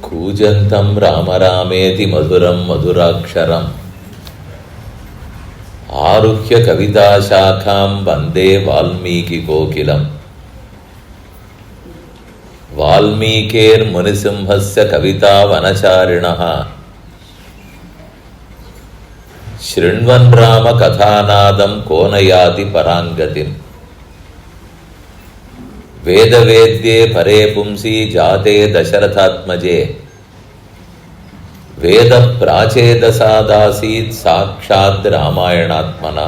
कूजन्तं राम रामेति मधुरं मधुराक्षरम् आरुह्य कविताशाखां वन्दे वाल्मीकिकोकिलम् वाल्मीकेर्मुनिसिंहस्य कवितावनचारिणः शृण्वन् रामकथानादं को न याति पराङ्गतिम् वेदवेद्ये परे पुंसी जाते दशरथात्मजे वेद प्राचेदसादासीत् साक्षात् रामायणात्मना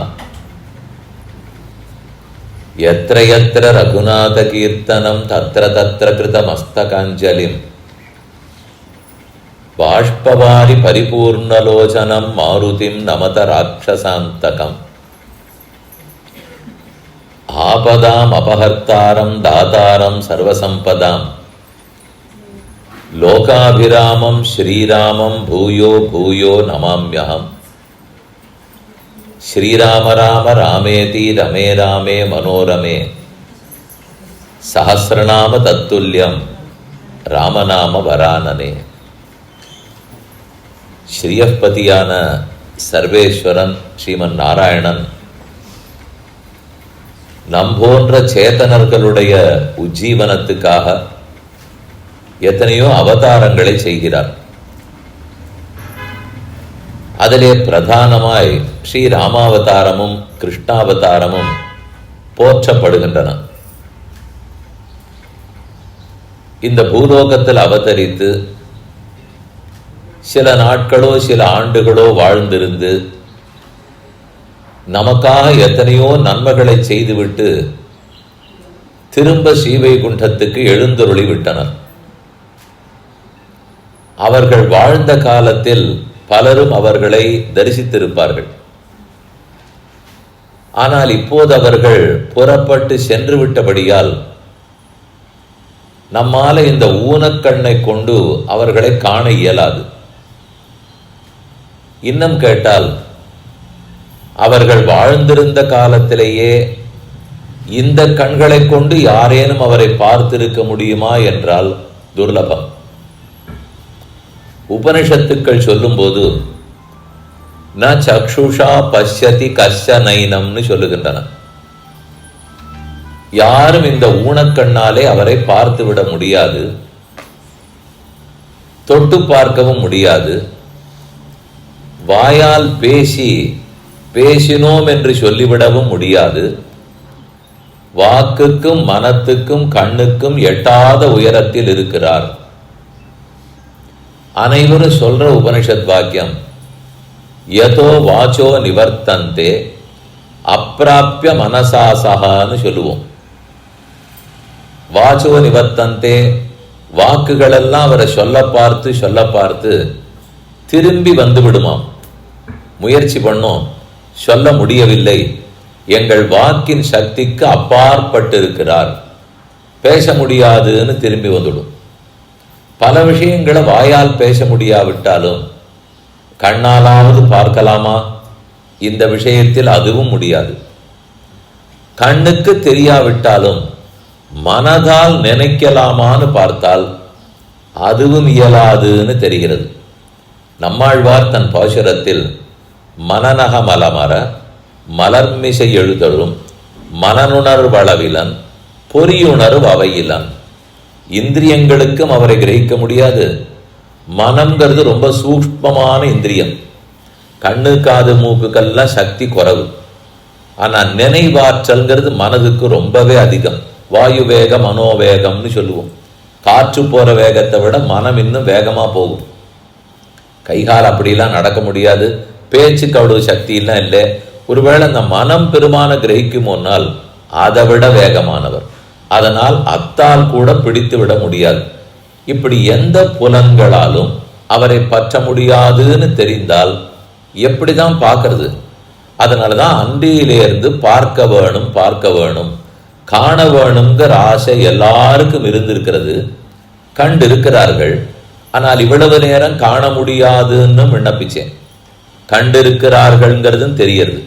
यत्र यत्र रघुनाथकीर्तनं तत्र तत्र कृतमस्तकाञ्जलिं बाष्पवारि परिपूर्णलोचनं मारुतिं नमत राक्षसान्तकम् आपदाम् अपहर्तारं दातारं सर्वसंपदां लोकाभिरामं श्रीरामं भूयो भूयो नमाम्यहम् श्रीराम राम रामेति रमे रामे मनोरमे सहस्रनाम तत्तुल्यं रामनाम वरानने श्रीयःपतिயான சர்வேஸ்வரன் ஸ்ரீமன் நாராயணன் நம்போன்ற சேத்தனர்களுடைய உஜ்ஜீவனத்துக்காக எத்தனையோ அவதாரங்களை செய்கிறார். அதிலே பிரதானமாய் ஸ்ரீ ராமாவதாரமும் கிருஷ்ணாவதாரமும் போற்றப்படுகின்றன. இந்த பூலோகத்தில் அவதரித்து சில நாட்களோ சில ஆண்டுகளோ வாழ்ந்திருந்து நமக்காக எத்தனையோ நன்மைகளை செய்துவிட்டு திரும்ப ஸ்ரீவைகுண்டத்துக்கு எழுந்தருளி விட்டனர். அவர்கள் வாழ்ந்த காலத்தில் பலரும் அவர்களை தரிசித்திருப்பார்கள். ஆனால் இப்போது அவர்கள் புறப்பட்டு சென்று விட்டபடியால் நம்மால இந்த ஊனக்கண்ணை கொண்டு அவர்களை காண இயலாது. இன்னும் கேட்டால் அவர்கள் வாழ்ந்திருந்த காலத்திலேயே இந்த கண்களை கொண்டு யாரேனும் அவரை பார்த்திருக்க முடியுமா என்றால் துர்லபம். உபனிஷத்துக்கள் சொல்லும்போது ந சக்ஷுஷா பஷ்யதி கஷ்ய நைனம்னு சொல்லுகின்றன. யாரும் இந்த ஊனக்கண்ணாலே அவரை பார்த்து விட முடியாது, தொட்டு பார்க்கவும் முடியாது. வாயால் பேசினோம் என்று சொல்லிவிடவும் முடியாது. வாக்குக்கும் மனத்துக்கும் கண்ணுக்கும் எட்டாத உயரத்தில் இருக்கிறார். அனைவரும் சொல்ற உபனிஷத் வாக்கியம் யதோ வாச்சோ நிவர்த்தந்தே அப்பிராப்ய மனசாசகான்னு சொல்லுவோம். வாச்சோ நிவர்த்தந்தே, வாக்குகளெல்லாம் அவரை சொல்ல பார்த்து திரும்பி வந்து விடுமாம். முயற்சி பண்ணோம், சொல்ல முடியவில்லை, எங்கள் வாக்கின் சக்திக்கு அப்பாற்பட்டு இருக்கிறார், பேச முடியாதுன்னு திரும்பி வந்துடும். பல விஷயங்களை வாயால் பேச முடியாவிட்டாலும் கண்ணாலாவது பார்க்கலாமா? இந்த விஷயத்தில் அதுவும் முடியாது. கண்ணுக்கு தெரியாவிட்டாலும் மனதால் நினைக்கலாமான்னு பார்த்தால் அதுவும் இயலாதுன்னு தெரிகிறது. நம்மாழ்வார் தன் பாசுரத்தில் மனநக மலமர மலர்மிசை எழுதலும் மனனுணர்வளவிலன் பொறியுணர்வு அவையிலன். இந்திரியங்களுக்கும் அவரை கிரகிக்க முடியாது. மனம்ங்கிறது ரொம்ப சூக்ஷ்மமான இந்திரியம். கண்ணு காது மூக்குக்கெல்லாம் சக்தி குறைவு. ஆனால் நினைவாற்றல்ங்கிறது மனதுக்கு ரொம்பவே அதிகம். வாயு வேகம் மனோவேகம்னு சொல்லுவோம். காற்று போகிற வேகத்தை விட மனம் இன்னும் வேகமாக போகும். கைகால் அப்படிலாம் நடக்க முடியாது, பேச்சுக்கு அவ்வளவு சக்தியெல்லாம் இல்லை. ஒருவேளை அந்த மனம் பெருமான கிரகிக்குமோனால் அதை விட வேகமானவர். அதனால் அத்தால் கூட பிடித்து விட முடியாது. இப்படி எந்த புலன்களாலும் அவரை பற்ற முடியாதுன்னு தெரிந்தால் எப்படிதான் பார்க்கறது? அதனாலதான் அன்றியிலேருந்து பார்க்க வேணும் காண வேணுங்கிற ஆசை எல்லாருக்கும் இருந்திருக்கிறது. கண்டிருக்கிறார்கள். ஆனால் இவ்வளவு நேரம் காண முடியாதுன்னு விண்ணப்பிச்சேன். கண்டிருக்கிறார்கள்ங்கிறதும் தெரியறது.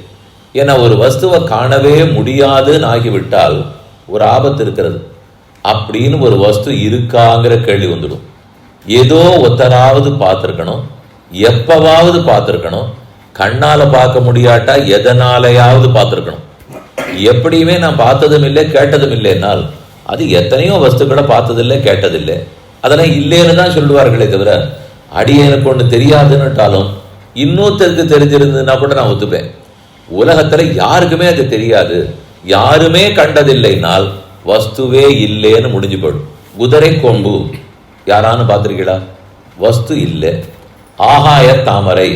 ஏன்னா ஒரு வஸ்துவை காணவே முடியாதுன்னு ஆகிவிட்டால் ஒரு ஆபத்து இருக்கிறது. அப்படின்னு ஒரு வஸ்து இருக்காங்கிற கேள்வி வந்துடும். ஏதோ ஒத்தராவது பார்த்துருக்கணும், எப்பவாவது பார்த்துருக்கணும். கண்ணால பார்க்க முடியாட்டா எதனாலையாவது பார்த்துருக்கணும். எப்படியுமே நான் பார்த்ததும் இல்லை கேட்டதும் இல்லைன்னால் அது எத்தனையோ வஸ்துக்களை பார்த்ததில்லை கேட்டதில்லை, அதெல்லாம் இல்லைன்னு தான் சொல்லுவார்களே தவிர அடியனுக்கு ஒன்று தெரியாதுன்னுட்டாலும் இன்னொருத்தருக்கு தெரிஞ்சிருந்ததுன்னா கூட நான் ஒத்துப்பேன். உலகத்துல யாருக்குமே அது தெரியாது, யாருமே கண்டதில்லைனால் வஸ்துவே இல்லைன்னு முடிஞ்சு போயிடும். குதிரை கொம்பு யாரானு பார்த்துருக்கீங்களா? வஸ்து இல்லை. ஆகாய தாமரை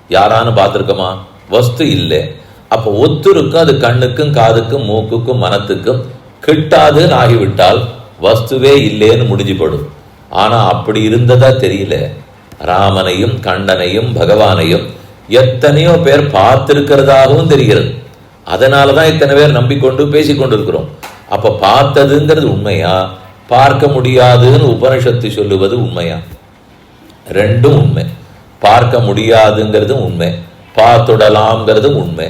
யாரானு பார்த்துருக்கோமா? வஸ்து இல்லை. அப்போ ஒத்துருக்கும் அது கண்ணுக்கும் காதுக்கும் மூக்குக்கும் மனத்துக்கும் கிட்டாதுன்னு ஆகிவிட்டால் வஸ்துவே இல்லைன்னு முடிஞ்சு போடும். ஆனா அப்படி இருந்ததா தெரியல. ராமனையும் கண்ணனையும் பகவானையும் எத்தனையோ பேர் பார்த்திருக்கிறதாகவும் தெரிகிறது. அதனாலதான் இத்தனை பேர் நம்பிக்கொண்டு பேசிக்கொண்டு இருக்கிறோம். அப்ப பார்த்ததுங்கிறது உண்மையா, பார்க்க முடியாதுன்னு உபனிஷத்து சொல்லுவது உண்மையா? ரெண்டும் உண்மை. பார்க்க முடியாதுங்கிறதும் உண்மை, பார்த்துடலாம்ங்கிறதும் உண்மை.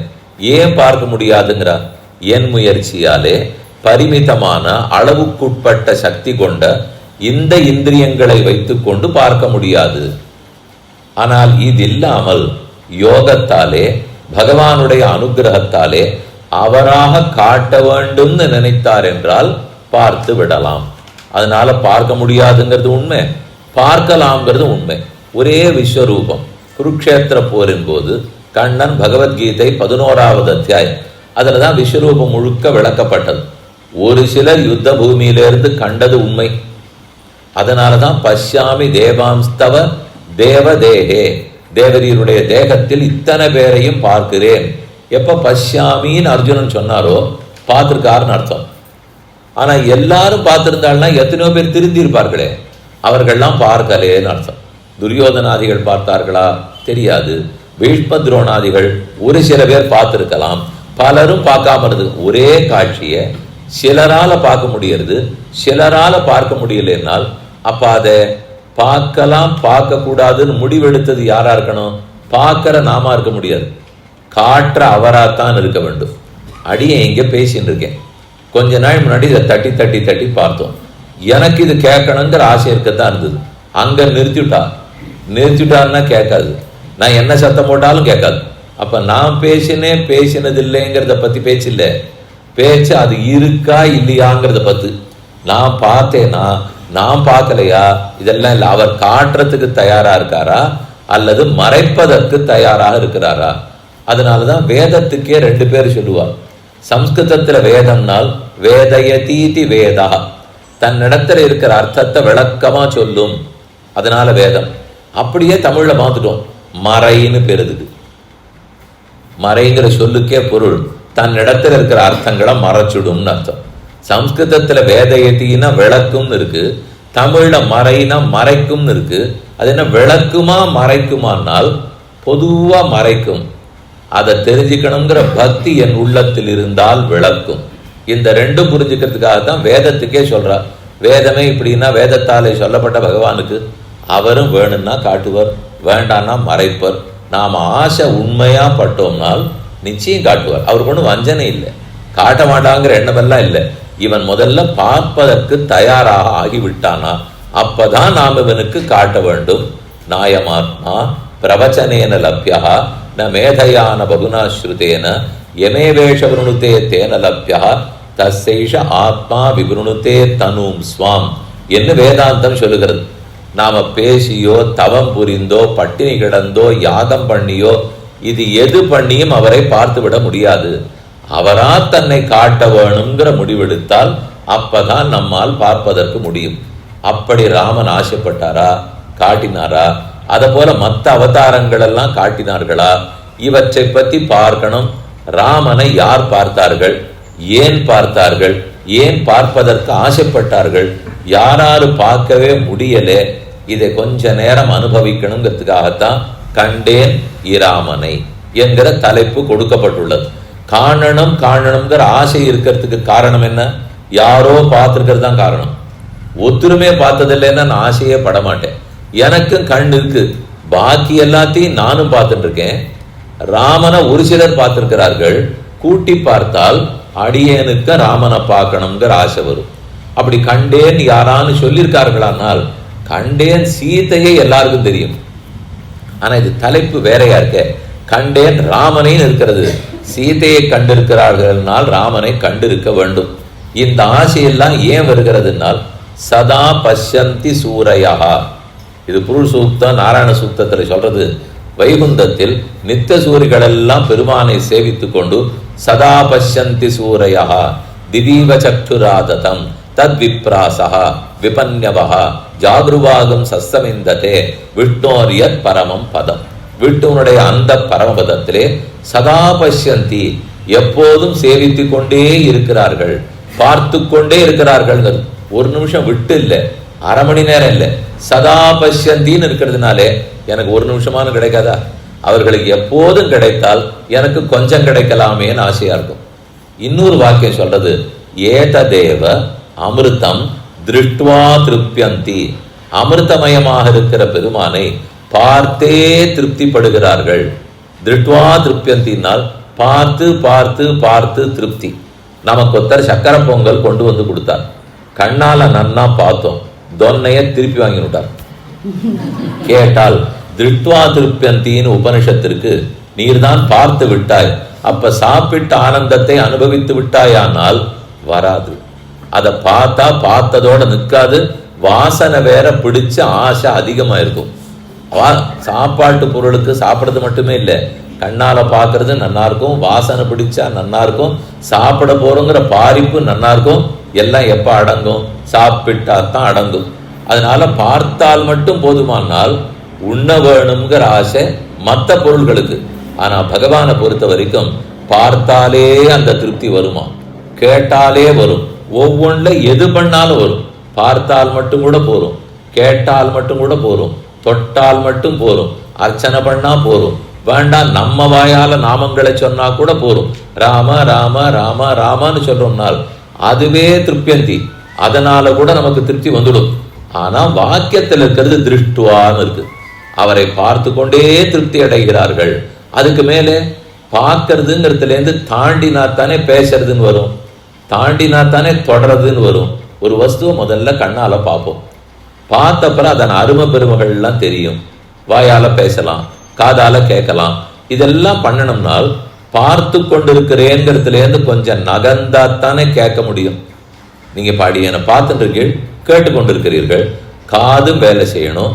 ஏன் பார்க்க முடியாதுங்கிறா? என் முயற்சியாலே பரிமிதமான அளவுக்குட்பட்ட சக்தி கொண்ட இந்த இந்திரியங்களை வைத்துக்கொண்டு பார்க்க முடியாது. ஆனால் இது இல்லாமல் யோகத்தாலே பகவானுடைய அனுகிரகத்தாலே அவராக காட்ட வேண்டும்னு நினைத்தார் என்றால் பார்த்து விடலாம். அதனால பார்க்க முடியாதுங்கிறது உண்மை, பார்க்கலாம்ங்கிறது உண்மை. ஒரே விஸ்வரூபம். குருக்ஷேத்திர போரின் போது கண்ணன் பகவத்கீதை 11வது அத்தியாயம் அதுலதான் விஸ்வரூபம் முழுக்க விளக்கப்பட்டது. ஒரு சிலர் யுத்த பூமியிலிருந்து கண்டது உண்மை. அதனாலதான் பஷ்யாமி தேவாம்ஸ்தவ தேவதேகே, தேவரீருடைய தேகத்தில் இத்தனை பேரையும் பார்க்கிறேன். எப்ப பஷ்யாமின்னு அர்ஜுனன் சொன்னாரோ பார்த்திருக்காருன்னு அர்த்தம். ஆனா எல்லாரும் பார்த்திருந்தாள்னா எத்தனையோ பேர் திருந்திருப்பார்களே, அவர்கள்லாம் பார்க்கலேன்னு அர்த்தம். துரியோதனாதிகள் பார்த்தார்களா? தெரியாது. பீஷ்ம துரோணாதிகள் ஒரு சில பேர் பார்த்திருக்கலாம், பலரும் பார்க்காம இருந்தது. ஒரே காட்சியை சிலரால பார்க்க முடியறது, சிலரால பார்க்க முடியலன்னால் அப்ப அதை பார்க்கலாம் பார்க்க கூடாதுன்னு முடிவெடுத்தது யாரா இருக்கணும்? பார்க்கிற நாம இருக்க முடியாது, காற்ற அவராத்தான் இருக்க வேண்டும். அடியே இங்க பேசின்னு இருக்கேன். கொஞ்ச நாள் முன்னாடி இதை தட்டி தட்டி தட்டி பார்த்தோம். எனக்கு இது கேட்கணுங்கிற ஆசை இருக்கத்தான் இருந்தது. அங்க நிறுத்திட்டான்னா கேட்காது, நான் என்ன சத்தம் போட்டாலும் கேட்காது. அப்ப நான் பேசினது இல்லைங்கிறத பத்தி பேச்சு இல்லை, பேச்சு அது இருக்கா இல்லையாங்கிறத பத்து. நான் பார்த்தேனா நான் பார்க்கலையா இதெல்லாம் இல்லை. அவர் காட்டுறதுக்கு தயாரா இருக்காரா அல்லது மறைப்பதற்கு தயாராக இருக்கிறாரா? அதனாலதான் வேதத்துக்கே 2 பேர் சொல்லுவார். சம்ஸ்கிருதத்துல வேதம்னால் வேதயதீதி வேதா, தன்னிடத்துல இருக்கிற அர்த்தத்தை விளக்கமா சொல்லும். அதனால வேதம். அப்படியே தமிழ்ல மாத்துட்டோம், மறைன்னு பெறுதுக்கு. மறைங்கிற சொல்லுக்கே பொருள் தன்னிடத்துல இருக்கிற அர்த்தங்களை மறைச்சுடும்னு அர்த்தம். சம்ஸ்கிருதத்துல வேதயத்தின்னா விளக்கும்னு இருக்கு, தமிழ்ல மறைனா மறைக்கும்னு இருக்கு. அது என்ன விளக்குமா மறைக்குமானால் பொதுவா மறைக்கும். அதை தெரிஞ்சுக்கணுங்கிற பக்தி என் உள்ளத்தில் இருந்தால் விளக்கும். இந்த ரெண்டும் புரிஞ்சுக்கிறதுக்காகத்தான் வேதத்துக்கே சொல்றார். வேதமே இப்படின்னா வேதத்தாலே சொல்லப்பட்ட பகவானுக்கு அவரும் வேணும்னா காட்டுவர், வேண்டான்னா மறைப்பர். நாம ஆசை உண்மையா பட்டோம்னால் நிச்சயம் காட்டுவார். அவருக்கு ஒன்றும் வஞ்சனை இல்லை, காட்ட மாட்டாங்கிற எண்ணமெல்லாம் இல்லை. இவன் முதல்ல பார்ப்பதற்கு தயாராக ஆகிவிட்டானா அப்பதான் நாம் இவனுக்கு காட்ட வேண்டும். நாயமாத்மா பிரவச்சனேன லப்யா ந மேதையான பகுனா ஸ்ருதேன யமேவேஷ விருணுதே தேன லப்யா தஸ்ஸைஷ ஆத்மா விவருணுதே தனும் ஸ்வாம் என்று வேதாந்தம் சொல்லுகிறது. நாம பேசியோ தவம் புரிந்தோ பட்டினி கிடந்தோ யாகம் பண்ணியோ இது எது பண்ணியும் அவரை பார்த்து விட முடியாது. அவரா தன்னை காட்ட வேணுங்கிற முடிவெடுத்தால் அப்பதான் நம்மால் பார்ப்பதற்கு முடியும். அப்படி ராமன் ஆசைப்பட்டாரா? காட்டினாரா? அதை போல மற்ற அவதாரங்கள் எல்லாம் காட்டினார்களா? இவற்றை பற்றி பார்க்கணும். ராமனை யார் பார்த்தார்கள், ஏன் பார்த்தார்கள், ஏன் பார்ப்பதற்கு ஆசைப்பட்டார்கள், யாராரு பார்க்கவே முடியலே, இதை கொஞ்ச நேரம் அனுபவிக்கணுங்கிறதுக்காகத்தான் கண்டேன் இராமனை என்கிற தலைப்பு கொடுக்கப்பட்டுள்ளது. காணணுங்கிற ஆசை இருக்கிறதுக்கு காரணம் என்ன? யாரோ பார்த்துருக்கிறது தான் காரணம். ஒத்துருமே பார்த்ததில்லைன்னா நான் ஆசையே படமாட்டேன். எனக்கும் கண் இருக்கு, பாக்கி எல்லாத்தையும் நானும் பார்த்துட்டு இருக்கேன். ராமனை ஒரு சிலர் பார்த்திருக்கிறார்கள், கூட்டி பார்த்தால் அடியேனுக்கு ராமனை பார்க்கணுங்கிற ஆசை வரும். அப்படி கண்டேன் யாரான்னு சொல்லியிருக்கார்களானால் கண்டேன் சீதையை எல்லாருக்கும் தெரியும். ஆனா இது தலைப்பு வேறையா இருக்க. கண்டேன் ராமனைன்னு இருக்கிறது. சீதையை கண்டிருக்கிறார்கள்னால் ராமனை கண்டிருக்க வேண்டும். இந்த ஆசையெல்லாம் ஏன் வருகிறதுனால் சதா பஷ்யந்தி சூரையா. இது புருஷ சூக்தம், நாராயண சூக்தத்தில் சொல்றது. வைகுந்தத்தில் நித்திய சூரிகளெல்லாம் பெருமானை சேவித்து கொண்டு சதா பஷ்யந்தி சூரையா திதீவ சக்ஷுராததம் தத் விப்ராசா விபன்யவா ஜாகிருவாகம் சஸ்தமிந்ததே விஷ்ணோரியத் பரமம் பதம். விஷ்ணுனுடைய அந்த பரமபதத்திலே சதா பஷ்யந்தி எப்போதும் சேவித்து கொண்டே இருக்கிறார்கள், பார்த்து கொண்டே இருக்கிறார்கள். ஒரு நிமிஷம் விட்டு இல்லை, அரை மணி நேரம் இல்லை, சதா பஷ்யந்தின்னு இருக்கிறதுனாலே எனக்கு ஒரு நிமிஷமான கிடைக்காதா? அவர்களுக்கு எப்போதும் கிடைத்தால் எனக்கு கொஞ்சம் கிடைக்கலாமேன்னு ஆசையா இருக்கும். இன்னொரு வாக்கியம் சொல்றது, ஏததேவ அமிர்தம் திருஷ்டுவா திருப்தியந்தி. அமிர்தமயமாக இருக்கிற பெருமானை பார்த்தே திருப்திப்படுகிறார்கள். திருஷ்டுவா திருப்தியந்தினால் பார்த்து பார்த்து பார்த்து திருப்தி. நமக்கு ஒருத்தர் சக்கரை பொங்கல் கொண்டு வந்து கொடுத்தார். கண்ணால நன்னா பார்த்தோம், தொன்னைய திருப்பி வாங்கி விட்டார். கேட்டால் திருஷ்டுவா திருப்தியந்தின்னு உபனிஷத்திற்கு நீர்தான் பார்த்து விட்டாய், அப்ப சாப்பிட்ட ஆனந்தத்தை அனுபவித்து விட்டாயானால் வராது. அதை பார்த்தா பார்த்ததோட நிற்காது, வாசனை வேற பிடிச்சு ஆசை அதிகமா இருக்கும். சாப்பாட்டு பொருளுக்கு சாப்பிட்றது மட்டுமே இல்லை, கண்ணால பார்க்கறது நன்னா இருக்கும், வாசனை பிடிச்சா நன்னா இருக்கும், சாப்பிட போறோங்கிற பாரிப்பு நன்னா இருக்கும். எல்லாம் எப்ப அடங்கும்? சாப்பிட்டா தான் அடங்கும். அதனால பார்த்தால் மட்டும் போதுமானால் உண்ண வேணுங்கிற ஆசை மற்ற பொருள்களுக்கு. ஆனா பகவானை பொறுத்த வரைக்கும் பார்த்தாலே அந்த திருப்தி வருமா, கேட்டாலே வரும். ஒவ்வொன்றுல எது பண்ணாலும் வரும். பார்த்தால் மட்டும் கூட போரும், கேட்டால் மட்டும் கூட போரும், தொட்டால் மட்டும் போரும், அர்ச்சனை பண்ணா போரும், வேண்டாம் நம்ம வாயால நாமங்களை சொன்னா கூட போரும். ராம ராம ராம ராமான்னு சொல்றோம்னால் அதுவே திருப்தியந்தி. அதனால கூட நமக்கு திருப்தி வந்துடும். ஆனா வாக்கியத்தில் இருக்கிறது திருஷ்டுவான்னு இருக்கு. அவரை பார்த்து கொண்டே திருப்தி அடைகிறார்கள். அதுக்கு மேலே பார்க்கறதுங்கிறதுல இருந்து தாண்டினாத்தானே பேசுறதுன்னு வரும், தாண்டினாத்தானே தொடர்றதுன்னு வரும். ஒரு வஸ்துவை முதல்ல கண்ணால பார்ப்போம், பார்த்தப்பறம் அதன் அருமை பெருமைகள்லாம் தெரியும். வாயால பேசலாம், காதால கேட்கலாம். இதெல்லாம் பண்ணணும்னால் பார்த்து கொண்டிருக்கிறேங்கிறதுல இருந்து கொஞ்சம் நகர்ந்தாத்தானே கேட்க முடியும். நீங்க பாடி என்னை பார்த்துட்டு கேட்டுக்கொண்டிருக்கிறீர்கள். காதும் வேலை செய்யணும்,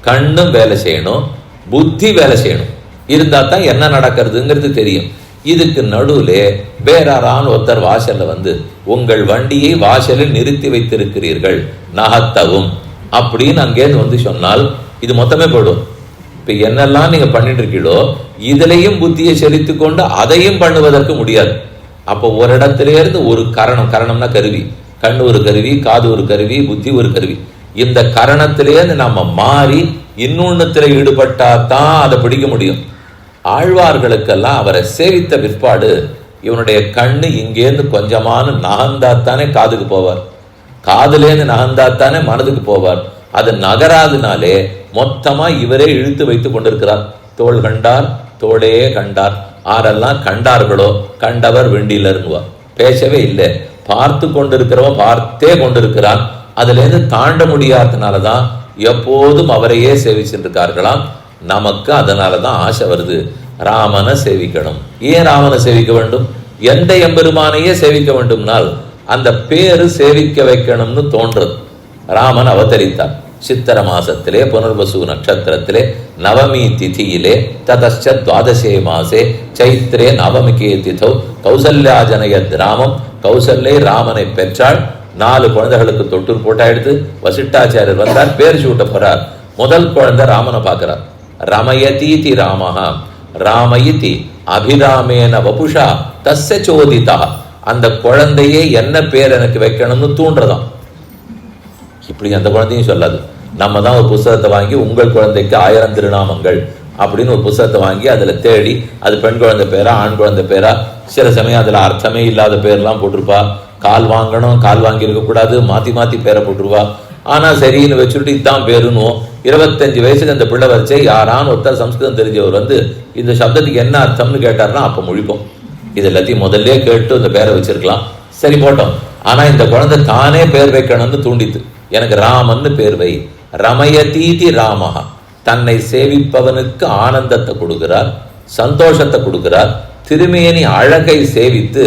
கண்ணும் வேலை செய்யணும், புத்தி வேலை செய்யணும். இருந்தா தான் என்ன நடக்கிறதுங்கிறது தெரியும். இதுக்கு நடுவுலே வேறாரான் ஒருத்தர் வாசல்ல வந்து உங்கள் வண்டியை வாசலில் நிறுத்தி வைத்திருக்கிறீர்கள், நகத்தவும் அப்படின்னு அங்கேருந்து வந்து சொன்னால் இது மொத்தமே போடும். இப்ப என்னெல்லாம் நீங்க பண்ணிட்டு இருக்கீங்களோ இதுலையும் புத்தியை செலுத்தி கொண்டு அதையும் பண்ணுவதற்கு முடியாது. அப்போ ஒரு இடத்துல இருந்து ஒரு கரணம்னா கருவி, கண்ணு ஒரு கருவி, காது ஒரு கருவி, புத்தி ஒரு கருவி. இந்த கரணத்திலேருந்து நம்ம மாறி இன்னொன்னுத்துல ஈடுபட்டா தான் அதை பிடிக்க முடியும். ஆழ்வார்களுக்கெல்லாம் அவரை சேவித்த பிற்பாடு இவனுடைய கண்ணு இங்கேருந்து கொஞ்சமான நகந்தாத்தானே காதுக்கு போவார், காதுலேருந்து நகந்தாத்தானே மனதுக்கு போவார். அது நகராதுனாலே மொத்தமா இவரே இழுத்து வைத்து கொண்டிருக்கிறார். தோள் கண்டார் தோளே கண்டார், ஆரெல்லாம் கண்டார்களோ கண்டவர் வெண்டிலருங்குவார். பேசவே இல்லை, பார்த்து கொண்டிருக்கிறவன் பார்த்தே கொண்டிருக்கிறான். அதுல இருந்து தாண்ட முடியாததுனாலதான் எப்போதும் அவரையே சேவிச்சிருக்கார்களாம். நமக்கு அதனாலதான் ஆசை வருது, ராமனை சேவிக்கணும். ஏன் ராமனை சேவிக்க வேண்டும்? எந்த எம்பெருமானையே சேவிக்க வேண்டும்னால் அந்த பேரு சேவிக்க வைக்கணும்னு தோன்றது. ராமன் அவதரித்தார் சித்திர மாசத்திலே புனர்வசு நட்சத்திரத்திலே நவமி திதியிலே ததச்ச துவாதசே மாசே சைத்திரே நவமிகே திதௌ கௌசல்யா ஜனயத் ராமம். கௌசல்யை ராமனை பெற்றாள். 4 குழந்தைகளுக்கு தொட்டூர் போட்டாயிடுத்து. வசிஷ்டாச்சாரியர் வந்தார், பேர் சூட்ட போறார். முதல் குழந்தை ராமனை பார்க்கிறார். ரமயதீதி ராமஹா ராமயிதி அபிராமேன வபுஷா தஸ்ய சோதிதா. அந்த குழந்தையே என்ன பேர் எனக்கு வைக்கணும்னு தூண்டுறதாம். இப்படி அந்த குழந்தையும் சொல்லாது. நம்ம தான் ஒரு புஸ்தகத்தை வாங்கி உங்கள் குழந்தைக்கு 1000 திருநாமங்கள் அப்படின்னு ஒரு புஸ்தகத்தை வாங்கி அதில் தேடி அது பெண் குழந்தை பேரா ஆண் குழந்தை பேரா, சில சமயம் அதில் அர்த்தமே இல்லாத பேர்லாம் போட்டிருப்பா. கால் வாங்கணும், கால் வாங்கி இருக்கக்கூடாது, மாற்றி மாற்றி பேரை போட்டுருவா. ஆனால் சரின்னு வச்சுட்டு இதுதான் பேருன்னுவோம். 25 வயசுக்கு அந்த பிள்ளை வச்சே யாரான்னு ஒருத்தர் சம்ஸ்கிருதம் தெரிஞ்சவர் வந்து இந்த சப்தத்துக்கு என்ன அர்த்தம்னு கேட்டார்னா அப்போ முழிப்போம். இது எல்லாத்தையும் முதல்ல கேட்டு அந்த பேரை வச்சிருக்கலாம், சரி போட்டோம். ஆனால் இந்த குழந்தை தானே பேர் வைக்கணும்னு தூண்டித்து. எனக்கு ராமன்னு பேர் வை, ரமயதீதி ராமஹா, தன்னை சேவிப்பவனுக்கு ஆனந்தத்தை கொடுக்கிறார், சந்தோஷத்தை கொடுக்கிறார். திருமேனி அழகை சேவித்து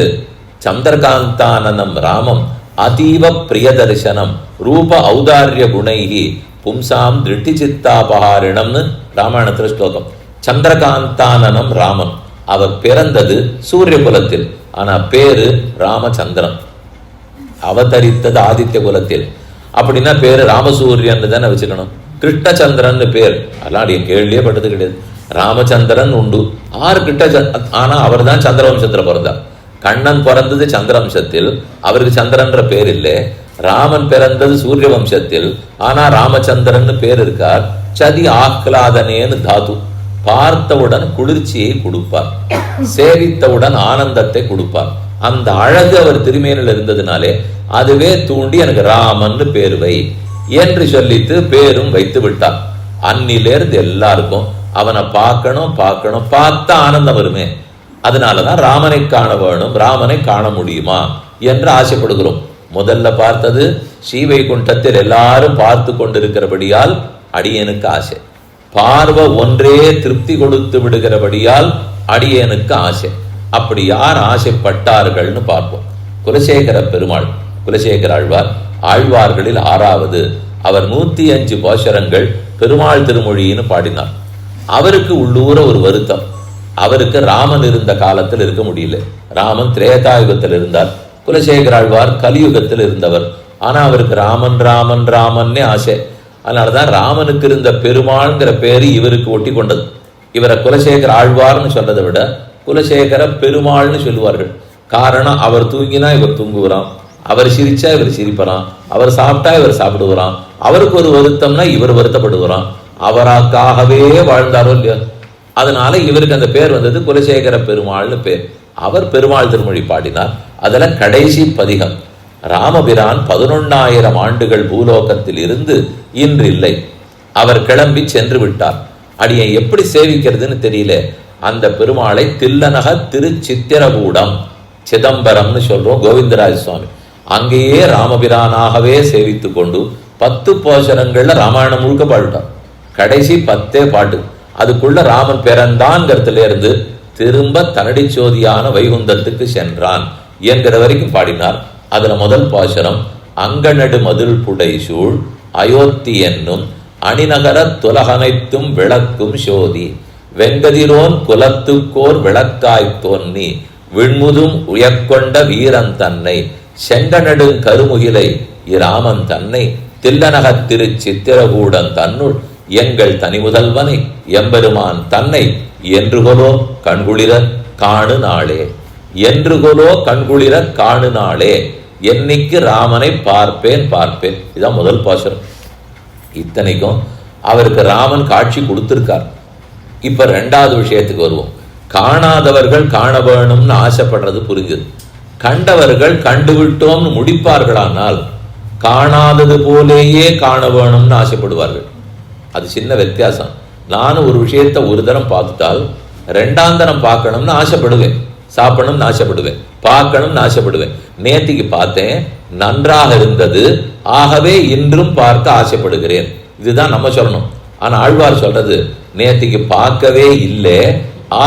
சந்திரகாந்தானனம் ராமம் அதீவ பிரிய தரிசனம் ரூப ஔதாரிய குணைகி பும்சாம் திருட்டி சித்தாபகாரிணம்னு ராமாயணத்துல ஸ்லோகம். சந்திரகாந்தானனம் ராமன், அவர் பிறந்தது சூரிய குலத்தில், ஆனா பேரு ராமச்சந்திரன். அவதரித்தது ஆதித்ய குலத்தில், அப்படின்னா பேரு ராமசூரியன் தானே வச்சுக்கணும். கிருஷ்ணச்சந்திரன் பேர் அதெல்லாம் என் கேள்வியே பட்டது கிடையாது. ராமச்சந்திரன் உண்டு, 6 கிட்ட, ஆனா அவர் தான் சந்திரவம்சத்துல பிறந்தார். கண்ணன் பிறந்தது சந்திரவம்சத்தில், அவருக்கு சந்திரன்ற பேர் இல்லை. ராமன் பிறந்தது சூரிய வம்சத்தில், ஆனா ராமச்சந்திரன் பேர் இருக்கார். சதி ஆஹ்லாதனேன்னு தாது, பார்த்தவுடன் குளிர்ச்சியை கொடுப்பார், சேவித்தவுடன் ஆனந்தத்தை கொடுப்பார். அந்த அழகு அவர் திருமேனில் இருந்ததுனாலே அதுவே தூண்டி எனக்கு ராமன் பேர் வை என்று சொல்லித்து பேரும் வைத்து விட்டார். அன்னிலேருந்து எல்லாருக்கும் அவனை பார்க்கணும் பார்க்கணும், பார்த்தா ஆனந்தம் வருமே. அதனாலதான் ராமனை காண வேணும், ராமனை காண முடியுமா என்று ஆசைப்படுகிறோம். முதல்ல பார்த்தது ஸ்ரீவைகுண்டத்தில் எல்லாரும் பார்த்து கொண்டிருக்கிறபடியால் அடியனுக்கு ஆசை. பார்வை ஒன்றே திருப்தி கொடுத்து விடுகிறபடியால் அடியனுக்கு ஆசை. அப்படி யார் ஆசைப்பட்டார்கள்னு பார்ப்போம். குலசேகர பெருமாள், குலசேகர ஆழ்வார் ஆழ்வார்களில் 6வது. அவர் 105 பாசுரங்கள் பெருமாள் திருமொழின்னு பாடினார். அவருக்கு உள்ளூர ஒரு வருத்தம், அவருக்கு ராமன் இருந்த காலத்தில் இருக்க முடியல. ராமன் திரேதாயுகத்தில் இருந்தார், குலசேகர ஆழ்வார் கலியுகத்தில் இருந்தவர். ஆனா அவருக்கு ராமன் ராமன் ராமன்னே ஆசை. அதனாலதான் ராமனுக்கு இருந்த பெருமாள்ங்கிற பேரு இவருக்கு ஒட்டி கொண்டது. இவரை குலசேகர ஆழ்வார்னு சொல்றதை விட குலசேகர பெருமாள்னு சொல்லுவார்கள். காரணம், அவர் தூங்கினா இவர் தூங்குகிறான், அவர் சிரிச்சா இவர் சிரிப்பறான், அவர் சாப்பிட்டா இவர் சாப்பிடுவான், அவருக்கு ஒரு வருத்தம்னா இவர் வருத்தப்படுவான். அவராக்காகவே வாழ்ந்தாரோ இல்லையா, அதனால இவருக்கு அந்த பேர் வந்தது குலசேகர பெருமாள்னு பேர். அவர் பெருமாள் திருமொழி பாடினார். அதுல கடைசி பதிகம். ராமபிரான் 11,000 ஆண்டுகள் பூலோகத்தில் இருந்து இன்று இல்லை, அவர் கிளம்பி சென்று விட்டார். அடியை எப்படி சேவிக்கிறதுன்னு தெரியல. அந்த பெருமாளை தில்லநக திருச்சித்திரகூடம், சிதம்பரம்னு சொல்றோம், கோவிந்தராஜ சுவாமி, அங்கேயே ராமபிரானாகவே சேவித்து கொண்டு 10 பாசுரங்கள்ல ராமாயணம் முழுக்க பாடிட்டார். கடைசி 10 பாட்டு. அதுக்குள்ள ராமன் பிறந்தான்ங்கிறதுல இருந்து திரும்ப தனடி சோதியான வைகுந்தத்துக்கு சென்றான் என்கிற வரைக்கும் பாடினார். அதுல முதல் பாசுரம், அங்கநடு மதில் புடை சூழ் அயோத்தி என்னும் அணிநகர துலகனைத்தும் விளக்கும் சோதி வெங்கதிரோன் குலத்துக்கோர் விளக்காய் தோன்னி விண்முதும் உயக்கொண்ட வீரன் தன்னை செங்கநடுங் கருமுகிலை இராமன் தன்னை தில்லநகத் திருச்சித்திரகூடன் தன்னுள் எங்கள் தனி முதல்வனை எம்பெருமான் தன்னை என்றுகொலோ கண்குளிர காணு நாளே, என்றுகொலோ கண்குளிர காணு நாளே, என்னைக்கு ராமனை பார்ப்பேன் பார்ப்பேன். இதுதான் முதல் பாசுரம். இத்தனைக்கும் அவருக்கு ராமன் காட்சி கொடுத்திருக்கார். இப்ப 2வது விஷயத்துக்கு வருவோம். காணாதவர்கள் காண வேணும்னு ஆசைப்படுறது புரிஞ்சுது. கண்டவர்கள் கண்டுவிட்டோம்னு முடிப்பார்களானால் காணாதது போலேயே காண வேணும்னு ஆசைப்படுவார்கள். அது சின்ன வித்தியாசம். நானும் ஒரு விஷயத்தை ஒரு தரம் பார்த்துட்டால் 2ஆம் தரம் பார்க்கணும்னு ஆசைப்படுவேன், சாப்பிடணும்னு ஆசைப்படுவேன், பார்க்கணும்னு ஆசைப்படுவேன். நேத்திக்கு பார்த்தேன், நன்றாக இருந்தது, ஆகவே இன்றும் பார்க்க ஆசைப்படுகிறேன். இதுதான் நம்ம சொல்லணும். ஆனா ஆழ்வார் சொல்றது, நேத்திக்கு பார்க்கவே இல்லை,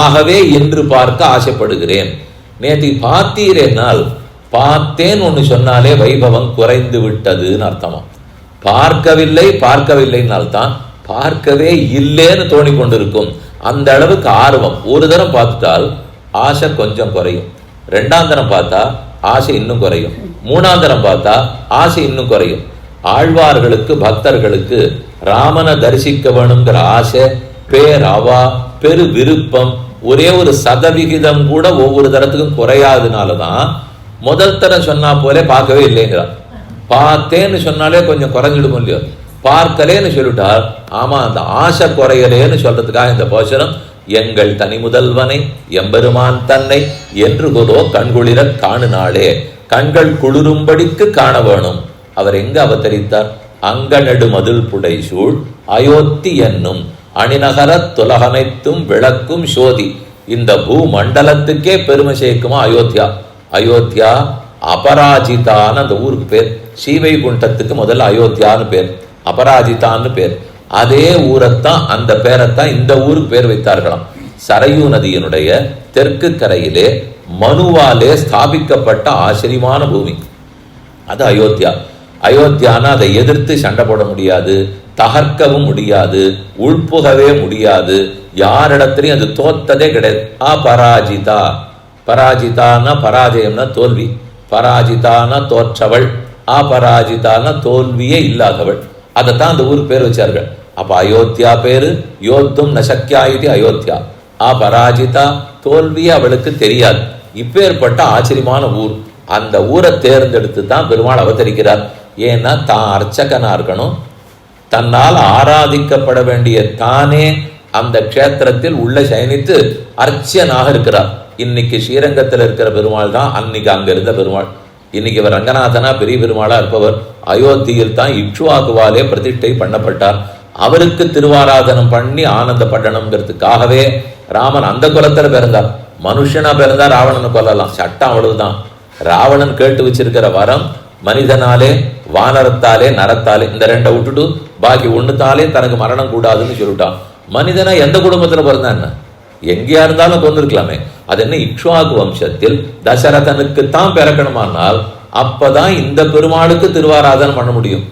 ஆகவே இன்று பார்க்க ஆசைப்படுகிறேன். நேத்திக்கு பார்த்தீரேனால், பார்த்தேன் ஒன்று சொன்னாலே வைபவம் குறைந்து விட்டதுன்னு அர்த்தமா. பார்க்கவில்லை பார்க்கவில்லைனால்தான் பார்க்கவே இல்லைன்னு தோணி கொண்டிருக்கும். அந்த அளவுக்கு ஆர்வம். ஒரு தரம் பார்த்துட்டால் ஆசை கொஞ்சம் குறையும், 2ஆம் தரம் பார்த்தா ஆசை இன்னும் குறையும், 3ஆம் தரம் பார்த்தா ஆசை இன்னும் குறையும். ஆழ்வார்களுக்கு பக்தர்களுக்கு ராமனை தரிசிக்க வேணுங்கிற ஆசை, பேரவா, பெரு விருப்பம் ஒரே ஒரு சதவிகிதம் கூட ஒவ்வொரு தரத்துக்கும் குறையாததுனாலதான் முதல் தரம் சொன்னா போலே பார்க்கவே இல்லைங்கிறார். பார்த்தேன்னு சொன்னாலே கொஞ்சம் குறைஞ்சிடும் இல்லையோ, பார்க்கலேன்னு சொல்லிட்டார். ஆமா, அந்த ஆசை குறையலேன்னு சொல்றதுக்காக இந்த பாசுரம், எங்கள் தனி முதல்வனை எம்பெருமான் தன்னை என்று கொலோ கண்குளிர காணு நாளே, கண்கள் குளிரும்படிக்கு காண வேணும். அவர் எங்க அவதரித்தார்? அங்கநடு மதில் புடை சூழ் அயோத்தி என்னும் அணிநகர துலகனைத்தும் விளக்கும் சோதி. இந்த பூமண்டலத்துக்கே பெருமை சேர்க்குமா அயோத்தியா. அயோத்தியா அபராஜிதான்னு அந்த ஊருக்கு பேர். ஸ்ரீவைகுண்டத்துக்கு முதல்ல அயோத்தியான்னு பேர். அபராஜிதான்னு பேர். அதே ஊரைத்தான், அந்த பேரைத்தான் இந்த ஊருக்கு பேர் வைத்தார்களாம். சரையூ நதியினுடைய தெற்கு கரையிலே மனுவாலே ஸ்தாபிக்கப்பட்ட ஆச்சரியமான பூமி அது அயோத்தியா. அயோத்தியானா அதை எதிர்த்து சண்டை போட முடியாது, தகர்க்கவும் முடியாது, உள்புகவே முடியாது, யாரிடத்திலையும் அது தோத்ததே கிடையாது. அபராஜிதா. பராஜிதான்னா பராஜயம்னா தோல்வி, பராஜிதானா தோற்றவள், அபராஜிதானா தோல்வியே இல்லாதவள். அதைத்தான் அந்த ஊருக்கு பேர் வச்சார்கள். அப்ப அயோத்தியா பேரு யோத்தும் நசக்கியா இது அயோத்தியா. அபராஜிதா, தோல்வியே அவளுக்கு தெரியாது. இப்பேற்பட்ட ஆச்சரியமான ஊர். அந்த ஊரை தேர்ந்தெடுத்து தான் பெருமாள் அவதரிக்கிறார். ஏன்னா தான் அர்ச்சகனா இருக்கணும், தன்னால் ஆராதிக்கப்பட வேண்டிய தானே அந்த க்ஷேத்திரத்தில் உள்ள சயனித்து அர்ச்சனாக இருக்கிறார். இன்னைக்கு ஸ்ரீரங்கத்தில் இருக்கிற பெருமாள் தான் அன்னைக்கு அங்க இருந்த பெருமாள். இன்னைக்கு இவர் ரங்கநாதனா பெரிய பெருமாளா இருப்பவர். அயோத்தியில் தான் இக்ஷுவாகுவாலே பிரதிஷ்டை பண்ணப்பட்டார். அவருக்கு திருவாராதனம் பண்ணி ஆனந்தப்படணுங்கிறதுக்காகவே ராமன் அந்த குலத்துல பிறந்தார். மனுஷனா பிறந்தா ராவணனை கொல்லலாம், சட்டம் அவ்வளவுதான். ராவணன் கேட்டு வச்சிருக்கிற வரம் மனிதனாலே, வானரத்தாலே, நரத்தாலே, இந்த ரெண்டை விட்டுட்டு பாக்கி ஒண்ணுத்தாலே தனக்கு மரணம் கூடாதுன்னு சொல்லிட்டான். மனிதனா எந்த குடும்பத்துல பிறந்தான், எங்கேயா இருந்தாலும் கொண்டிருக்கலாமே. அது என்ன இக்ஷ்வாகு வம்சத்தில் தசரதனுக்குத்தான் பிறக்கணுமானால் அப்பதான் இந்த பெருமாளுக்கு திருவாராதனம் பண்ண முடியும்.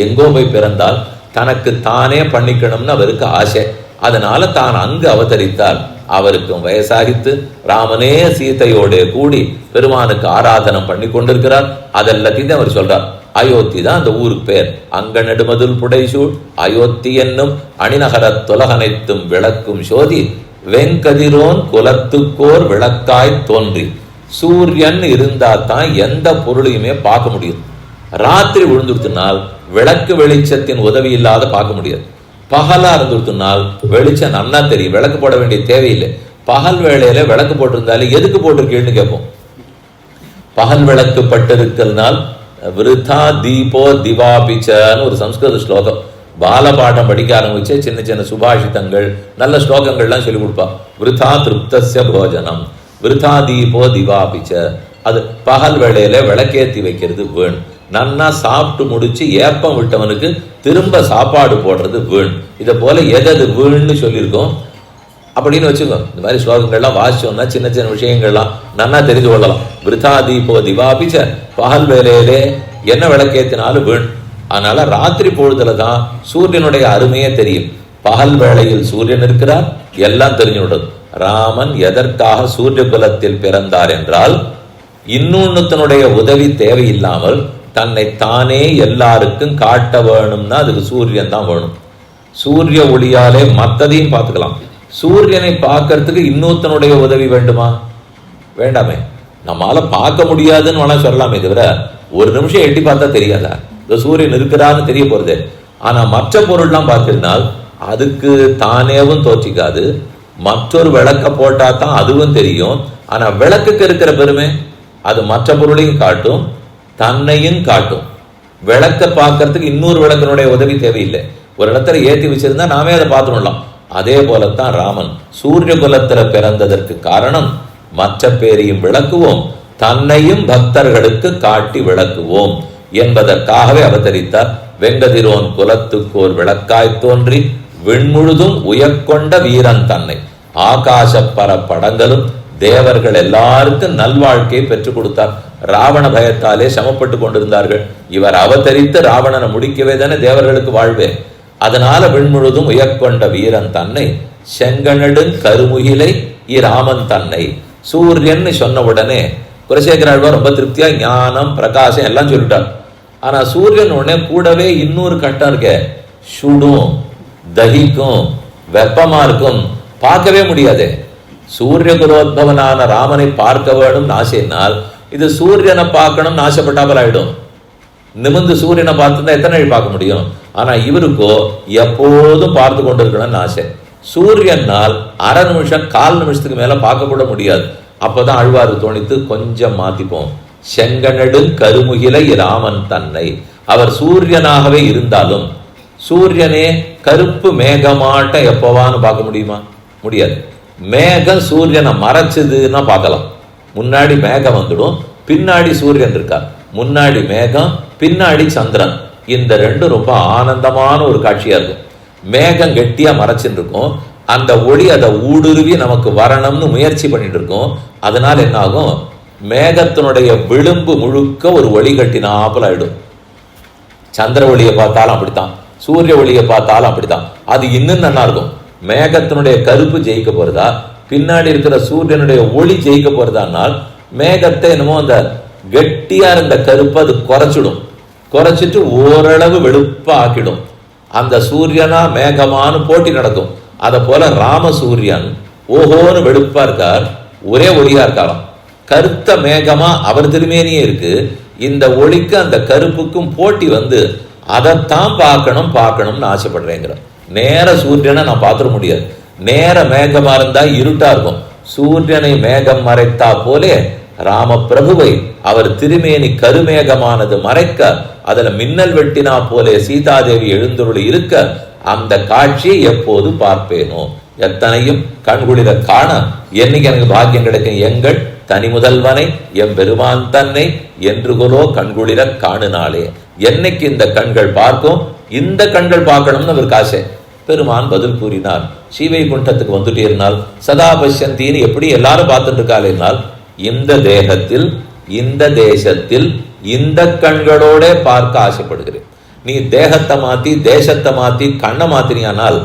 எங்கோ போய் பிறந்தால் தனக்கு தானே பண்ணிக்கணும்னு அவருக்கு ஆசை. அதனால தான் அங்கு அவதரித்தால் அவருக்கும் வயசாகித்து ராமனே சீதையோட கூடி பெருமானுக்கு ஆராதனம் பண்ணி கொண்டிருக்கிறார். அதெல்லாத்தையும் அவர் சொல்றார். அயோத்தி தான் அந்த ஊருக்கு பேர். அங்க நெடுமதுல் புடைசூழ் அயோத்தி என்னும் அணிநகரத் தொலகனைத்தும் விளக்கும் சோதி வெங்கதிரோன் குலத்துக்கோர் விளக்காய் தோன்றி. சூரியன் இருந்தா தான் எந்த பொருளையுமே பார்க்க முடியும். ராத்திரி விழுந்துடுத்தினால் விளக்கு வெளிச்சத்தின் உதவி இல்லாத பார்க்க முடியாது. பகலா இருந்துடுத்தினால் வெளிச்சம் நன்னா தெரியும், விளக்கு போட வேண்டிய தேவையில்லை. பகல் வேளையில விளக்கு போட்டிருந்தாலே எதுக்கு போட்டிருக்கீன்னு கேட்போம். பகல் விளக்கு பட்டிருக்கிறதுனால் விருதா தீபோ திவாபிச்சன்னு ஒரு சம்ஸ்கிருத ஸ்லோகம். பாலபாடம் படிக்க ஆரம்பிச்சு சின்ன சின்ன சுபாஷிதங்கள் நல்ல ஸ்லோகங்கள்லாம் சொல்லி கொடுப்பா. விருதா திருப்தஸ்ய போஜனம், விருதா தீபோ திவாபிச்ச. அது பகல் வேளையில விளக்கேற்றி வைக்கிறது வீண். நன்னா சாப்பிட்டு முடிச்சு ஏப்பம் விட்டவனுக்கு திரும்ப சாப்பாடு போடுறது வீண். இதை போல எது வீண்னு சொல்லியிருக்கோம் அப்படின்னு வச்சுக்கோ. இந்த மாதிரி ஸ்லோகங்கள்லாம் வாசிச்சோம்னா சின்ன சின்ன விஷயங்கள்லாம் நன்னா தெரிஞ்சு கொள்ளலாம். விருதா தீபோ திவாபிச்ச, பகல் வேலையிலே என்ன விளக்கேற்றினாலும் வீண். அதனால ராத்திரி பொழுதுல தான் சூரியனுடைய அருமையே தெரியும். பகல் வேளையில் சூரியன் இருக்கிறார், எல்லாம் தெரிஞ்சு விடுறது. ராமன் எதற்காக சூரிய குலத்தில் பிறந்தார் என்றால் இன்னொன்னுத்தனுடைய உதவி தேவையில்லாமல் தன்னை தானே எல்லாருக்கும் காட்ட வேணும்னா அதுக்கு சூரியன் தான் வேணும். சூரிய ஒளியாலே மற்றதையும் பார்த்துக்கலாம். சூரியனை பார்க்கறதுக்கு இன்னொருத்தனுடைய உதவி வேண்டுமா? வேண்டாமே. நம்மளால பார்க்க முடியாதுன்னு வேணா சொல்லலாமே தவிர ஒரு நிமிஷம் எட்டி பார்த்தா தெரியாதா இந்த சூரியன் இருக்கிறான்னு தெரிய போறது. ஆனா மற்ற பொருள்லாம் பார்த்திருந்தால் அதுக்கு தானேவும் தோற்றிக்காது. மற்றொரு விளக்க போட்டா தான் அதுவும் தெரியும். ஆனா விளக்குக்கு இருக்கிற பெருமை அது மற்ற பொருளையும் காட்டும், தன்னையும் காட்டும். விளக்க பார்க்கறதுக்கு இன்னொரு விளக்கனுடைய உதவி தேவையில்லை. ஒரு இடத்துல ஏற்றி வச்சிருந்தா நாமே அதை பார்த்துடலாம். அதே போலத்தான் ராமன் சூரிய குலத்துல பிறந்ததற்கு காரணம் மற்ற பேரையும் விளக்குவோம், தன்னையும் பக்தர்களுக்கு காட்டி விளக்குவோம் என்பதற்காகவே அவதரித்தார். வெங்கதிரோன் குலத்துக்கோர் விளக்காய் தோன்றி விண்முழுதும் உயர்கொண்ட வீரன் தன்னை. ஆகாச படங்களும் தேவர்கள் எல்லாருக்கும் நல்வாழ்க்கையை பெற்றுக் கொடுத்தார். ராவண பயத்தாலே சமப்பட்டு கொண்டிருந்தார்கள். இவர் அவதரித்து ராவணனை முடிக்கவே தானே தேவர்களுக்கு வாழ்வே. அதனால விண்முழுதும் உயர்கொண்ட வீரன் தன்னை செங்கனடு கருமுகிலை இராமன் தன்னை. சூரியன் சொன்ன உடனே குலசேகராழ்வார் ரொம்ப திருப்தியா ஞானம் பிரகாசம் எல்லாம் சொல்லிட்டார். ஆனா சூரியன் உடனே கூடவே இன்னொரு கட்டம் இருக்க, சுடும், தகிக்கும், வெப்பமா இருக்கும், பார்க்கவே முடியாது. சூரிய குலோத்பவனான ராமனை பார்க்க வேணும்னு ஆசைனால் இது சூரியனை பார்க்கணும்னு ஆசைப்பட்டாமல் ஆயிடும். நிமிந்து சூரியனை பார்த்துதான் எத்தனை நாள் பார்க்க முடியும்? ஆனா இவருக்கோ எப்போதும் பார்த்து கொண்டிருக்கணும்னு ஆசை. சூரியனால் அரை நிமிஷம் கால் நிமிஷத்துக்கு மேல பார்க்க கூட முடியாது. அப்பதான் அழ்வாரு தோணித்து கொஞ்சம் மாத்திப்போம். செங்கனடு கருமுகிலை ராமன் தன்னை. அவர் சூரியனாகவே இருந்தாலும் சூரியனே கருப்பு மேகமாட்ட எப்பவான்னு பார்க்க முடியுமா? முடியாது. மேகம் சூரியனை மறைச்சதுன்னா பார்க்கலாம். முன்னாடி மேகம் வந்துடும், பின்னாடி சூரியன் இருக்கார். முன்னாடி மேகம், பின்னாடி சந்திரன். இந்த ரெண்டும் ரொம்ப ஆனந்தமான ஒரு காட்சியா இருக்கும். மேகம் கெட்டியா மறைச்சுட்டு இருக்கும், அந்த ஒளி அதை ஊடுருவி நமக்கு வரணும்னு முயற்சி பண்ணிட்டு இருக்கும். அதனால என்ன ஆகும், மேகத்தினுடைய விளிம்பு முழுக்க ஒரு ஒளி கட்டினாப்புல ஆயிடும். சந்திர ஒளியை பார்த்தாலும் அப்படித்தான், சூரிய ஒளியை பார்த்தாலும் அப்படித்தான். அது இன்னும் நல்லா இருக்கும். மேகத்தினுடைய கருப்பு ஜெயிக்க போறதா, பின்னாடி இருக்கிற சூரியனுடைய ஒளி ஜெயிக்க போறதானால் மேகத்தை என்னமோ அந்த கெட்டியா இருந்த கருப்பு அது குறைச்சிட்டு ஓரளவு வெளுப்பா ஆக்கிடும். அந்த சூரியனா மேகமானு போட்டி நடக்கும். அத போல ராம சூரியன் ஓஹோன்னு வெளுப்பா இருக்கார், ஒரே ஒளியா இருக்காராம். கருத்த மேகமா அவர் திருமேனியே இருக்கு. இந்த ஒளிக்கு அந்த கருப்புக்கும் போட்டி வந்து அதைத்தான் பார்க்கணும்னு ஆசைப்படுறேங்கிற. நேர சூரியனை நான் பார்த்துட முடியாது. நேர மேகமா இருந்தா இருட்டா இருக்கும். சூரியனை மேகம் மறைத்தா போலே ராம பிரபுவை அவர் திருமேனி கருமேகமானது மறைக்க, அதுல மின்னல் வெட்டினா போலே சீதாதேவி எழுந்தருளி இருக்க, அந்த காட்சியை எப்போது பார்ப்பேனோ, எத்தனையும் கண்குளிர காண என்னைக்கு எனக்கு பாக்கியம் கிடைக்கும். எங்கள் தனி முதல்வனை எம்பெருமான் தன்னை என்று கொலோ கண்குளிர காணுனாலே. என்னைக்கு இந்த கண்கள் பார்க்கும், இந்த கண்கள் பார்க்கணும்னு அவருக்கு ஆசை. பெருமான் பதில் கூறினார், சீவை குண்டத்துக்கு வந்துட்டே இருந்தால் சதா பஷ்யந்தின்னு எப்படி எல்லாரும் பார்த்துட்டு இருக்காள். இந்த தேகத்தில் இந்த தேசத்தில் இந்த கண்களோட பார்க்க ஆசைப்படுகிறேன். நீ தேகத்தை மாத்தி தேசத்தை மாத்தி கண்ணை மாத்தினியானால்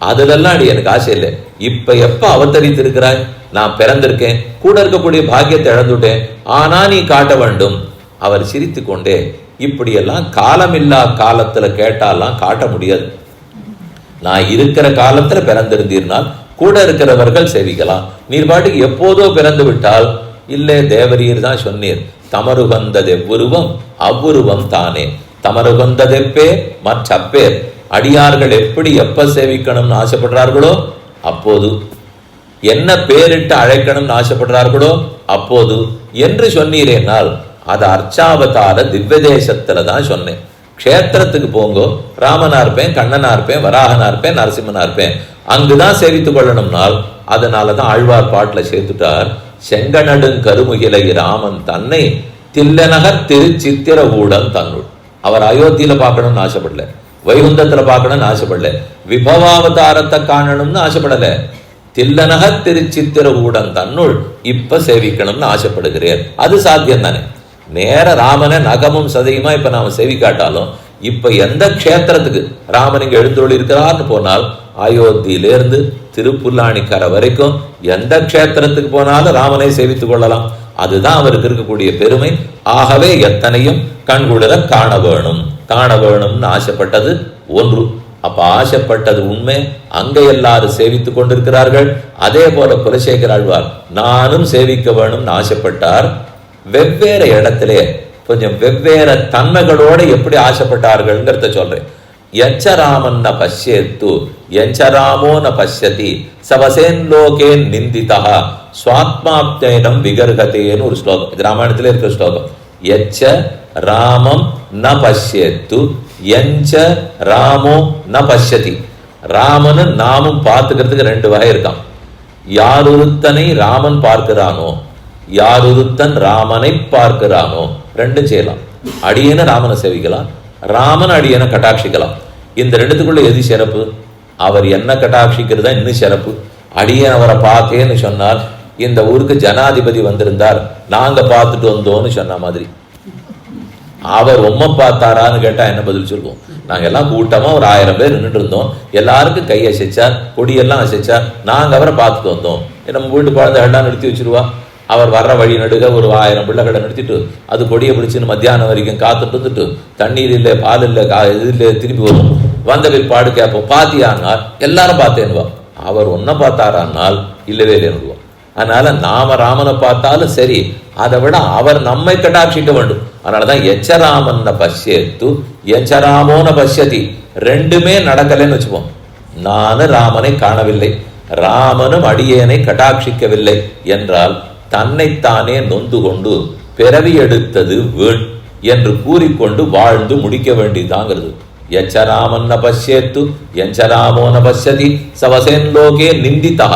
அதுலெல்லாம் அடி எனக்கு ஆசை இல்லை. இப்ப எப்ப அவதரித்திருக்கிறாய், நான் பிறந்திருக்கேன், கூட இருக்கக்கூடிய பாக்கியத்தை இழந்துட்டேன், ஆனா நீ காட்ட வேண்டும். அவர் சிரித்து கொண்டே, இப்படியெல்லாம் காலமில்லா காலத்துல கேட்டாலாம் காட்ட முடியாது. நான் இருக்கிற காலத்துல பிறந்திருந்தீர்னால் கூட இருக்கிறவர்கள் சேவிக்கலாம். நீர் பாட்டுக்கு எப்போதோ பிறந்து விட்டால் இல்லை, தேவரீர் தான் சொன்னீர், தமருகந்தது எவ்வுருவம் அவ்வுருவம் தானே. தமருகந்ததெப்பே மற்றப்பேர். அடியார்கள் எப்படி எப்ப சேவிக்கணும்னு ஆசைப்படுறார்களோ அப்போது, என்ன பேரிட்டு அழைக்கணும்னு ஆசைப்படுறார்களோ அப்போது என்று சொன்னீரேனால் அது அர்ச்சாவதார திவ்ய தேசத்துல தான் சொன்னேன். க்ஷேத்திரத்துக்கு போங்கோ, ராமனா இருப்பேன், கண்ணனா இருப்பேன், வராகனா இருப்பேன், நரசிம்மனா இருப்பேன், அங்குதான் சேவித்துக் கொள்ளணும்னால். அதனாலதான் ஆழ்வார் பாட்டுல சேர்த்துட்டார், செங்கநடுங் கருமுகிலை ராமன் தன்னை தில்லநகர் திருச்சித்திர ஊடன் தன்னுள். அவர் அயோத்தியில பார்க்கணும்னு ஆசைப்படல, வைகுந்தத்துல பார்க்கணும்னு ஆசைப்படல, விபவாவதாரத்தை காணணும்னு ஆசைப்படல, தில்லநகர் திருச்சித்திர ஊடன் தன்னுள் இப்ப சேவிக்கணும்னு ஆசைப்படுகிறேன். அது சாத்தியம் தானே. நேர ராமனை நகமும் சதையுமா இப்ப நாம சேவிக்காட்டாலும், இப்ப எந்த க்ஷேத்திரத்துக்கு ராமன் இங்க எழுந்தொழி இருக்கிறார்னு போனால், அயோத்தியிலிருந்து திருப்புல்லாணிக்கரை வரைக்கும் எந்த க்ஷேத்திரத்துக்கு போனாலும் ராமனை சேவித்துக் கொள்ளலாம். அதுதான் அவருக்கு இருக்கக்கூடிய பெருமை. ஆகவே எத்தனையும் கண்குளிர காண வேணும்னு ஆசைப்பட்டது ஒன்று. அப்ப ஆசைப்பட்டது உண்மை. அங்க எல்லாரும் சேவித்துக் கொண்டிருக்கிறார்கள். அதே போல குலசேகர ஆழ்வார் நானும் சேவிக்க வேணும்னு ஆசைப்பட்டார். வெவ்வேறு இடத்திலே கொஞ்சம் வெவ்வேறு தன்மைகளோட எப்படி ஆசைப்பட்டார்கள்ங்கிறத சொல்றேன். யஞ்சராமன் ந பஷ்யேத்து யஞ்சராமோ ந பஷ்யதி சவசேன் லோகேன் நிந்திதா ஸ்வாத்மாப்தேனம் விகர்கதேன்னு ஒரு ஸ்லோகம். இது ராமாயணத்துல இருக்கிற ஸ்லோகம். யச்ச ராமம் ந பஷ்யேத்து யஞ்ச ராமோ ந பஷ்யதி. ராமனு நாமும் பார்த்துக்கிறதுக்கு ரெண்டு வகை இருக்கான். யாரொருத்தனை ராமன் பார்க்கிறானோ, யாரொருத்தன் ராமனை பார்க்கிறானோ, ரெண்டும் செய்யலாம். அடியேன ராமனை சேவிக்கலாம், ராமன் அடியனை கட்டாட்சிக்கலாம். இந்த ரெண்டுத்துக்குள்ள எது சிறப்பு? அவர் என்ன கட்டாட்சிக்கிறதா இன்னும் சிறப்பு. அடியன் அவரை பார்த்தேன்னு சொன்னார், இந்த ஊருக்கு ஜனாதிபதி வந்திருந்தார், நாங்க பார்த்துட்டு வந்தோம்னு சொன்ன மாதிரி. அவர் உம்மை பார்த்தாரான்னு கேட்டா என்ன பதில் சொல்லுவோம்? நாங்க எல்லாம் கூட்டமா ஒரு 1000 பேர் நின்றுட்டு இருந்தோம், எல்லாருக்கும் கை அசைச்சார், கொடியெல்லாம் அசைச்சார், நாங்க அவரை பார்த்துட்டு வந்தோம். நம்ம வீட்டு குழந்தைகள்லாம் நிறுத்தி வச்சிருவா. அவர் வர்ற வழி நடுக ஒரு 1000 பிள்ளைகளை நிறுத்திட்டு அது கொடியை பிடிச்சின்னு மத்தியானம் வரைக்கும் காத்துட்டு இருந்துட்டு, தண்ணீர் இல்லை, பால் இல்லை, இது இல்லை, திரும்பி வரும். வந்த பிற்பாடு கேட்போம், பாத்தியானால் எல்லாரும் பார்த்தேன்னுவா. அவர் ஒன்ன பார்த்தாரானால் இல்லவே இல்லைன்னுவோம். அதனால நாம ராமனை பார்த்தாலும் சரி, அதை விட அவர் நம்மை கட்டாட்சிக்க வேண்டும். அதனாலதான் எச்சராமன் பஷ்யத்து எச்சராமோன பஷ்யதி. ரெண்டுமே நடக்கலைன்னு வச்சுப்போம். நானும் ராமனை காணவில்லை, ராமனும் அடியேனை கட்டாட்சிக்கவில்லை என்றால் தன்னைத்தானே நொந்து கொண்டு பிறவி எடுத்தது வீண் என்று கூறிக்கொண்டு வாழ்ந்து முடிக்க வேண்டியதாங்கிறது. எச்சராமன் பஷ்யத்து எச்சராமோன பஷ்யதி சவசேன் லோகே நிந்திதா.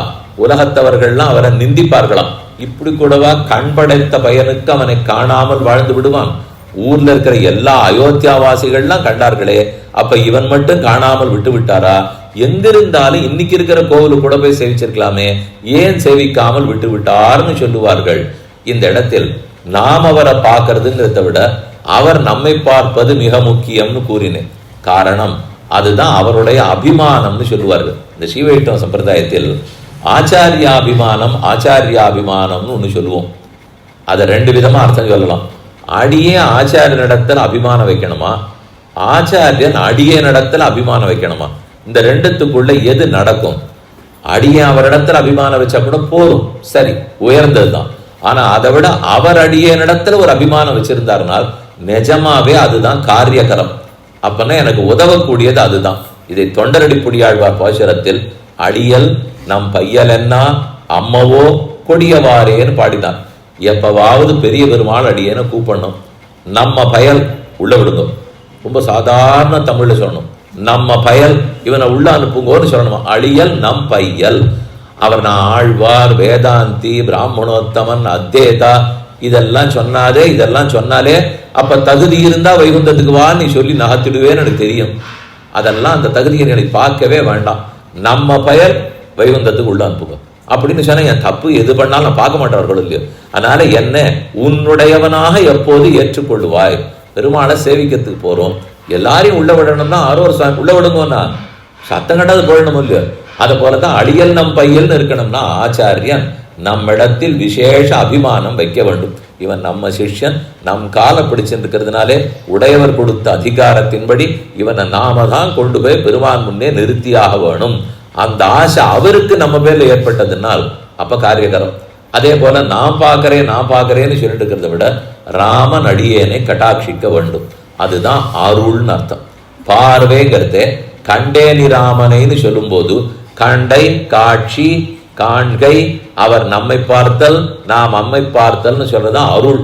உலகத்தவர்கள்லாம் அவரை நிந்திப்பார்களாம். இப்படி கூடவா கண் படைத்த பயனுக்கு அவனை காணாமல் வாழ்ந்து விடுவான்? ஊர்ல இருக்கிற எல்லா அயோத்தியாவாசிகள்லாம் கண்டார்களே, அப்ப இவன் மட்டும் காணாமல் விட்டு விட்டாரா? எங்கிருந்தாலும் இன்னைக்கு இருக்கிற கோவிலுக்கு கூட போய் சேவிச்சிருக்கலாமே, ஏன் சேவிக்காமல் விட்டு விட்டார்னு சொல்லுவார்கள். இந்த இடத்தில் நாம் அவரை பார்க்கறதுங்கிறத விட அவர் நம்மை பார்ப்பது மிக முக்கியம்னு கூறினேன். காரணம் அதுதான் அவருடைய அபிமானம்னு சொல்லுவார்கள். இந்த ஸ்ரீவைஷ்ணவ சம்பிரதாயத்தில் ஆச்சாரியாபிமானம் ஆச்சாரியாபிமானம்னு ஒன்று சொல்லுவோம். அதை ரெண்டு விதமா அர்த்தம் சொல்லலாம். அடியே ஆச்சாரியனிடத்தில் அபிமானம் வைக்கணுமா, ஆச்சாரியன் அடியே நடத்தில் அபிமானம் வைக்கணுமா? இந்த ரெண்டுத்துக்குள்ள எது நடக்கும்? அடியே அவரிடத்தில் அபிமானம் வச்சா கூட போதும், சரி, உயர்ந்ததுதான். ஆனா அதை விட அவர் அடியே நடத்துல ஒரு அபிமானம் வச்சிருந்தாருனால் நிஜமாவே அதுதான் காரியகரம். அப்பன்னா எனக்கு உதவக்கூடியது அதுதான். இதை தொண்டரடிப்புடியாழ்வார் பாசுரத்தில் அடியல் நம் பையல் என்ன அம்மவோ கொடியவாரேன்னு பாடினான். எப்பவாவது பெரிய பெருமாள் அடியேன்னு கூப்பிடணும். நம்ம பயல் உள்ள விடுங்க, ரொம்ப சாதாரண தமிழ்ல சொல்லணும். நம்ம பயல் இவனை உள்ள அனுப்புங்கன்னு சொல்லணுமா? அழியல் நம் பையல். அவர் நான் ஆழ்வார், வேதாந்தி, பிராமணோத்தமன், அத்தேதா இதெல்லாம் சொன்னாலே அப்ப தகுதி இருந்தா வைகுந்தத்துக்கு வா நீ சொல்லி நகத்திடுவேன்னு எனக்கு தெரியும். அதெல்லாம் அந்த தகுதியை எனக்கு பார்க்கவே வேண்டாம். நம்ம பயல் வைகுந்தத்துக்கு உள்ள அனுப்புங்க அப்படின்னு சொன்னா என் தப்பு எது பண்ணாலும் நான் பார்க்க மாட்டவர்கள் இல்லையோ. அதனால என்ன உன்னுடையவனாக எப்போது ஏற்றுக்கொள்ளுவாய். பெருமாளை சேவிக்கிறதுக்கு போறோம், எல்லாரையும் உள்ள விடணும்னா ஆரோர் உள்ள விடுங்கன்னா சத்தம் கட்டாது போயிடணும் இல்லையோ. அதை போலதான் அடியல் நம் பையல்னு இருக்கணும்னா ஆச்சாரியன் நம்மிடத்தில் விசேஷ அபிமானம் வைக்க வேண்டும். இவன் நம்ம சிஷ்யன், நம் காலை பிடிச்சிருக்கிறதுனாலே உடையவர் கொடுத்த அதிகாரத்தின்படி இவனை நாம தான் கொண்டு போய் பெருமான் முன்னே நிறுத்தியாக வேணும். அந்த ஆசை அவருக்கு நம்ம பேர்ல ஏற்பட்டதுனால் அப்ப காரியகரம். அதே போல நான் பார்க்கிறேன்னு சொல்லிட்டு இருக்கிறத விட ராமன் அடியேனை கட்டாட்சிக்க வேண்டும். அதுதான் அருள்னு அர்த்தம். பார்வைங்கிறதே கண்டேனி ராமனைன்னு சொல்லும் போது கண்டை காட்சி காண்கை, அவர் நம்மை பார்த்தல் நாம் அம்மை பார்த்தல்னு சொல்றதுதான் அருள்.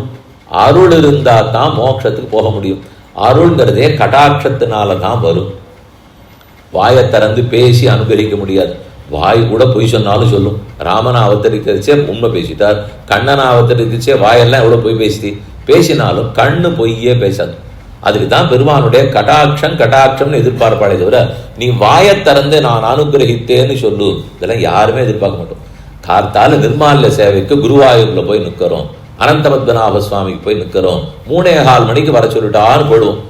அருள் இருந்தா தான் மோட்சத்துக்கு போக முடியும். அருள்ங்கிறதே கடாட்சத்தினால தான் வரும். வாயை திறந்து பேசி அனுகரிக்க முடியாது. வாய் கூட பொய் சொன்னாலும் சொல்லும். ராமனை அவதரிக்கச்சே உண்மை பேசிட்டார், கண்ணனை அவதரிக்கச்சே வாயெல்லாம் எவ்வளவு பொய் பேசினாலும் கண்ணு பொய்யே பேசாது. அதுக்கு தான் பெருமானுடைய கட்டாட்சம்னு எதிர்பார்ப்பாளே தவிர நீ வாயை திறந்து நான் அனுகிரகித்தேன்னு சொல்லு, இதெல்லாம் யாருமே எதிர்பார்க்க மாட்டோம். கார்த்தால நிர்மால்ய சேவைக்கு குருவாயூர்ல போய் நிற்கிறோம், அனந்த பத்மநாப சுவாமிக்கு போய் நிற்கிறோம், 3:15 மணிக்கு வர சொல்லிட்டான்னு போடுவோம்.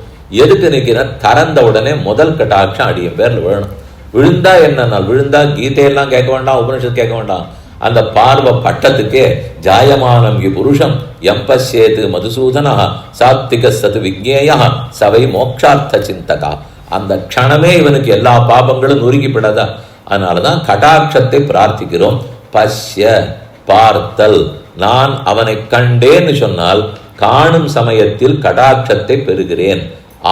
எதுக்கு நிற்கிற? திறந்த உடனே முதல் கட்டாட்சம் அடியும் பேர்ல வேணும். விழுந்தா என்னன்னா விழுந்தா கீதையெல்லாம் கேட்க வேண்டாம், உபனிஷத்து கேட்க வேண்டாம். அந்த பார்வை பட்டத்துக்கே ஜாயமானம் புருஷம் எம்பசேது மதுசூதனா சாத்விக சது விக்னேயா சவை மோட்சார்த்த சிந்தகா. அந்த க்ஷணமே இவனுக்கு எல்லா பாபங்களும் நொறுக்கிவிடாதா. அதனாலதான் கடாட்சத்தை பிரார்த்திக்கிறோம். பஷ்ய பார்த்தல், நான் அவனை கண்டேன்னு சொன்னால் காணும் சமயத்தில் கடாட்சத்தை பெறுகிறேன்,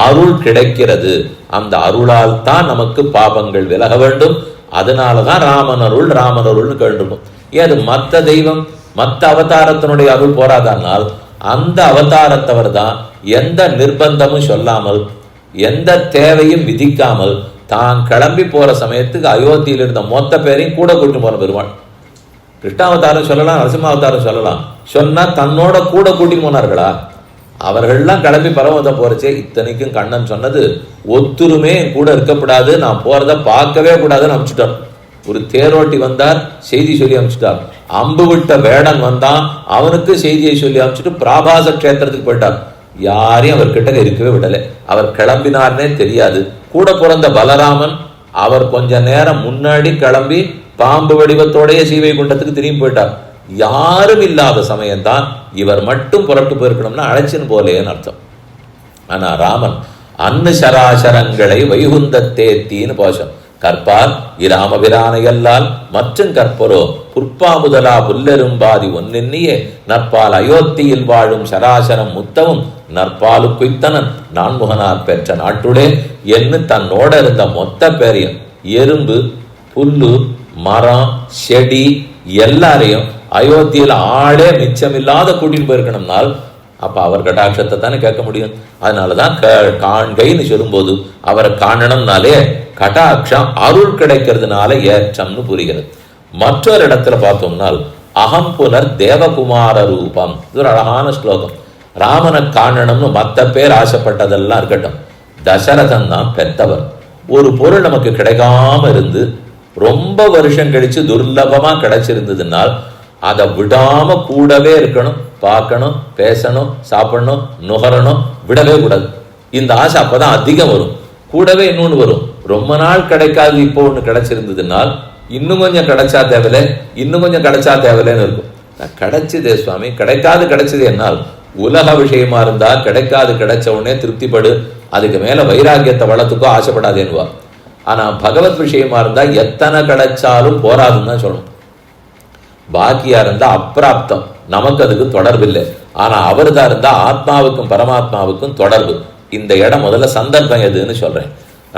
அருள் கிடைக்கிறது. அந்த அருளால் தான் நமக்கு பாபங்கள் விலக வேண்டும். அதனாலதான் ராமன் அருள்னு கேட்டிருக்கும். ஏது மற்ற தெய்வம் மற்ற அவதாரத்தினுடைய அருள் போராதானால் அந்த அவதாரத்தவர் தான் எந்த நிர்பந்தமும் சொல்லாமல் எந்த தேவையும் விதிக்காமல் தான் கிளம்பி போற சமயத்துக்கு அயோத்தியில் இருந்த மொத்த பேரையும் கூட கூட்டு போன பெருமாள். கிருஷ்ணாவதாரம் சொல்லலாம், நரசிம்மாவதாரம் சொல்லலாம், சொன்னா தன்னோட கூட கூட்டி போனார்களா? அவர்கள்லாம் கிளம்பி பரமதம் போறச்சே. இத்தனைக்கும் கண்ணன் சொன்னது ஒத்துருமே கூட இருக்கப்படாது, நான் போறத பார்க்கவே கூடாதுன்னு அனுப்பிச்சுட்டார். ஒரு தேரோட்டி வந்தார், செய்தி சொல்லி அனுப்பிச்சுட்டார். அம்பு விட்ட வேடன் வந்தான், அவனுக்கு செய்தியை சொல்லி அனுப்பிச்சுட்டு பிராபாச கஷேத்திரத்துக்கு போயிட்டார். யாரையும் அவர் கிட்ட இருக்கவே விடலை. அவர் கிளம்பினார்னே தெரியாது. கூட பிறந்த பலராமன் அவர் கொஞ்ச நேரம் முன்னாடி கிளம்பி பாம்பு வடிவத்தோடைய சீவை குண்டத்துக்கு திரும்பி போயிட்டார். யாரும் இல்லாத சமயம்தான் இவர் மட்டும் புறட்டு போயிருக்கணும்னா அழைச்சின்னு போலேன்னு அர்த்தம். ஆனா ராமன் அன்னு சராசரங்களை வைகுந்தத்தேத்தின்னு பாசம் கற்பார் இராமபிரானையல்லால் மற்றும் கற்பரோ புற்பா முதலா புல்லெரும்பாதி ஒன்னெண்ணியே நற்பால் அயோத்தியில் வாழும் சராசரம் முத்தவும் நற்பாலு குய்த்தனன் நான்முகனார் பெற்ற நாட்டுடே என்று தன்னோட இருந்த மொத்த பேரையும் எறும்பு புல்லு மரம் செடி எல்லாரையும் அயோத்தியில் ஆளே மிச்சமில்லாத கூட்டிட்டு போயிருக்கணும்னால் அப்ப அவர் கடாட்சத்தை தானே கேட்க முடியும். அதனாலதான் காண்கைன்னு சொல்லும்போது அவரை காணணும்னாலே கடாட்சம் அருள் கிடைக்கிறதுனால ஏற்றம்னு புரிகிறது. மற்றொரு இடத்துல பார்த்தோம்னால் அகம் புனர் தேவகுமார ரூபம், இது ஒரு அழகான ஸ்லோகம். ராமனை காணணும்னு மற்ற பேர் ஆசைப்பட்டதெல்லாம் இருக்கட்டும், தசரதன் தான் பெத்தவர். ஒரு பொருள் நமக்கு கிடைக்காம இருந்து ரொம்ப வருஷம் கழிச்சு துர்லபமா கிடைச்சிருந்ததுனால் அதை விடாம கூடவே இருக்கணும், பார்க்கணும், பேசணும், சாப்பிடணும், நுகரணும், விடவே கூடாது. இந்த ஆசை அப்பதான் அதிகம் வரும். கூடவே இன்னொன்று வரும், ரொம்ப நாள் கிடைக்காது இப்போ ஒன்று கிடைச்சிருந்ததுனால் இன்னும் கொஞ்சம் கிடைச்சா தேவையில்லை, இன்னும் கொஞ்சம் கிடைச்சா தேவையில்லைன்னு இருக்கும். கிடைச்சதே சுவாமி, கிடைச்சது என்னால் உலக விஷயமா இருந்தா கிடைக்காது, கிடைச்ச உடனே திருப்திப்படு, அதுக்கு மேல வைராக்கியத்தை வளர்த்துக்கோ ஆசைப்படாதேன்னுவா. ஆனா பகவத் விஷயமா இருந்தா எத்தனை கிடைச்சாலும் போராதுன்னு தான் சொல்லணும். பாக்கியா இருந்தா அப்பிராப்தம், நமக்கு அதுக்கு தொடர்பில்லை. ஆனா அவர் தான் இருந்தா ஆத்மாவுக்கும் பரமாத்மாவுக்கும் தொடர்பு. இந்த இடம் முதல்ல சந்தர்ப்பம் எதுன்னு சொல்றேன்.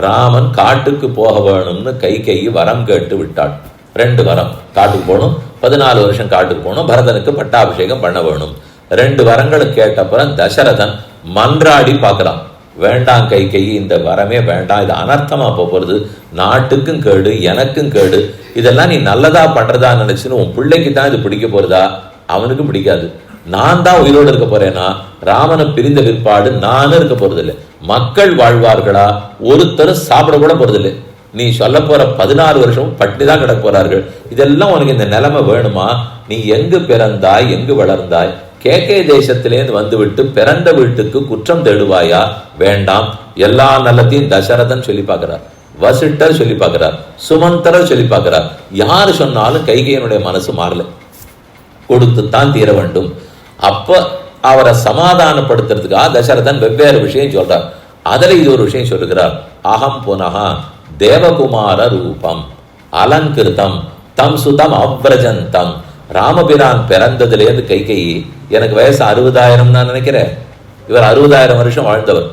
ராமன் காட்டுக்கு போக வேணும்னு கைகேயி வரம் கேட்டு விட்டாள். 2 வரம். காட்டுக்கு போகணும், 14 வருஷம் காட்டுக்கு போகணும், பரதனுக்கு பட்டாபிஷேகம் பண்ண வேணும். 2 வரங்களை கேட்டப்புறம் தசரதன் மன்றாடி பார்க்கலாம். வேண்டாம் கைகேயி, இந்த வரமே வேண்டாம், இது அனர்த்தமா போறது, நாட்டுக்கும் கேடு, எனக்கும் கேடு, இதெல்லாம் நீ நல்லதா பண்றதா நினைச்சுன்னு உன் பிள்ளைக்கு தான் இது பிடிக்க போறதா, அவனுக்கும் பிடிக்காது. நான் தான் உயிரோடு இருக்க போறேன்னா ராமனை பிரிந்த பிற்பாடு நானும் இருக்க போறதில்லை. மக்கள் வாழ்வார்களா? ஒருத்தரும் சாப்பிட கூட போறதில்லை. நீ சொல்ல போற 14 வருஷமும் பட்டினி தான் கிடக்க போறார்கள். இதெல்லாம் உனக்கு இந்த நிலைமை வேணுமா? நீ எங்கு பிறந்தாய், எங்கு வளர்ந்தாய்? கேகே தேசத்திலேருந்து வந்துவிட்டு பிறந்த வீட்டுக்கு குற்றம் தேடுவாயா? வேண்டாம். எல்லா நல்லத்தையும் தசரதன் சொல்லி பார்க்கிறார், வசிட்டர் சொல்லி பார்க்கிறார், சுமந்தரர் சொல்லி பார்க்கிறார். யாரு சொன்னாலும் கைகையனுடைய மனசு மாறல, கொடுத்துத்தான் தீர வேண்டும். அப்ப அவரை சமாதானப்படுத்துறதுக்காக தசரதன் வெவ்வேறு விஷயம் சொல்றார். அதுல இது ஒரு விஷயம் சொல்லுகிறார். அகம் புனகா தேவகுமார ரூபம் அலங்கிருதம் தம் சுதம் அவ்ரஜந்தம். ராமபிரான் பிறந்ததுலேருந்து கைகேயி, எனக்கு வயசு 60,000 நான் நினைக்கிறேன், இவர் 60,000 வருஷம் வாழ்ந்தவர்.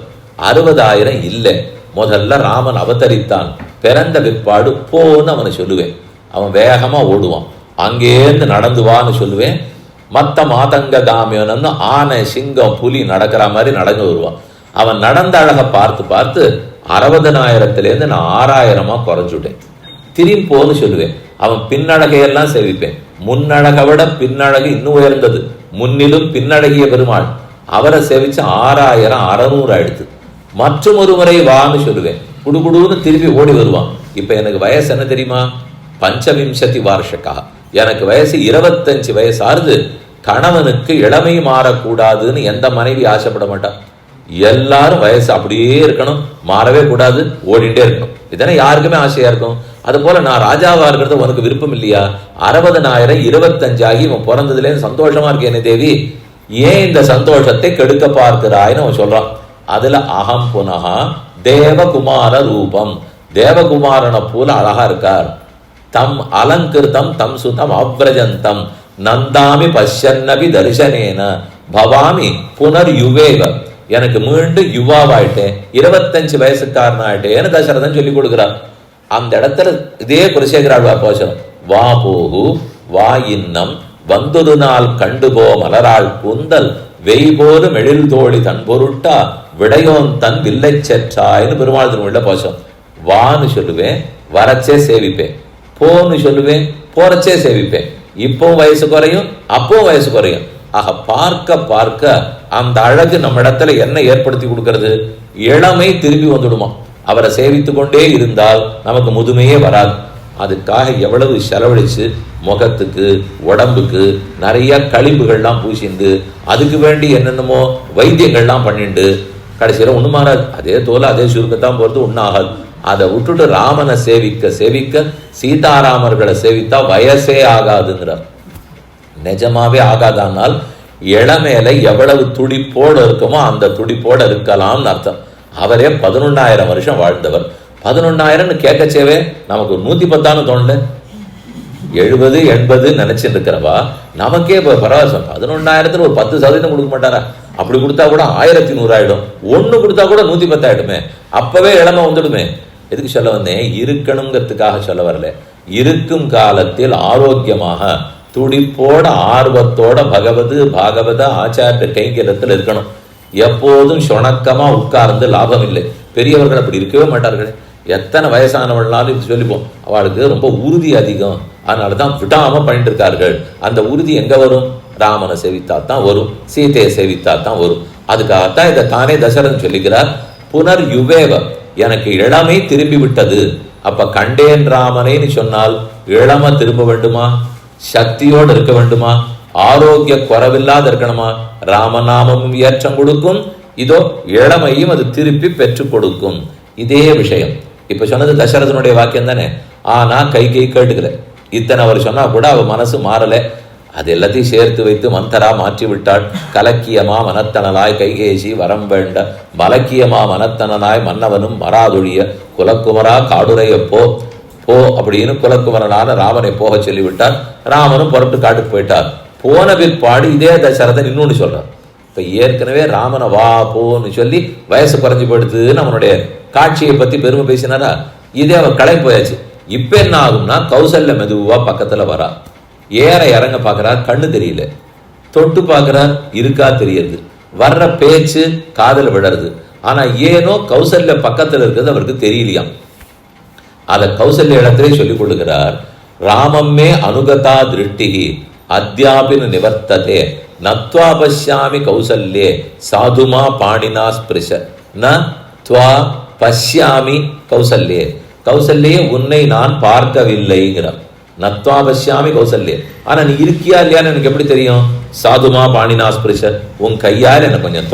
60,000 இல்லை. முதல்ல ராமன் அவதரித்தான், பிறந்த பிற்பாடு போன்னு அவனை சொல்லுவேன். அவன் வேகமா ஓடுவான், அங்கேருந்து நடந்து வான்னு சொல்லுவேன். மத்த மாதங்க காமியன்னு ஆனை, சிங்கம், புலி நடக்கிற மாதிரி நடந்து வருவான். அவன் நடந்த அழகை பார்த்து பார்த்து 60,000 நான் 6,000 குறைஞ்சுட்டேன். திரும்பி போன்னு சொல்லுவேன். அவன் பின்னழகையெல்லாம் சேவிப்பேன். முன்னழகை விட பின்னழகு இன்னும் உயர்ந்தது. முன்னிலும் பின்னழகிய பெருமாள், அவரை சேவிச்சு 6,600 ஆயிடுத்து. மற்றும் ஒரு முறை வான்னு சொல்லுவேன். குடுகுடுன்னு திருப்பி ஓடி வருவான். இப்ப எனக்கு வயசு என்ன தெரியுமா? 25 வார்ஷக்கா. எனக்கு வயசு 25 வயசு ஆறுது. கணவனுக்கு இளமை மாறக்கூடாதுன்னு எந்த மனைவி ஆசைப்பட மாட்டான். எல்லாரும் வயசு அப்படியே இருக்கணும், மாறவே கூடாது, ஓடிட்டே இருக்கணும். இதனை யாருக்குமே ஆசையா இருக்கும். அது போல நான் ராஜாவா இருக்கிறது உனக்கு விருப்பம் இல்லையா? 60,000 25 ஆகி இவன் பிறந்ததுலேருந்து சந்தோஷமா இருக்கேனே தேவி, ஏன் இந்த சந்தோஷத்தை கெடுக்க பார்க்கிறாய்னு அவன் சொல்றான். அதுல அகம் புனகா தேவகுமார ரூபம், தேவகுமாரனை போல அழகா இருக்கார். தம் அலங்கிருதம் தம் சுதம் அவ்ரஜந்தம் நந்தாமி பஷ்யன்னபி தரிசனேன பவாமி புனர் யுவேவ. எனக்கு மீண்டும் யுவாவாயிட்டேன், 25 வயசுக்காரன் ஆயிட்டேன்னு தசரதன் சொல்லி கொடுக்கிறார். அந்த இடத்துல இதே குலசேகராழ்வார் போசனம். வா போகு வா இன்னம் வந்தொரு நாள் கண்டுபோ மலராள் கூந்தல் வெய்போரு மெழில் தோழி தன் பொருட்டா விடையோன் தன் வில்லை செற்றாய்னு பெருமாள் திருமொழியில போசம். வான்னு சொல்லுவேன், வரச்சே சேவிப்பேன். போன்னு சொல்லுவேன், போறச்சே சேவிப்பேன். இப்பவும் வயசு குறையும், அப்பவும் வயசு குறையும். ஆக பார்க்க பார்க்க அந்த அழகு நம்ம இடத்துல என்ன ஏற்படுத்தி கொடுக்கிறது? இளமை திரும்பி வந்துடுமா. அவரை சேவித்து கொண்டே இருந்தால் நமக்கு முதுமையே வராது. அதுக்காக எவ்வளவு செலவழிச்சு முகத்துக்கு உடம்புக்கு நிறைய களிம்புகள்லாம் பூசிண்டு அதுக்கு வேண்டி என்னென்னமோ வைத்தியங்கள்லாம் பண்ணிண்டு கடைசியில் ஒன்றும் மாறாது. அதே தோல அதே சுருக்கத்தான் போகிறது, ஒன்றும் ஆகாது. அதை விட்டுட்டு ராமனை சேவிக்க சேவிக்க சீதாராமர்களை சேவித்தா வயசே ஆகாதுங்கிறார். நிஜமாவே ஆகாதானால் இளமேல எவ்வளவு துடிப்போடு இருக்குமோ அந்த துடிப்போடு இருக்கலாம்னு அர்த்தம். அவரே 11,000 வருஷம் வாழ்ந்தவர். 11,000 கேட்கச்சேவே நமக்கு 110 தோணல, 70 80 நினைச்சுட்டு இருக்கிறவா நமக்கே இப்போ பரவாயில்ல. 11,000 ஒரு 10% கொடுக்க மாட்டாரா? அப்படி கொடுத்தா கூட 1100 ஆயிடும். ஒண்ணு கொடுத்தா கூட 110 ஆயிடுமே. அப்பவே இளமை வந்துடுமே. எதுக்கு சொல்ல வந்தேன்? இருக்கணுங்கிறதுக்காக சொல்ல வரல. இருக்கும் காலத்தில் ஆரோக்கியமாக துடிப்போட ஆர்வத்தோட பாகவத ஆச்சாரிய கைங்கரத்தில் இருக்கணும். எப்போதும் சுணக்கமா உட்கார்ந்து லாபம் இல்லை. பெரியவர்கள் அப்படி இருக்கவே மாட்டார்கள். எத்தனை வயசானவர்களாலும் இது சொல்லிப்போம், அவளுக்கு ரொம்ப உறுதி அதிகம், அதனாலதான் விடாம பண்ணிட்டு இருக்கார்கள். அந்த உறுதி எங்க வரும்? ராமனை சேவித்தாத்தான் வரும், சீதையை சேவித்தாத்தான் வரும். அதுக்காகத்தான் இதை தானே தசரதன் சொல்லிக்கிறார். புனர் யுவேவ, எனக்கு இளமை திரும்பி விட்டது. அப்ப கண்டேன் ராமனேன்னு சொன்னால் இளமை திரும்ப வேண்டுமா, சக்தியோடு இருக்க வேண்டுமா, ஆரோக்கிய குறைவில்லாத இருக்கணுமா? ராமநாமமும் ஏற்றம் கொடுக்கும், இதோ இளமையும் அது திருப்பி பெற்றுக் கொடுக்கும். இதே விஷயம் இப்ப சொன்னது தசரதனுடைய வாக்கியம் தானே. ஆனா கை கேட்டுக்கல. இத்தனை அவர் சொன்னா கூட அவ மனசு மாறல. அது எல்லாத்தையும் சேர்த்து வைத்து மந்தரா மாற்றி விட்டாள். கலக்கியமா மனத்தனலாய் கைகேசி வரம் வேண்ட பலக்கியமா மனத்தனலாய் மன்னவனும் மராதொழிய குலக்குமரா காடுரைய போ போ அப்படின்னு குலக்குமரனான ராமனை போக சொல்லிவிட்டார். ராமனும் புறப்பட்டு காட்டுக்கு போயிட்டார். போன பிற்பாடு இதே தசரதன் இன்னொன்னு சொல்றார். இப்ப ஏற்கனவே ராமனை வா போன்னு சொல்லி வயசு குறைஞ்சு போயிடுதுன்னு அவனுடைய காட்சியை பத்தி பெருமை பேசினாரா. இதே அவன் கிளம்பி போயாச்சு. இப்ப என்ன ஆகும்னா கௌசல்ய மெதுவா பக்கத்துல வரா. ஏற இறங்க பாக்குறார், கண்ணு தெரியல. தொட்டு பார்க்கிறார், இருக்கா தெரியுது. வர்ற பேச்சு காதல விடுறது. ஆனா ஏனோ கௌசல்ய பக்கத்துல இருக்கிறது அவருக்கு தெரியலையாம். அத கௌசல்ய இடத்திலே சொல்லிக் கொள்ளுகிறார். ராமம்மே அனுகதா திருஷ்டிகி அத்யாபின நிவர்த்ததே நத்வா பஷ்யாமி கௌசல்யே சாதுமா பாணினா ஸ்பிருஷ ந த்வா பஷ்யாமி கௌசல்யே. கௌசல்யே உன்னை நான் பார்க்கவில்லைங்கிறார். நத்வா பஷ்யாமி கௌசல்யே. ஆனா நீ இருக்கியா இல்லையான்னு எனக்கு எப்படி தெரியும்? சாதுமா பாணினா ஸ்பிருஷ, உன் கையால் எனக்கு கொஞ்சம்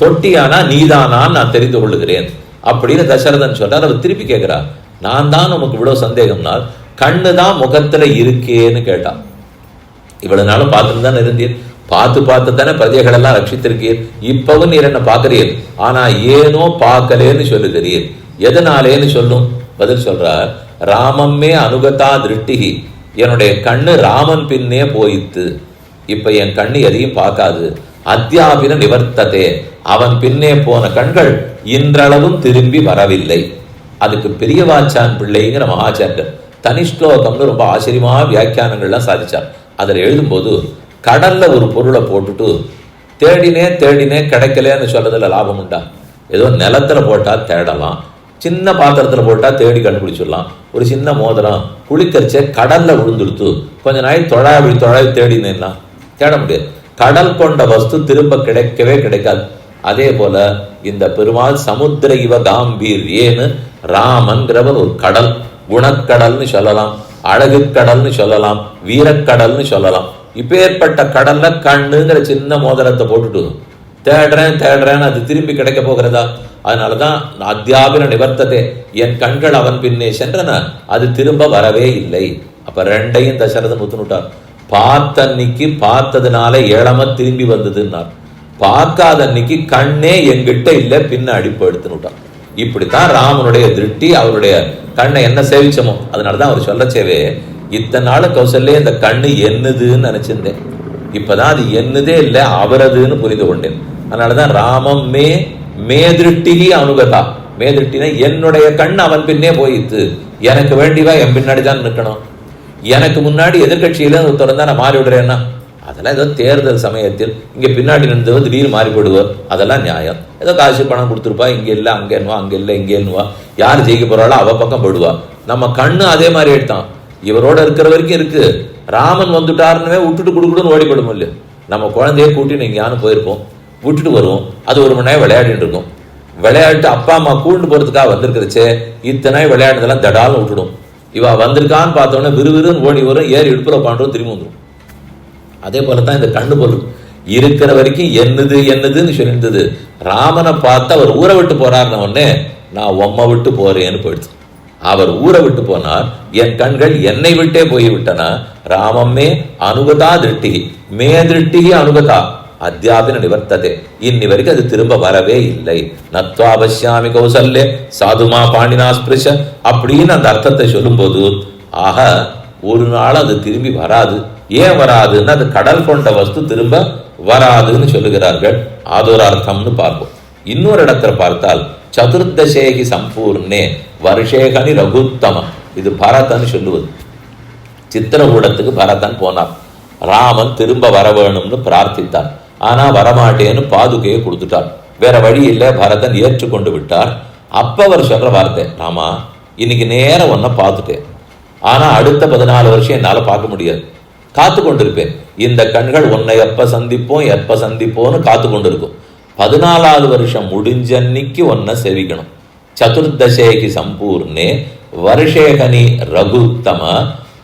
தொட்டியானா நீதானான்னு நான் தெரிந்து கொள்ளுகிறேன் அப்படின்னு தசரதன் சொல்றார். அவர் திருப்பி கேட்கிறார், நான் தான் உனக்கு இவ்வளவு சந்தேகம்னால் கண்ணு தான் முகத்துல இருக்கேன்னு கேட்டான். இவ்வளவு நாளும் பார்த்துட்டு தான் இருந்தீர், பார்த்து தானே பிரஜைகள் எல்லாம் ரட்சித்திருக்கீர். இப்பவும் நீர் என்ன பார்க்கிறீர், ஆனா ஏனோ பார்க்கலேன்னு சொல்லுகிறீர். எதனாலேன்னு சொல்லும். பதில் சொல்றார், ராமம்மே அனுகதா திருஷ்டிகி, என்னுடைய கண்ணு ராமன் பின்னே போயித்து. இப்ப என் கண்ணு எதையும் பார்க்காது. அத்தியாபின நிவர்த்ததே, அவன் பின்னே போன கண்கள் இன்றளவும் திரும்பி வரவில்லை. அதுக்கு பெரியவாச்சான் பிள்ளைங்கிற மகாச்சாரியர் தனிஷ்லோகம்னு ரொம்ப ஆச்சரியமா வியாக்கியானங்கள்லாம் சாதிச்சார். அதில் எழுதும்போது கடல்ல ஒரு பொருளை போட்டுட்டு தேடினே கிடைக்கலன்னு சொல்றதுல லாபம் உண்டா? ஏதோ நிலத்துல போட்டா தேடலாம், சின்ன பாத்திரத்துல போட்டா தேடி கண்டுபிடிச்சிடலாம். ஒரு சின்ன மோதிரம் குளிக்கரிச்சே கடல்ல விழுந்துடுத்து, கொஞ்ச நாள் தொழாவி தேடினேன்னா தேட முடியாது. கடல் கொண்ட வஸ்து திரும்ப கிடைக்கவே கிடைக்காது. அதே போல இந்த பெருமாள் சமுத்திர இவ காம்பீர் ஏன்னு ராமன்கிறவர் ஒரு கடல், குணக்கடல்னு சொல்லலாம், அழகு கடல்னு சொல்லலாம், வீரக்கடல்னு சொல்லலாம். இப்பேற்பட்ட கடல்ல கண்ணுங்கிற சின்ன மோதிரத்தை போட்டுட்டு தேடுறேன்னு அது திரும்பி கிடைக்க போகிறதா? அதனாலதான் அத்தியாபின நிவர்த்ததே, என் கண்கள் அவன் பின்னே சென்றன, அது திரும்ப வரவே இல்லை. அப்ப ரெண்டையும் தசரதன் ஒத்துனுட்டார். பார்த்த அன்னைக்கு பார்த்ததுனால ஏழம திரும்பி வந்ததுன்னார். பார்க்காத அன்னைக்கு கண்ணே எங்கிட்ட இல்லை, பின்னாடி படுத்துனுட்டார். இப்படித்தான் ராமனுடைய திருஷ்டி. அவருடைய கண்ணை என்ன சேவிச்சமோ அதனாலதான் அவர் சொல்லச்சேவே, இத்தனை நாள் கௌசல்யே இந்த கண்ணு என்னதுன்னு நினைச்சிருந்தேன், இப்பதான் அது என்னதே இல்லை அவரதுன்னு புரிந்து கொண்டேன். அதனாலதான் ராமம் மே திருஷ்டிகி அனுகதா. மே திருஷ்டினா என்னுடைய கண் அவன் பின்னே போயிட்டு, எனக்கு வேண்டிவா என் பின்னாடிதான் நிற்கணும். எனக்கு முன்னாடி எதிர்கட்சியில திறந்தா நான் மாறி விடுறேன்னா அதெல்லாம் ஏதோ தேர்தல் சமயத்தில் இங்க பின்னாடி நின்று திடீர்னு மாறி போடுவார், அதெல்லாம் நியாயம். ஏதோ காசு பணம் கொடுத்துருப்பா, இங்க இல்லை அங்க என்னவா, அங்க இல்லை இங்கே என்னவா, யார் ஜெயிக்க போறாளோ அவ பக்கம் போடுவா. நம்ம கண்ணு அதே மாதிரி எடுத்தான், இவரோட இருக்கிற வரைக்கும் இருக்கு. ராமன் வந்துட்டாருன்னு விட்டுட்டு கொடுக்கணும்னு ஓடிப்படும் இல்லையா? நம்ம குழந்தைய கூட்டின்னு எங்கேயானு போயிருப்போம், விட்டுட்டு வருவோம், அது ஒரு மணி நேரம் விளையாடிட்டு இருக்கும். விளையாட்டு அப்பா அம்மா கூண்டு போறதுக்காக வந்திருக்கிறச்சே இத்தனை விளையாடுறதெல்லாம் தடாலும் விட்டுடும். இவ வந்திருக்கான்னு பார்த்தோன்னே விறுவிறுன்னு ஓடி வரும், ஏறி இடுப்புல பாண்டோம் திரும்பி வந்துடும். அதே போலதான் இந்த கண்ணு பொருள் இருக்கிற வரைக்கும் என்னதுன்னு சொல்லியிருந்தது. ராமனை பார்த்து அவர் ஊரை விட்டு போறாருன்ன உடனே நான் உம்மை விட்டு போறேன்னு போயிடுச்சு. அவர் ஊரை விட்டு போனார், என் கண்கள் என்னை விட்டே போய்விட்டன. ராமம்மே அனுகதா திருஷ்டி, மே திருஷ்டி அனுகதா அத்தியாபின நிவர்த்ததே, இன்னி வரைக்கும் அது திரும்ப வரவே இல்லை. நத்வா பஷ்யாமி கௌசல்யே சாதுமா பாண்டினா ஸ்பிருஷ அப்படின்னு அந்த அர்த்தத்தை சொல்லும் போது, ஆக ஒரு நாள் அது திரும்பி வராது. ஏன் வராதுன்னு, அது கடல் கொண்ட வஸ்து திரும்ப வராதுன்னு சொல்லுகிறார்கள். அதொரு அர்த்தம்னு பார்ப்போம். இன்னொரு இடத்துல பார்த்தால் சதுர்தசேகி சம்பூர்ணே வருஷேகனி ரகுத்தம, இது பரதன் சொல்லுவது. சித்திரகூடத்துக்கு பரதன் போனார். ராமன் திரும்ப வர வேணும்னு பிரார்த்தித்தார். ஆனா வரமாட்டேன்னு பாதுகையை கொடுத்துட்டார். வேற வழி இல்லை, பரதன் ஏற்றுக்கொண்டு விட்டார். அப்ப அவர் சொல்ற வார்த்தை, ராமா இன்னைக்கு நேரம் ஒன்ன பார்த்துட்டேன், ஆனா அடுத்த 14 வருஷம் என்னால பார்க்க முடியாது. காத்து கொண்டிருப்பேன். இந்த கண்கள் உன்னை எப்ப சந்திப்போன்னு காத்து கொண்டிருக்கும். 14வது வருஷம் முடிஞ்சன்னைக்கு ஒன்ன சேவிக்கணும். சதுர்தசேகி சம்பூர்ணே வருஷேகனி ரகுத்தம.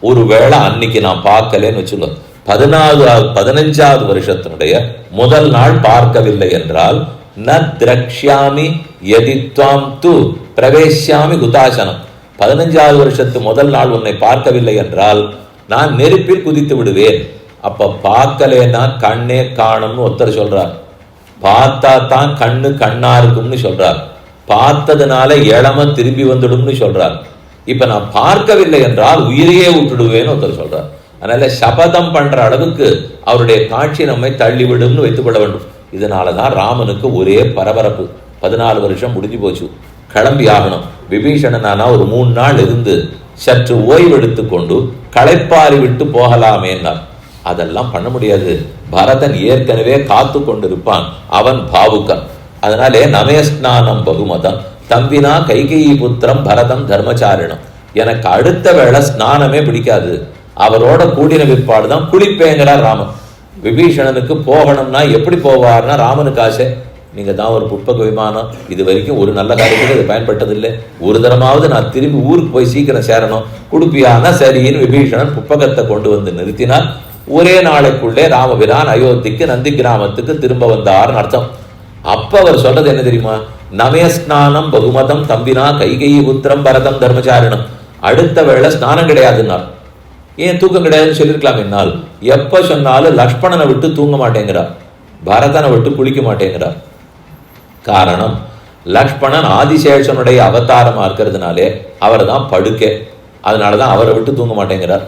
ஒருவேளை அன்னைக்கு நான் பார்க்கலன்னு வச்சுக்கோ, 15வது வருஷத்தினுடைய முதல் நாள் பார்க்கவில்லை என்றால் ந திரக்ஷாமி யதித்வாம் து பிரவேசியாமி குதாசனம். 15வது வருஷத்து முதல் நாள் உன்னை பார்க்கவில்லை என்றால் நான் நெருப்பில் குதித்து விடுவேன். அப்ப பார்க்கலேன்னா கண்ணே காணும்னு ஒருத்தர் சொல்றார். பார்த்தா தான் கண்ணு கண்ணா இருக்கும்னு சொல்றார். பார்த்ததுனால இளம திரும்பி வந்துடும்னு சொல்றார். இப்ப நான் பார்க்கவில்லை என்றால் உயிரையே விட்டுடுவேன்னு ஒருத்தர் சொல்றார். அதனால சபதம் பண்ற அளவுக்கு அவருடைய காட்சி நம்மை தள்ளிவிடும்னு வைத்துக் கொள்ள வேண்டும். இதனாலதான் ராமனுக்கு ஒரே பரபரப்பு. 14 வருஷம் முடிஞ்சு போச்சு, கிளம்பி ஆகணும். விபீஷணனானா ஒரு 3 நாள் இருந்து சற்று ஓய்வெடுத்து கொண்டு களைப்பாரி விட்டு போகலாமேன்னார். அதெல்லாம் பண்ண முடியாது. பரதன் ஏற்கனவே காத்து கொண்டிருப்பான், அவன் பாவுக்கன். அதனாலே நமயஸ்நானம் பகுமதம் தம்பினா கைகேயி புத்திரம் பரதம் தர்மச்சாரிணம். எனக்கு அடுத்த வேளை ஸ்நானமே பிடிக்காது, அவரோட கூடின பிற்பாடுதான் குளிப்பேங்கிறார் ராமன். விபீஷணனுக்கு போகணும்னா எப்படி போவார்னா, ராமனுக்கு ஆசை, நீங்க தான் ஒரு புட்பக விமானம், இது வரைக்கும் ஒரு நல்ல காரியத்துக்கு இது பயன்பட்டதில்லை, ஒரு தரமாவது நான் திரும்பி ஊருக்கு போய் சீக்கிரம் சேரணும், குடுப்பியானா சரின்னு விபீஷணன் புட்பகத்தை கொண்டு வந்து நிறுத்தினார். ஒரே நாளைக்குள்ளே ராமபிரான் அயோத்திக்கு நந்தி கிராமத்துக்கு திரும்ப வந்தார்னு அர்த்தம். அப்ப அவர் சொல்றது என்ன தெரியுமா, நமயஸ்நானம் பகுமதம் தம்பினா கைகேயி புத்திரம் பரதம் தர்மச்சாரிணம். அடுத்த வேளை ஸ்நானம் கிடையாதுன்னார். ஏன் தூக்கம் கிடையாதுன்னு சொல்லியிருக்கலாம். என்னால் எப்ப சொன்னாலும் லக்ஷ்மணனை விட்டு தூங்க மாட்டேங்கிறார், பரதனை விட்டு குளிக்க மாட்டேங்கிறார். காரணம், லக்ஷ்மணன் ஆதிசேஷனுடைய அவதாரமா இருக்கிறதுனாலே அவர் தான் படுக்கை, அதனாலதான் அவரை விட்டு தூங்க மாட்டேங்கிறார்.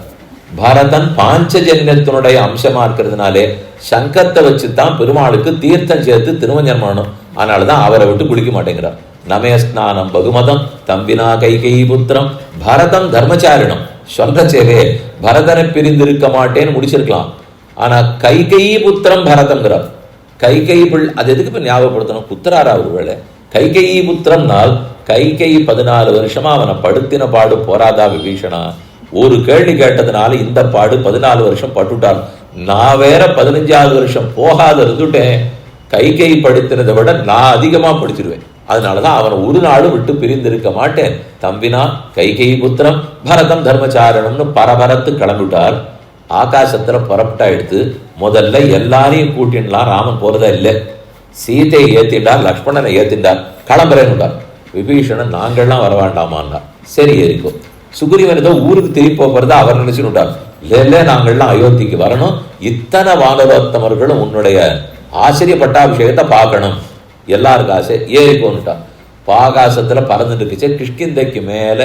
பரதன் பாஞ்சஜன்யத்தினுடைய அம்சமா இருக்கிறதுனாலே சங்கத்தை வச்சுதான் பெருமாளுக்கு தீர்த்தம் சேர்த்து திருமஞ்சனம் பண்ணணும், அதனாலதான் அவரை விட்டு குளிக்க மாட்டேங்கிறார். நமயஸ்நானம் பகுமதம் தம்பினா கைகேயி புத்திரம் பரதம் தர்மச்சாரிணம். சொல்றச்சேவே பரதனை பிரிந்திருக்க மாட்டேன்னு முடிச்சிருக்கலாம், ஆனா கைகேயி புத்திரம் பரதம்ங்கிறார். கைகேயி அது எதுக்கு இப்ப ஞாபகப்படுத்தணும், புத்திராரா ஒருவேளை கைகேயி புத்திரம்னால் கைகேயி 14 வருஷமா அவனை படுத்தின பாடு போராதா விபீஷணா? ஒரு கேள்வி கேட்டதுனால இந்த பாடு 14 வருஷம் பட்டுட்டான். நான் வேற 15வது வருஷம் போகாத இருந்துட்டேன், கைகேயி படுத்தினதை விட நான் அதிகமா படிச்சிருவேன். அதனாலதான் அவனை ஒரு நாளும் விட்டு பிரிந்திருக்க மாட்டேன். தம்பினா கைகேயி புத்திரம் பரதம் தர்மச்சாரணம்னு பரபரத்து கிளம்பிட்டார். ஆகாசத்துல புறப்பட்டா எடுத்து முதல்ல எல்லாரையும் கூட்டின்லாம் ராமன் போறதா இல்லை, சீதையை ஏத்திண்டார், லக்ஷ்மணனை ஏத்திண்டார், கிளம்புறேன்னுட்டார். விபீஷணன் நாங்கள்லாம் வர வேண்டாமான்னா சரி ஏறிக்கும். சுக்ரீவன் ஏதோ ஊருக்கு திருப்பி போறதா அவர் நினைச்சுட்டார். இல்ல நாங்கள்லாம் அயோத்திக்கு வரணும், இத்தனை வானரோத்தமர்களும் உன்னுடைய ஆச்சரிய பட்டாபிஷேகத்தை பார்க்கணும், எல்லாருக்கும் ஆசை ஏறிக்கோன்னுட்டான். ஆகாசத்துல பறந்துட்டு இருக்குச்சு, கிஷ்கிந்தைக்கு மேல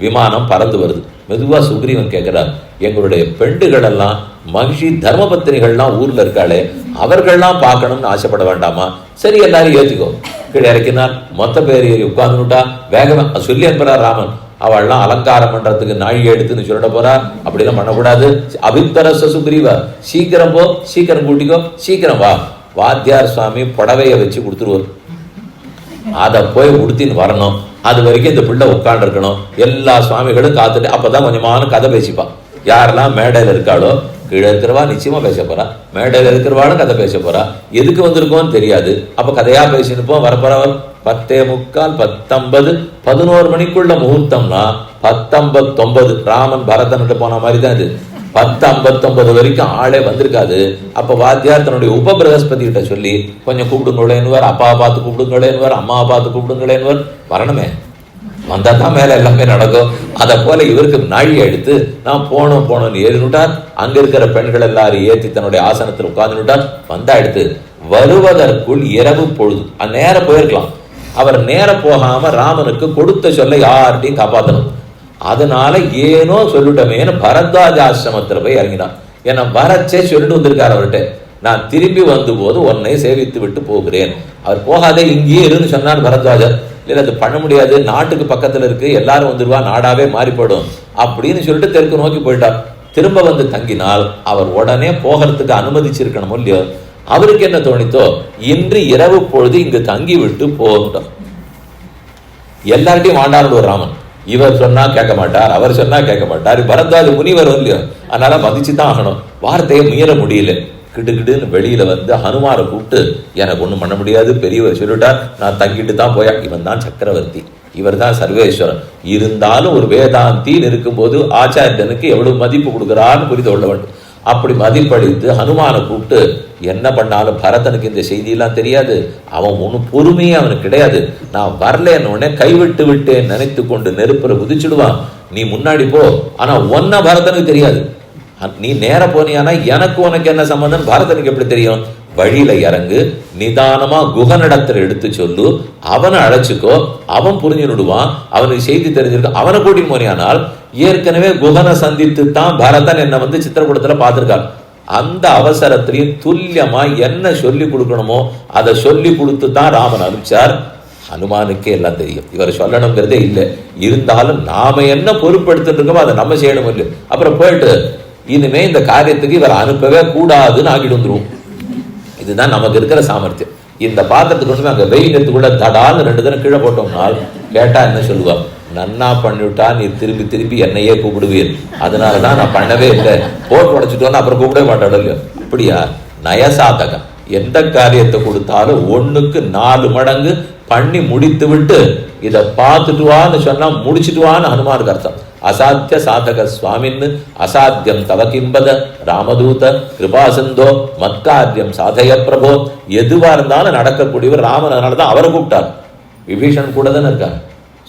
விமானம் பறந்து வருது. மெதுவா சுக்ரீவன் கேட்கிறார், எங்களுடைய பெண்டுகள் எல்லாம் மகிழ்ச்சி தர்மபத்தினிகள்லாம் ஊர்ல இருக்காளே அவர்கள்லாம் பார்க்கணும்னு ஆசைப்பட வேண்டாமா? சரி எல்லாரும் ஏத்திக்கோ. கீழே இறக்கினார், மொத்த பேர் ஏறி உட்கார்ந்துட்டா. வேகமா சொல்லி அனுப்புறார் ராமன், அவள்லாம் அலங்காரம் பண்றதுக்கு நாழிகை எடுத்துன்னு சொல்லிட போறா, அப்படிலாம் பண்ணக்கூடாது. அபித்தரச சுக்ரீவ, சீக்கிரம் போ, சீக்கிரம் கூட்டிக்கோ, சீக்கிரம் வா. வாத்தியார் சுவாமி புடவைய வச்சு கொடுத்துருவார், அதை போய் உடுத்தின்னு வரணும். அது வரைக்கும் இந்த பிள்ளை உட்காந்து இருக்கணும். எல்லா சுவாமிகளும் காத்துட்டு அப்பதான் கொஞ்சமான கதை பேசிப்பா. யாரெல்லாம் மேடையில் இருக்காளோ, கீழே இருக்கிறவா நிச்சயமா பேச போறா, மேடையில் இருக்கிறவாளும் கதை பேச போறா. எதுக்கு வந்திருக்கோன்னு தெரியாது, அப்ப கதையா பேசினுப்போம். வரப்போறவர் 10:45 10:50 11 மணிக்குள்ள முகூர்த்தம்னா 10:59 ராமன் பரதன் போன மாதிரி தான் இது. 10:59 வரைக்கும் ஆளே வந்திருக்காது. அப்ப வாத்தியார் தன்னுடைய உப பிரகஸ்பதி கிட்ட சொல்லி கொஞ்சம் கூப்பிடுங்களேன்னுவார், அப்பாவை பார்த்து கூப்பிடுங்களேன்னுவார், அம்மாவை பார்த்து கூப்பிடுங்களேன்னுவார். வரணுமே, வந்தா தான் மேல எல்லாமே நடக்கும். அதை போல இவருக்கு நாழியை எடுத்து நான் போனோம்னு ஏறினுட்டார். அங்க இருக்கிற பெண்கள் எல்லாரும் ஏற்றி தன்னுடைய ஆசனத்தில் உட்கார்ந்துட்டார். வந்தா எடுத்து வருவதற்குள் இரவு பொழுது. நேரம் போயிருக்கலாம், அவர் நேரம் போகாம ராமனுக்கு கொடுத்த சொல்ல யார்கிட்டையும் காப்பாற்றணும். அதனால ஏனோ சொல்லிட்டமேனு பரத்வாஜ ஆசிரமத்தில் போய் இறங்கினான். ஏன்னா பரச்சே சொல்லிட்டு வந்திருக்காரு அவர்கிட்ட, நான் திரும்பி வந்த போது உன்னை சேவித்து விட்டு போகிறேன். அவர் போகாதே இங்கேயே இருன்னு சொன்னார் பரத்வாஜர். இல்லை அது பண்ண முடியாது, நாட்டுக்கு பக்கத்துல இருக்கு, எல்லாரும் வந்துருவா, நாடாவே மாறிப்படும் அப்படின்னு சொல்லிட்டு தெற்கு நோக்கி போயிட்டார். திரும்ப வந்து தங்கினால் அவர் உடனே போகிறதுக்கு அனுமதிச்சிருக்கணும் இல்லையோ. அவருக்கு என்ன தோணித்தோ, இன்று இரவு பொழுது இங்கு தங்கி விட்டு போகட்டும். எல்லார்ட்டையும் வாண்டாடு ராமன், இவர் சொன்னா கேட்க மாட்டார், அவர் சொன்னா கேட்க மாட்டார். பரத்வாஜ முனிவர் இல்லையோ, அதனால மதிச்சுதான் ஆகணும். வார்த்தையை மீற முடியல. கிடுகிடுன்னு வெளியில வந்து ஹனுமாரை கூப்பிட்டு, எனக்கு ஒண்ணும் பண்ண முடியாது, பெரியவர் சொல்லிட்டார், நான் தங்கிட்டு தான் போயா. இவன் தான் சக்கரவர்த்தி, இவர் தான் சர்வேஸ்வரன். இருந்தாலும் ஒரு வேதாந்தின்னு இருக்கும்போது ஆச்சாரியனுக்கு எவ்வளவு மதிப்பு கொடுக்குறான்னு புரிந்து கொள்ள வேண்டும். அப்படி மதிப்பளித்து ஹனுமானை கூப்பிட்டு, என்ன பண்ணாலும் பரதனுக்கு இந்த செய்தியெல்லாம் தெரியாது, அவன் ஒன்றும் பொறுமையே அவனுக்கு கிடையாது. நான் வரலன்னு உடனே கைவிட்டு விட்டேன் நினைத்து கொண்டு நெருப்புல குதிச்சுடுவான். நீ முன்னாடி போ, ஆனா ஒன்ன பரதனுக்கு தெரியாது. நீ நேர போனியானா எனக்கு உனக்கு என்ன சம்பந்தம் பரதனுக்கு எப்படி தெரியும்? வழியில இறங்கு, நிதானமா குகனிடத்துல எடுத்து சொல்லு, அவனை அழைச்சிக்கோ, அவன் புரிஞ்சுடுவான், அவனுக்கு செய்தி தெரிஞ்சிருக்க, அவனை கூட்டின்னு போனியானால் ஏற்கனவே குகனை சந்தித்து தான் பரதன் என்னை வந்து சித்திரக்கூடத்துல பார்த்திருக்கான். அந்த அவசரத்திலையும் துல்லியமா என்ன சொல்லி கொடுக்கணுமோ அதை சொல்லி கொடுத்து தான் ராமன் அனுப்பிச்சார். ஹனுமானுக்கே எல்லாம் தெரியும், இவர் சொல்லணுங்கிறதே இல்லை. இருந்தாலும் நாம என்ன பொறுப்படுத்திட்டு இருக்கோமோ அதை நம்ம செய்யணும் இல்லை. அப்புறம் போயிட்டு இனிமே இந்த காரியத்துக்கு இவர் அனுப்பவே கூடாதுன்னு ஆகிட்டு வந்துருவோம். இதுதான் நமக்கு இருக்கிற சாமர்த்தியம். இந்த பாத்திரத்துக்கு கொண்டு அங்கே வெயிங்கிறதுக்குள்ள தடான்னு 2 தினம் கீழே போட்டோம்னால் கேட்டா என்ன சொல்லுவார்? நன்னா பண்ணிவிட்டா நீ திருப்பி திருப்பி என்னையே கூப்பிடுவீர், அதனாலதான் நான் பண்ணவே இல்லை, போட்டு உடைச்சிட்டோன்னு அப்புறம் கூப்பிடவே மாட்டாடோ இல்லையோ. அப்படியா? நயசாதகம். எந்த காரியத்தை கொடுத்தாலும் 1க்கு 4 மடங்கு பண்ணி முடித்து விட்டு இதை பார்த்துட்டு வான்னு சொன்னா முடிச்சுட்டு வான்னு ஹனுமானுக்கு அர்த்தம். அசாத்திய சாதக சுவாமின்னு அசாத்தியம் தவ கிம்பத ராமதூத கிருபாசந்தோ மத்காரியம் சாதய பிரபோ. எதுவா இருந்தாலும் நடக்கக்கூடியவர் ராமன். அதனாலதான் அவரை கூப்பிட்டார். விபீஷன் கூட தானே இருக்கா,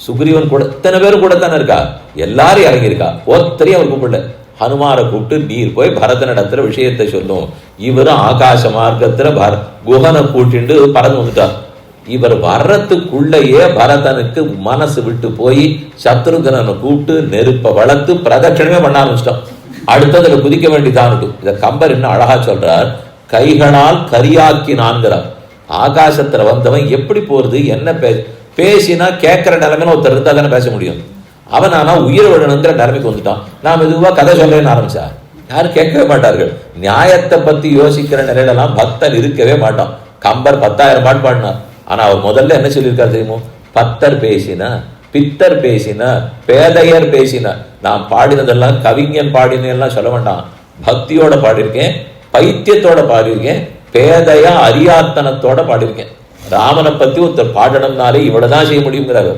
சுக்ரீவன் கூட, இத்தனை பேரும் கூட தானே இருக்கா, எல்லாரும் இறங்கியிருக்கா, ஒருத்தரையும் அவர் கூப்பிடல. ஹனுமாரை கூப்பிட்டு நீர் போய் பரதனிடத்துல விஷயத்தை சொல்லும். இவரும் ஆகாச மார்க்கத்துல குகனை கூட்டிண்டு பறந்து வந்துட்டார். இவர் வர்றதுக்குள்ளேயே பரதனுக்கு மனசு விட்டு போய் சத்ருகனனை கூப்பிட்டு நெருப்ப வளர்த்து பிரதட்சணமே பண்ண ஆரம்பிச்சிட்டோம். அடுத்ததுல குதிக்க வேண்டியதானுட்டு. இத கம்பர் இன்னும் அழகா சொல்றார், கைகளால் கரியாக்கினான்கிறார். ஆகாசத்துல வந்தவன் எப்படி போறது, என்ன பேசினா கேட்கிற நிலைமையில ஒருத்தர் இருந்தா தானே பேச முடியும். அவன் ஆனா உயிர் விடணுங்கிற நிலைமைக்கு வந்துட்டான். நான் மெதுவா கதை சொல்றேன்னு ஆரம்பிச்சா யாரும் கேட்கவே மாட்டார்கள். நியாயத்தை பத்தி யோசிக்கிற நிலையிலாம் பக்தன் இருக்கவே மாட்டான். கம்பர் 10,000 பாட்டு பாடினார். ஆனா அவர் முதல்ல என்ன சொல்லியிருக்காரு தெரியுமோ? பத்தர் பேசின, பித்தர் பேசின, பேதையர் பேசின. நான் பாடினதெல்லாம் கவிஞன் பாடினெல்லாம் சொல்ல வேண்டாம். பக்தியோட பாடியிருக்கேன், பைத்தியத்தோட பாடியிருக்கேன், பேதையா அரியாத்தனத்தோட பாடியிருக்கேன். ராமனை பத்தி ஒருத்தர் பாடணும்னாலே இவ்வளவுதான் செய்ய முடியுங்கிறாரு.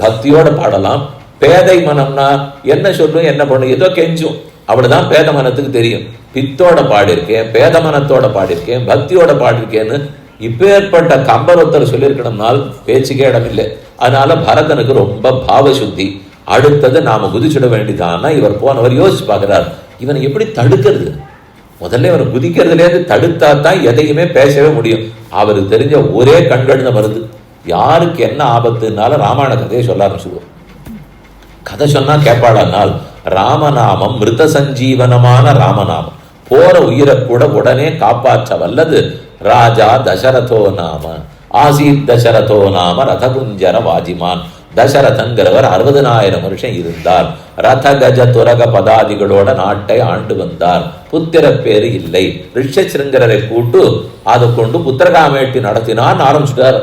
பக்தியோட பாடலாம். பேதை மனம்னா என்ன சொல்லும், என்ன பண்ணும், ஏதோ கெஞ்சும், அவ்வளவுதான் பேத மனத்துக்கு தெரியும். பித்தோட பாடியிருக்கேன், பேத மனத்தோட பாடியிருக்கேன், பக்தியோட பாடியிருக்கேன்னு இப்பேற்பட்ட கம்பர் ஒருத்தர் சொல்லியிருக்கணும்னால் பேச்சுக்கே இடமில்லை. அதனால பரதனுக்கு ரொம்ப பாவசுத்தி. அடுத்தது நாம குதிச்சுட வேண்டியதானா இவர் போனவர் யோசிச்சு பார்க்கிறார், இவனை எப்படி தடுக்கிறது? முதல்ல இவனை குதிக்கிறதுலேருந்து தடுத்தா தான் எதையுமே பேசவே முடியும். அவருக்கு தெரிஞ்ச ஒரே கண்கண்ட மருந்து, யாருக்கு என்ன ஆபத்துனாலும் ராமாயண கதையை சொல்ல ஆரம்பிச்சுடுவோம். கதை சொன்னா கேட்பாளானால் ராமநாமம் மிருத சஞ்சீவனமான ராமநாமம். போற உயிரை கூட உடனே காப்பாற்ற வல்லது ராஜா தசரதோ நாம. ஆசீத் தசரதோ நாம ரதகுஞ்சர வாஜிமான். தசரதங்கிறவர் 60,000 வருஷம் இருந்தார். ரத கஜ துரக பதாதிகளோட நாட்டை ஆண்டு வந்தார். புத்திர பேரு இல்லை. ரிஷசிருங்கரை கூட்டு அதை கொண்டு புத்திரகாமேட்டி நடத்தினான்னு ஆரம்பிச்சுட்டார்.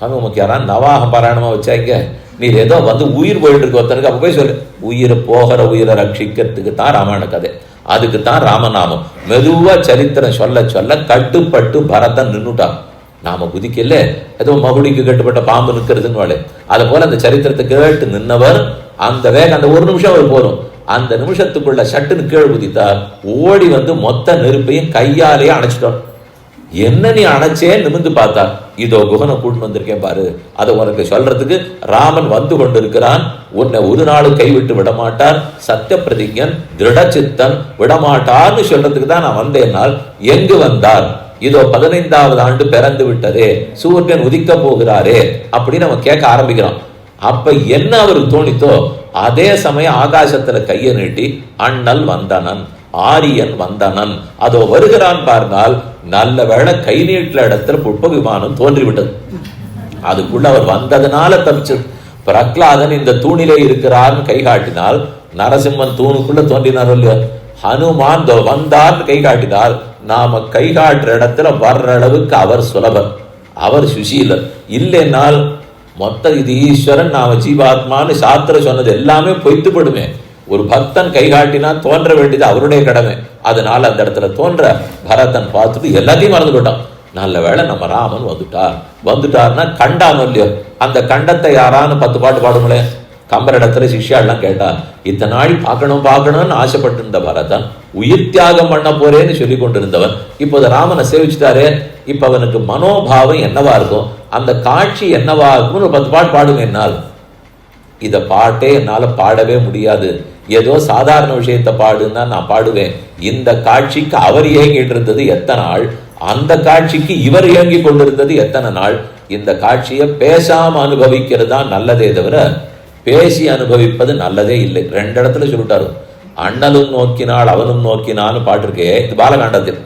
அவங்க உமக்கு யாரான் நவாக பாராயணமா வச்சாங்க, நீர் ஏதோ வந்து உயிர் போயிட்டு இருக்க ஒருத்தனுக்கு அப்ப போய் சொல்லு, உயிர் போகிற உயிரை ரட்சிக்கிறதுக்கு தான் ராமாயண கதை, அதுக்கு தான் ராமநாமம். மெதுவா சரித்திரம் சொல்ல சொல்ல கட்டுப்பட்டு பரதன் நின்னுட்டான். நாம குதிக்கல, ஏதோ மகுடிக்கு கட்டுப்பட்ட பாம்பு நிற்கிறதுன்னு வாழே, அதை போல அந்த சரித்திரத்தை கேட்டு நின்னவர் அந்த வேக அந்த 1 நிமிஷம் அவர் போதும். அந்த நிமிஷத்துக்குள்ள சட்டுன்னு கீழ் குதித்தார். ஓடி வந்து மொத்த நெருப்பையும் கையாலேயே அணைச்சிட்டார். என்ன நீ அணைச்சே நிமிந்து பார்த்தார். இதோ குகனை கூட்டு வந்திருக்கேன் பாரு, அதை உனக்கு சொல்றதுக்கு ராமன் வந்து கொண்டிருக்கிறான். உன்னை ஒரு நாள் கைவிட்டு விடமாட்டார், சத்திய பிரதிஞன், திருடச்சித்தன், விடமாட்டார்னு சொல்றதுக்கு தான் நான் வந்தேனால். எங்கு வந்தார்? இதோ 15வது ஆண்டு பிறந்து விட்டதே, சூரியன் உதிக்க போகிறாரே அப்படின்னு அவன் கேட்க ஆரம்பிக்கிறான். அப்ப என்ன அவருக்கு தோணித்தோ அதே சமயம் ஆகாசத்துல கையை நீட்டி அண்ணல் வந்தனன், ஆரியன் வந்தனன், அதோ வருகிறான் பாருங்கள். நல்ல வேளை கை நீட்டுல இடத்துல புஷ்ப விமானம் தோன்றிவிட்டது. அதுக்குள்ள அவர் வந்ததுனால தப்பிச்சு. பிரகலாதன் இந்த தூணிலே இருக்கிறார்னு கை காட்டினால் நரசிம்மன் தூணுக்குள்ள தோன்றினார் இல்லையா? ஹனுமான் வந்தார்னு கை காட்டினால் நாம கை காட்டுற இடத்துல வர்ற அளவுக்கு அவர் சுலபர், அவர் சுசீலர். இல்லைனால் இது ஈஸ்வரன் நாம ஜீவாத்மான்னு சாத்திர சொன்னது எல்லாமே பொய்த்துப்படுமே. ஒரு பக்தன் கை காட்டினா தோன்ற வேண்டியது அவருடைய கடமை. அதனால அந்த இடத்துல தோன்ற பரதன் பார்த்துட்டு எல்லாத்தையும் மறந்து போட்டான். நல்ல வேளை நம்ம ராமன் வந்துட்டார்னா கண்டானோ இல்லையோ, அந்த கண்டத்தை யாரான்னு 10 பாட்டு பாடுங்களேன். கம்பர் இடத்துல சிஷ்யாலாம் கேட்டா, இத்தனை நாள் பார்க்கணும்னு ஆசைப்பட்டு இருந்த பரதன் உயிர் தியாகம் பண்ண போறேன்னு சொல்லி கொண்டிருந்தவன் இப்போது ராமனை சேவிச்சுட்டாரே, இப்ப அவனுக்கு மனோபாவம் என்னவா இருக்கும், அந்த காட்சி என்னவா இருக்கும்னு ஒரு 10 பாட்டு பாடுங்க. என்னால் இத பாட்டே என்னால பாடவே முடியாது. ஏதோ சாதாரண விஷயத்தை பாடுன்னா நான் பாடுவேன். இந்த காட்சிக்கு அவர் இயங்கிட்டு இருந்தது எத்தனை நாள், அந்த காட்சிக்கு இவர் இயங்கி கொண்டிருந்தது எத்தனை நாள். இந்த காட்சியை பேசாம அனுபவிக்கிறது தான் நல்லதே தவிர பேசி அனுபவிப்பது நல்லதே இல்லை. 2 இடத்துல சொல்லிட்டாரு. அண்ணலும் நோக்கினாள் அவனும் நோக்கினான்னு பாட்டிருக்கே, இது பாலகாண்டத்தில்.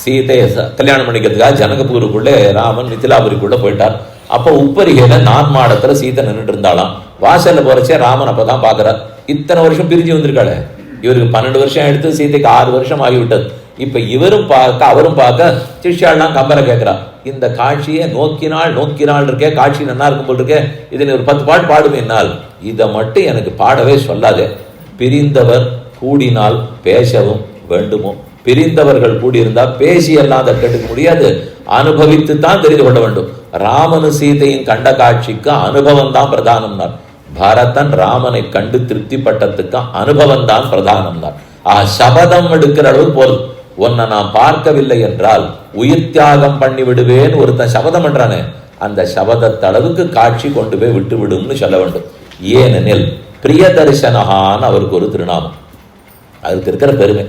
சீதையை கல்யாணம் பண்ணிக்கிறதுக்காக ஜனகபூருக்குள்ளே ராமன் மிथिलाபுரிக்குள்ள போயிட்டார். அப்போ உப்பரிகையில 4 மாடத்துல சீதை நின்றுட்டு இருந்தாலாம். வாசல்ல போறச்சே ராமன் அப்பதான் பாக்குறார். இத்தனை வருஷம் பிரிஞ்சு வந்திருக்காளே, இவருக்கு 12 வருஷம் எடுத்து, சீதைக்கு 6 வருஷம் ஆகிவிட்டது. இப்ப இவரும் பார்க்க அவரும் பார்க்க சிஷ்யாலாம் கம்பரை கேட்கிறா. இந்த காட்சியை நோக்கினாள் இருக்கே, காட்சி நல்லா இருக்கும் போல் இருக்கே, இதில் ஒரு 10 பாட்டு பாடுமே. என்னால் இதை மட்டும் எனக்கு பாடவே சொல்லாதே. பிரிந்தவர் கூடினால் பேசவும் வேண்டுமோ, பிரிந்தவர்கள் கூடியிருந்தா பேசி எல்லாம் அதை கேட்டுக்க முடியாது, அனுபவித்து தான் தெரிந்து கொள்ள வேண்டும். ராமனு சீதையின் கண்ட காட்சிக்கு அனுபவம் தான் பிரதானம்னார். பரதன் ராமனை கண்டு திருப்திப்பட்டதுக்கு அனுபவம் தான் பிரதானம்னார். சபதம் எடுக்கிற அளவு போதும். உன்னை நான் பார்க்கவில்லை என்றால் உயிர் தியாகம் பண்ணி விடுவேன்னு ஒருத்தன் சபதம் பண்றானே, அந்த சபதத்தளவுக்கு காட்சி கொண்டு போய் விட்டு விடும்னு சொல்ல வேண்டும். ஏனெனில் பிரிய தரிசனகான்னு அவருக்கு ஒரு திருநாமம், அதுக்கு இருக்கிற பெருமை.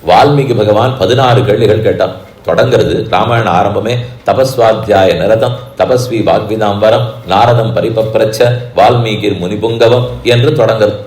வால்மீகி பகவான் 16 கேள்விகள் கேட்டான். தொடங்கிறது ராமாயண ஆரம்பமே தபஸ்வாத்தியாய நிரதம் தபஸ்வி வாக்விதாம்பரம் நாரதம் பரிபப்ரச்ச வால்மீகி முனிபுங்கவம் என்று தொடங்குறது.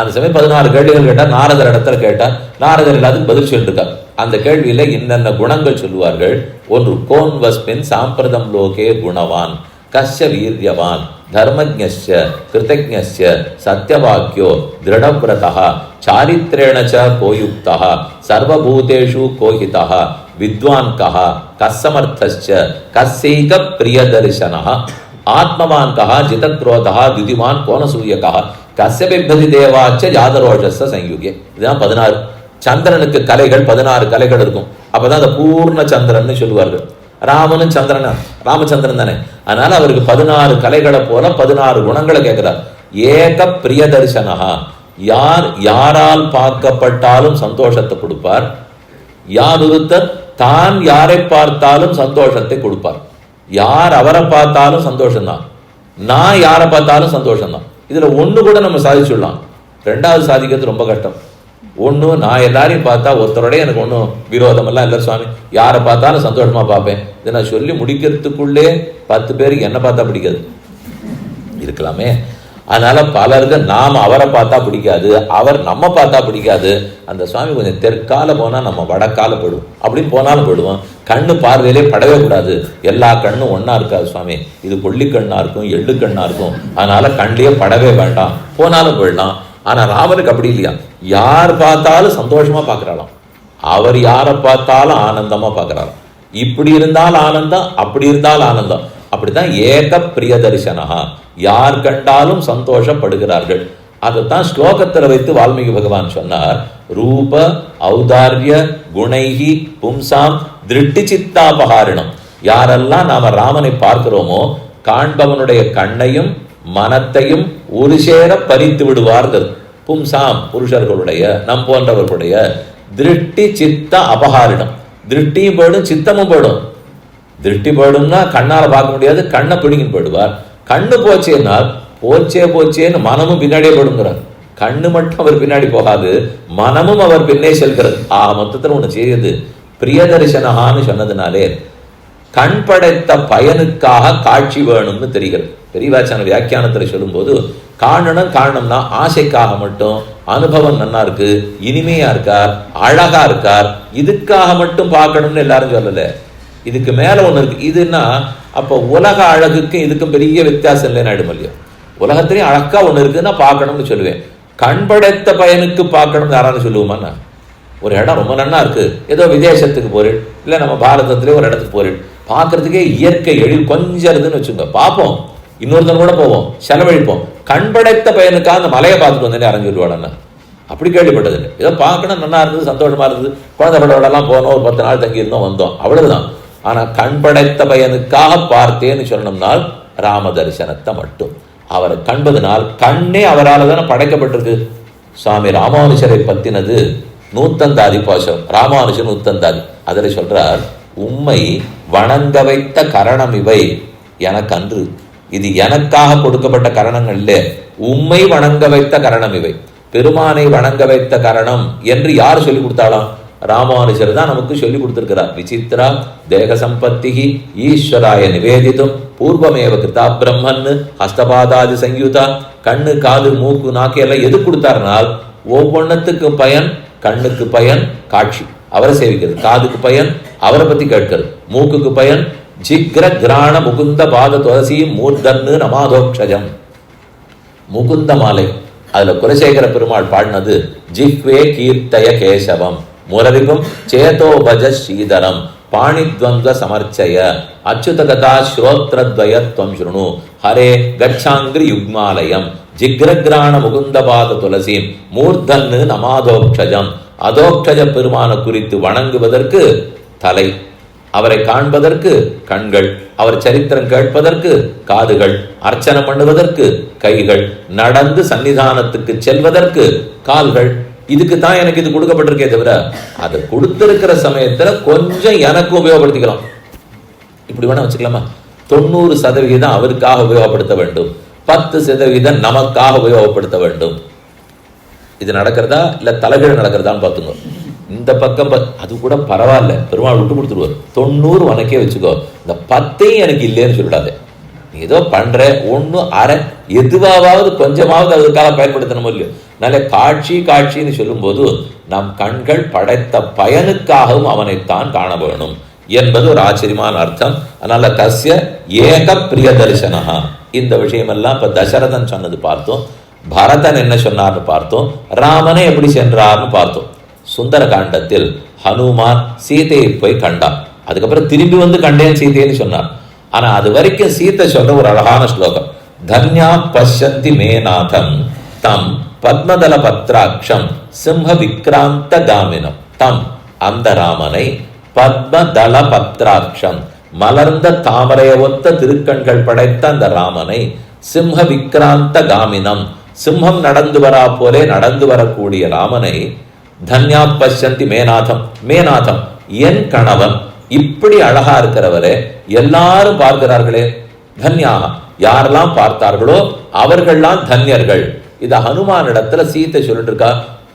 அந்த சமயம் 16 கேள்விகள் கேட்டார். நாரதர் இடத்துல கேட்டார். நாரதர் எல்லாத்துக்கும் பதில் சொல்லிருக்கார். அந்த கேள்வியில இன்னென்ன குணங்கள் சொல்லுவார்கள். ஒன்று, கோன் வஸ்மின் சாம்பிரதம் லோகே குணவான் கஷ்ய வீரியவான் தர்மஜ்ஞஸ்ய கிருதஜ்ஞஸ்ய சத்யவாக்கியோ திருடவ்ரதः சாரித்ரேண ச கோயுக்தः சர்வபூதேஷு கோஹிதः வித்வான் கஹ கஸ்ஸமர்த்தஸ்ச கஸ்ஸைக பிரியதர்சனः ஆத்மவான் கஹ ஜிதக்ரோதः திதிமான் கோனசூயகः கஸ்ய பிப்பதி தேவாச்ச ஜாதரோஷஸ்ஸ சயுகே. இதுதான் 16. சந்திரனுக்கு கலைகள் 16 கலைகள் இருக்கும். அப்பதான் அந்த பூர்ண சந்திரன் சொல்லுவார்கள். ராமனும் சந்திரனா, ராமச்சந்திரன் தானே, அதனால அவருக்கு 16 கலைகளை போல 16 குணங்களை கேட்கிறார். ஏக பிரிய தரிசனஹா, யாரால் பார்க்கப்பட்டாலும் சந்தோஷத்தை கொடுப்பார். யார் ஒருத்தர் தான் யாரை பார்த்தாலும் சந்தோஷத்தை கொடுப்பார். யார் அவரை பார்த்தாலும் சந்தோஷம்தான், நான் யாரை பார்த்தாலும் சந்தோஷம்தான். இதுல ஒண்ணு கூட நம்ம சாதிச்சுடலாம், 2வது சாதிக்கிறது ரொம்ப கஷ்டம். ஒன்று, நான் எல்லாரையும் பார்த்தா ஒருத்தரோட எனக்கு ஒன்றும் விரோதம் எல்லாம் இல்லை சுவாமி, யாரை பார்த்தாலும் சந்தோஷமா பார்ப்பேன். இதை நான் சொல்லி முடிக்கிறதுக்குள்ளே 10 பேருக்கு என்ன பார்த்தா பிடிக்காது இருக்கலாமே. அதனால பலருக்கு நாம் அவரை பார்த்தா பிடிக்காது, அவர் நம்ம பார்த்தா பிடிக்காது. அந்த சுவாமி கொஞ்சம் தெற்கால போனா நம்ம வடக்கால போயிடுவோம், அப்படின்னு போனாலும் போயிடுவோம். கண்ணு பார்வையிலே படவே கூடாது. எல்லா கண்ணும் ஒன்னா இருக்காது சுவாமி, இது கொள்ளிக்கண்ணா இருக்கும், எள்ளு கண்ணா இருக்கும், அதனால கண்ணிலேயே படவே வேண்டாம், போனாலும் போயிடலாம். ஆனா ராமனுக்கு அப்படி இல்லையா, யார் பார்த்தாலும் சந்தோஷமா பார்க்கிறாளாம், அவர் யாரை பார்த்தாலும் ஆனந்தமா பார்க்கிறாராம். இப்படி இருந்தால் ஆனந்தம், அப்படி இருந்தால் ஆனந்தம். அப்படித்தான் ஏக பிரிய தரிசனஹா, யார் கண்டாலும் சந்தோஷப்படுகிறார்கள். அதைத்தான் ஸ்லோகத்தில் வைத்து வால்மீகி பகவான் சொன்னார். ரூப ஔதாரிய குணைஹி பும்சாம் திருஷ்டி சித்தாபகாரிணம். யாரெல்லாம் நாம ராமனை பார்க்கிறோமோ காண்பவனுடைய கண்ணையும் மனத்தையும் ஒரு சேர பறித்து விடுவார்கள். பும்சாம் புருஷர்களுடைய, நம் போன்றவர்களுடைய திருஷ்டி சித்த அபகாரிடம். திருஷ்டியும் போயிடும், சித்தமும் போயிடும். திருஷ்டி போயிடும்னா கண்ணால பார்க்க முடியாது, கண்ணை பிடிங்கின்னு போயிடுவார். கண்ணு போச்சேனால் போச்சேன்னு மனமும் பின்னாடியே போடுங்கிறார். கண்ணு மட்டும் அவர் பின்னாடி போகாது, மனமும் அவர் பின்னே செல்கிறது. மொத்தத்தில் ஒண்ணு செய்யுது. பிரியதரிசனஹான்னு சொன்னதுனாலே கண் படைத்த பயனுக்காக காட்சி வேணும்னு தெரிகிறது. பெரியவாச்சான வியாக்கியானத்தில் சொல்லும்போது காரணம்னா ஆசைக்காக மட்டும், அனுபவம் நல்லா இருக்கு, இனிமையா இருக்கார், அழகா இருக்கார், இதுக்காக மட்டும் பார்க்கணும்னு எல்லாரும் சொல்லல. இதுக்கு மேல ஒண்ணு இருக்கு. இதுன்னா அப்ப உலக அழகுக்கும் இதுக்கும் பெரிய வித்தியாசம் இல்லைன்னு ஆயிடும் இல்லையா. உலகத்திலையும் அழகா ஒண்ணு இருக்குன்னா பார்க்கணும்னு சொல்லுவேன். கண் படைத்த பயனுக்கு பார்க்கணும்னு யாராலும் சொல்லுவோமா? ஒரு இடம் ரொம்ப நல்லா இருக்கு, ஏதோ விதேசத்துக்கு போறேன், இல்லை நம்ம பாரதத்திலே ஒரு இடத்துக்கு போறேன், பார்க்கறதுக்கே இயற்கை எழில் கொஞ்சம் இருக்குன்னு வச்சுக்கோங்க, பார்ப்போம். இன்னொருத்தன் கூட போவோம், செலவழிப்போம். கண் படைத்த பையனுக்காக அந்த மலையை பார்த்துட்டு வந்தேன்னு யாரும் சொல்லுவாடன்னு அப்படி கேள்விப்பட்டது இல்லை. ஏதோ பார்க்கணும், நல்லா இருந்தது, சந்தோஷமா இருந்தது, குழந்தைகளோடலாம் போனோம், ஒரு 10 நாள் தங்கி இருந்தோம், வந்தோம், அவ்வளவுதான். ஆனா கண் படைத்த பையனுக்காக பார்த்தேன்னு சொன்னோம்னால் ராம தரிசனத்தை மட்டும். அவரை கண்பதனால் கண்ணே அவரால் தானே படைக்கப்பட்டிருக்கு. சுவாமி ராமானுஜரை பத்தினது நூத்தந்தாதி பாசம், ராமானுஜன் நூத்தந்தாதி. அதில் சொல்றார், உம்மை வணங்க வைத்த கரணம் இவை எனக்கு அன்று. இது எனக்காக கொடுக்கப்பட்ட கரணங்கள் இல்லை, உம்மை வணங்க வைத்த கரணம் இவை. பெருமானை வணங்க வைத்த கரணம் என்று யார் சொல்லி கொடுத்தாலாம்? ராமானுஜர் தான் நமக்கு சொல்லி கொடுத்திருக்கிறார். விசித்ரா தேக சம்பத்தி ஈஸ்வராய நிவேதிதும் பூர்வமேவ கிருதா பிரம்மன் ஹஸ்தபாதாதி சங்கியுதா. கண்ணு, காது, மூக்கு, நாக்கு எல்லாம் எது கொடுத்தாருனால் ஒவ்வொன்னத்துக்கு பயன். கண்ணுக்கு பயன் காட்சி, அவரை சேவிக்கிறது. காதுக்கு பயன் அவரை பத்தி கேட்கிறது. மூக்குக்கு பயன் ஜிக்ர கிராண முகுந்த பாத துளசி மூர்தன்னு நமாதோக்ஷஜம். முகுந்த மாலை, அதுல குலசேகர பெருமாள் பாடினது ஜிஹ்வே கீர்த்தய கேசவம் முரரிகும் சேதோ பஜ ஸ்ரீதரம் பாணித்வந்த சமர்ச்சய அச்சுதகதா ஸ்ரோத்ரத்வயத்வம் ஸ்ருணு ஹரே கச்சாங்கிரி யுக்மாலயம் ஜிக்ரகிராண முகுந்தபாத துளசீம் மூர்தன்னு நமாதோக்ஷஜம். அதோக்ஷஜ பெருமான குறித்து வணங்குவதற்கு தலை, அவரை காண்பதற்கு கண்கள், அவர் சரித்திரம் கேட்பதற்கு காதுகள், அர்ச்சனை பண்ணுவதற்கு கைகள், நடந்து சன்னிதானத்துக்கு செல்வதற்கு கால்கள். இதுக்கு தான் எனக்கு இது கொடுக்கப்பட்டிருக்கே தவிர அதை கொடுத்திருக்கிற சமயத்துல கொஞ்சம் எனக்கு உபயோகப்படுத்திக்கலாம். இப்படி வேணா வச்சுக்கலாமா? 90% அவருக்காக உபயோகப்படுத்த வேண்டும், 10% நமக்காக உபயோகப்படுத்த வேண்டும். இது நடக்கிறதா இல்ல தலைகீழ் நடக்கிறதான்னு பார்த்துங்க. இந்த பக்கம் அது கூட பரவாயில்ல, பெருமாள் விட்டு கொடுத்துருவார். 90 உனக்கே வச்சுக்கோ, இந்த 10 எனக்கு இல்லைன்னு சொல்லிடாது. நீ ஏதோ பண்ற ஒண்ணு அரை எதுவாவது கொஞ்சமாவது அதுக்காக பயன்படுத்தணும் இல்லையோ. நல்ல காட்சின்னு சொல்லும் போது நம் கண்கள் படைத்த பயனுக்காகவும் அவனைத்தான் காண வேணும் என்பது ஒரு ஆச்சரியமான அர்த்தம். அதனால தஸ்ய ஏக பிரிய தரிசனஹா. இந்த விஷயமெல்லாம் இப்ப தசரதன் சொன்னது பார்த்தோம், பரதன் என்ன சொன்னார்னு பார்த்தோம், ராமனை எப்படி சென்றார்னு பார்த்தோம். சுந்தர காண்டத்தில் ஹனுமான் சீதையை போய் கண்டான், அதுக்கப்புறம் திரும்பி வந்து கண்டேன் சீதைன்னு சொன்னார். ஆனா அது வரைக்கும் சீத்தை சொல்ற ஒரு அழகான ஸ்லோகம், தன்யா பஷ்யந்தி மேநாதம் தம் பத்மதல பத்ராட்சம் சிம்ஹ விக்ராந்த காமினம். தம் அந்த ராமனை பத்மதல பத்ராட்சம் மலர்ந்த தாமரைய ஒத்த திருக்கண்கள் படைத்த அந்த ராமனை சிம்ஹ விக்ராந்த காமினம் சிம்ஹம் நடந்து வரா போலே நடந்து வரக்கூடிய ராமனை தன்யா பஷ்யந்தி மேநாதம். மேநாதம் என் கணவன், இப்படி அழகா இருக்கிறவரே எல்லாரும் பார்க்கிறார்களே, தன்யாக யாரெல்லாம் பார்த்தார்களோ அவர்கள்லாம் தன்யர்கள். இத ஹனுமான் இடத்துல சீத்தை சொல்லிட்டு இருக்கா.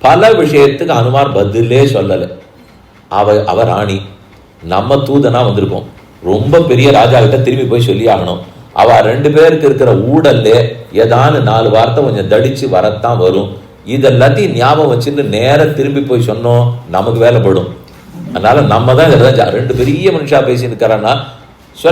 பல விஷயத்துக்கு ஹனுமான் பதிலே சொல்லல. அவ ராணி, நம்ம தூதனா வந்திருக்கோம், ரொம்ப பெரிய ராஜா கிட்ட திரும்பி போய் சொல்லி ஆகணும். அவ 2 பேருக்கு இருக்கிற ஊடல்ல ஏதானு 4 வார்த்தை கொஞ்சம் தடிச்சு வரத்தான் வரும். இதெல்லாத்தையும் ஞாபகம் வச்சுட்டு நேர திரும்பி போய் சொன்னோம், நமக்கு வேலைப்படும். அதனால நம்ம தான் 2 பெரிய மனுஷா பேசிட்டு இருக்கிறான்னா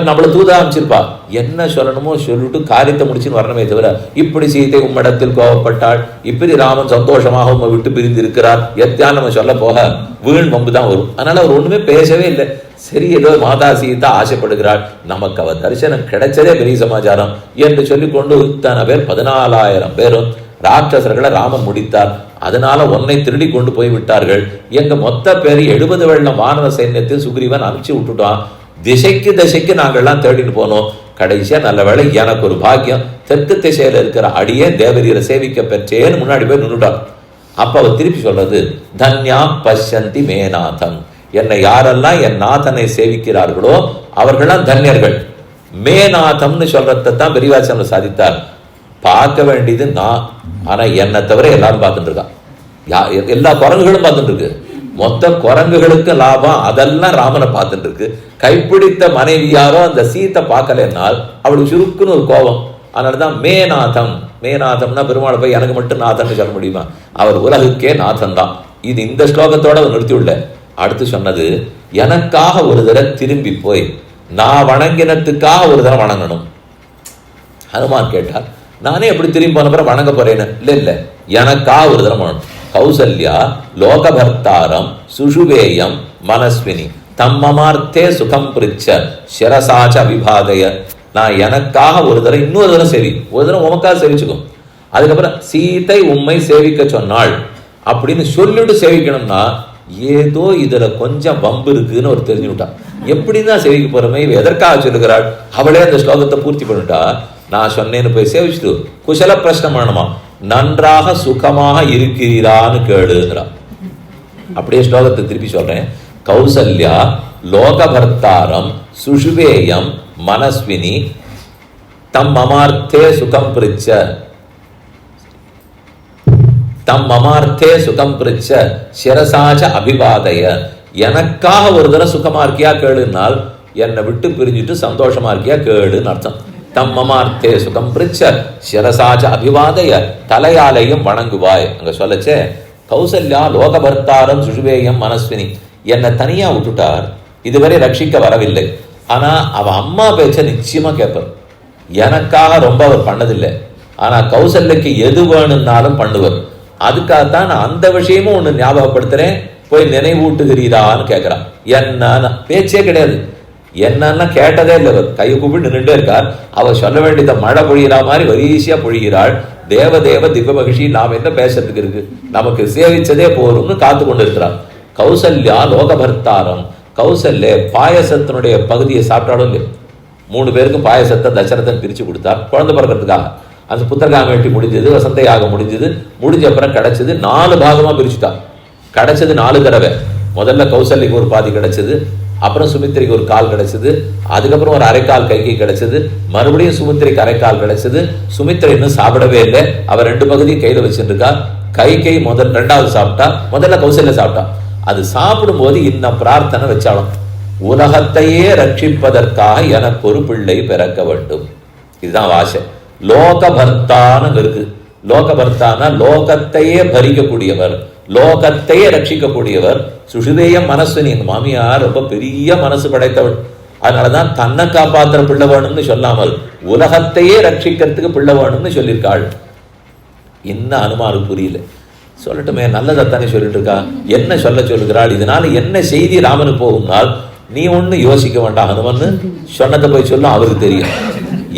நம்மள தூதா அமைச்சிருப்பா, என்ன சொல்லணுமோ சொல்லிட்டு காரியத்தை முடிச்சுன்னு வரணுமே தவிர இப்படி சீதை உம்மிடத்தில் கோவப்பட்டாள், இப்படி ராமன் சந்தோஷமாக உண்மை விட்டு பிரிந்து இருக்கிறார் எத்தியான் நம்ம சொல்ல போக வீண் வம்பு தான் வரும். அதனால அவர் ஒண்ணுமே பேசவே இல்லை. சரி, ஏதோ மாதா சீதா ஆசைப்படுகிறாள், நமக்கு அவர் தரிசனம் கிடைச்சதே பெரிய சமாச்சாரம் என்று சொல்லிக்கொண்டு இத்தனை பேர் 14,000 பேரும் ராட்சசர்களை ராமன் முடித்தார். அதனால உன்னை திருடி கொண்டு போய் விட்டார்கள். எங்க மொத்த பேர் 70 வெள்ளம் வானர சைன்யத்தில் சுக்ரீவன் அனுப்பிச்சு விட்டுட்டான். திசைக்கு நாங்கள்லாம் தேடிட்டு போனோம். கடைசியா நல்ல வேளை எனக்கு ஒரு பாக்கியம், தெற்கு திசையில இருக்கிற அடியே தேவரீரை சேவிக்க பெற்றேன்னு முன்னாடி போய் நின்றுட்டான். அப்ப அவர் திருப்பி சொல்றது, தன்யா பஷ்யந்தி மேநாதம். என்னை யாரெல்லாம் என் நாதனை சேவிக்கிறார்களோ அவர்கள்லாம் தன்யர்கள். மேநாதம்னு சொல்றதான் பெரியவாசன் சாதித்தார். பார்க்க வேண்டியது நான், ஆனா என்னை தவிர எல்லாரும் பார்த்துட்டு இருக்கான். எல்லா குரங்குகளும் பார்த்துட்டு இருக்கு, மொத்த குரங்குகளுக்கு லாபம். அதெல்லாம் ராமனை பார்த்துட்டு இருக்கு. கைப்பிடித்த மனைவியாரோ அந்த சீத்தை பார்க்கலன்னால் அவளுக்கு சுருக்குன்னு ஒரு கோபம். அதனாலதான் மேநாதம். மேநாதம்னா பெருமாளை போய் எனக்கு மட்டும் நாதன் சொல்ல முடியுமா? அவர் உலகுக்கே நாதன் தான். இது இந்த ஸ்லோகத்தோட அவர் நிறுத்தியுள்ள. அடுத்து சொன்னது, எனக்காக ஒரு தடவை திரும்பி போய் நான் வணங்கினத்துக்காக ஒரு தடவை வணங்கணும். ஹனுமான் கேட்டார், நானே எப்படி திரும்பி போன பிறகு வணங்க போறேன்னு. இல்ல, எனக்காக ஒரு தடவை வணங்கணும். கௌசல்யா லோகபர்த்தாரம் சுஷுவேயம் மனஸ்வினி தம்மமார்த்தே சுகம் பிரிச்ச சிரசாச்ச விபாதய. நான் எனக்காக ஒரு தடவை இன்னொரு தடவை சேவி, ஒரு தடவை உமக்காக சேவிச்சுக்கும். அதுக்கப்புறம் சீதை உம்மை சேவிக்க சொன்னாள் அப்படின்னு சொல்லிட்டு சேவிக்கணும்னா ஏதோ இதுல கொஞ்சம் வம்பு இருக்குன்னு ஒரு தெரிஞ்சுட்டான். எப்படிதான் சேவிக்க போறமே, இவ எதற்காக சொல்லுகிறாள், அவளே அந்த ஸ்லோகத்தை பூர்த்தி பண்ணிட்டா. நான் சொன்னேன்னு போய் சேவிச்சுட்டு குசல பிரச்சனை பண்ணணுமா, நன்றாக சுகமாக இருக்கிறான்னு கேளுங்கிறான். அப்படியே ஸ்லோகத்தை திருப்பி சொல்றேன். கௌசல்யா லோகபர்த்தாரம் சுஷுவேயம் மனஸ்வினி தம் மமார்த்தே சுகம் பிரிச்ச, தம் மமார்த்தே சுகம் பிரிச்ச சிரசாச்ச அபிவாதய. எனக்காக ஒரு தடவை சுகமா இருக்கியா கேளுனால் என்னை விட்டு பிரிஞ்சுட்டு சந்தோஷமா இருக்கியா கேளுன்னு அர்த்தம். தம் மமார்த்தே சுகம் பிரிச்ச சிரசாச்ச அபிவாதய, தலையாலையும் வணங்குவாய். அங்க சொல்லச்சே கௌசல்யா லோகபர்த்தாரம் சுஷுவேயம் மனஸ்வினி, என்னை தனியா விட்டுட்டார், இதுவரை ரட்சிக்க வரவில்லை. ஆனா அவ அம்மா பேச்ச நிச்சயமா கேட்பார். எனக்காக ரொம்ப அவர் பண்ணதில்லை, ஆனா கௌசல்யக்கு எது வேணும்னாலும் பண்ணுவார். அதுக்காகத்தான் நான் அந்த விஷயமும் ஒண்ணு ஞாபகப்படுத்துறேன், போய் நினைவூட்டுகிறீரான்னு கேட்கிறான். என்ன பேச்சே கிடையாது, என்னன்னா கேட்டதே இல்லை. அவர் கையை கூப்பிட்டு நின்றுட்டே இருக்கார். அவர் சொல்ல வேண்டியதை மழை பொழிகிறா மாதிரி வரிசையா பொழிகிறாள். தேவதேவ திவ்ய மகிழ்ச்சி, நாம் என்ன பேசுறதுக்கு இருக்கு, நமக்கு சேவிச்சதே போரும்னு காத்து கொண்டு இருக்கிறார். கௌசல்யா லோகபர்த்தாரம். கௌசல்ய பாயசத்தினுடைய பகுதியை சாப்பிட்டாலும் இல்லை. 3 பேருக்கும் பாயசத்தை தசரதன் பிரிச்சு கொடுத்தார் குழந்தை பிறக்கிறதுக்காக. அந்த புத்தர்காம வெட்டி முடிஞ்சது, வசந்த யாகம் முடிஞ்சது, முடிஞ்ச அப்புறம் கிடைச்சது 4 பாகமா பிரிச்சுட்டா. கிடைச்சது 4 தடவை. முதல்ல கௌசல்யக்கு ஒரு பாதி கிடைச்சது, அப்புறம் சுமித்திரைக்கு ஒரு கால் கிடைச்சது, அதுக்கப்புறம் ஒரு அரைக்கால் கைக்கு கிடைச்சது, மறுபடியும் சுமித்திரைக்கு அரைக்கால் கிடைச்சது. சுமித்திரை இன்னும் சாப்பிடவே இல்லை, அவர் 2 பகுதியும் கையில வச்சுருக்கா. கை முதல் 2வது சாப்பிட்டா, முதல்ல கௌசல்ய சாப்பிட்டா. அது சாப்பிடும் போது இன்னும் பிரார்த்தனை வச்சாலும், உலகத்தையே ரட்சிப்பதற்காக எனக்கு ஒரு பிள்ளை பிறக்க வேண்டும். இதுதான் ஆசை. லோகபர்த்தான்னு இருக்கு. லோகபர்த்தானா லோகத்தையே பறிக்கக்கூடியவர், லோகத்தையே ரட்சிக்கக்கூடியவர். சுஷுதேயம் மனஸ்வினி, எங்க மாமியார் ரொம்ப பெரிய மனசு படைத்தவள். அதனாலதான் தன்னை காப்பாற்றுற பிள்ளை வேணும்னு சொல்லாமல் உலகத்தையே ரட்சிக்கிறதுக்கு பிள்ளை வேணும்னு சொல்லியிருக்காள். இன்னும் அனுமாருக்கு புரியல. சொல்லட்டுமே, நல்லதாத்தானே சொல்லிட்டு இருக்கா, என்ன சொல்ல சொல்லுகிறாள், இதனால என்ன செய்தி ராமனு போகும்னால் நீ ஒண்ணு யோசிக்க வேண்டாம். ஹனுமன்னு சொன்னதை போய் சொல்லும், அவருக்கு தெரியும்.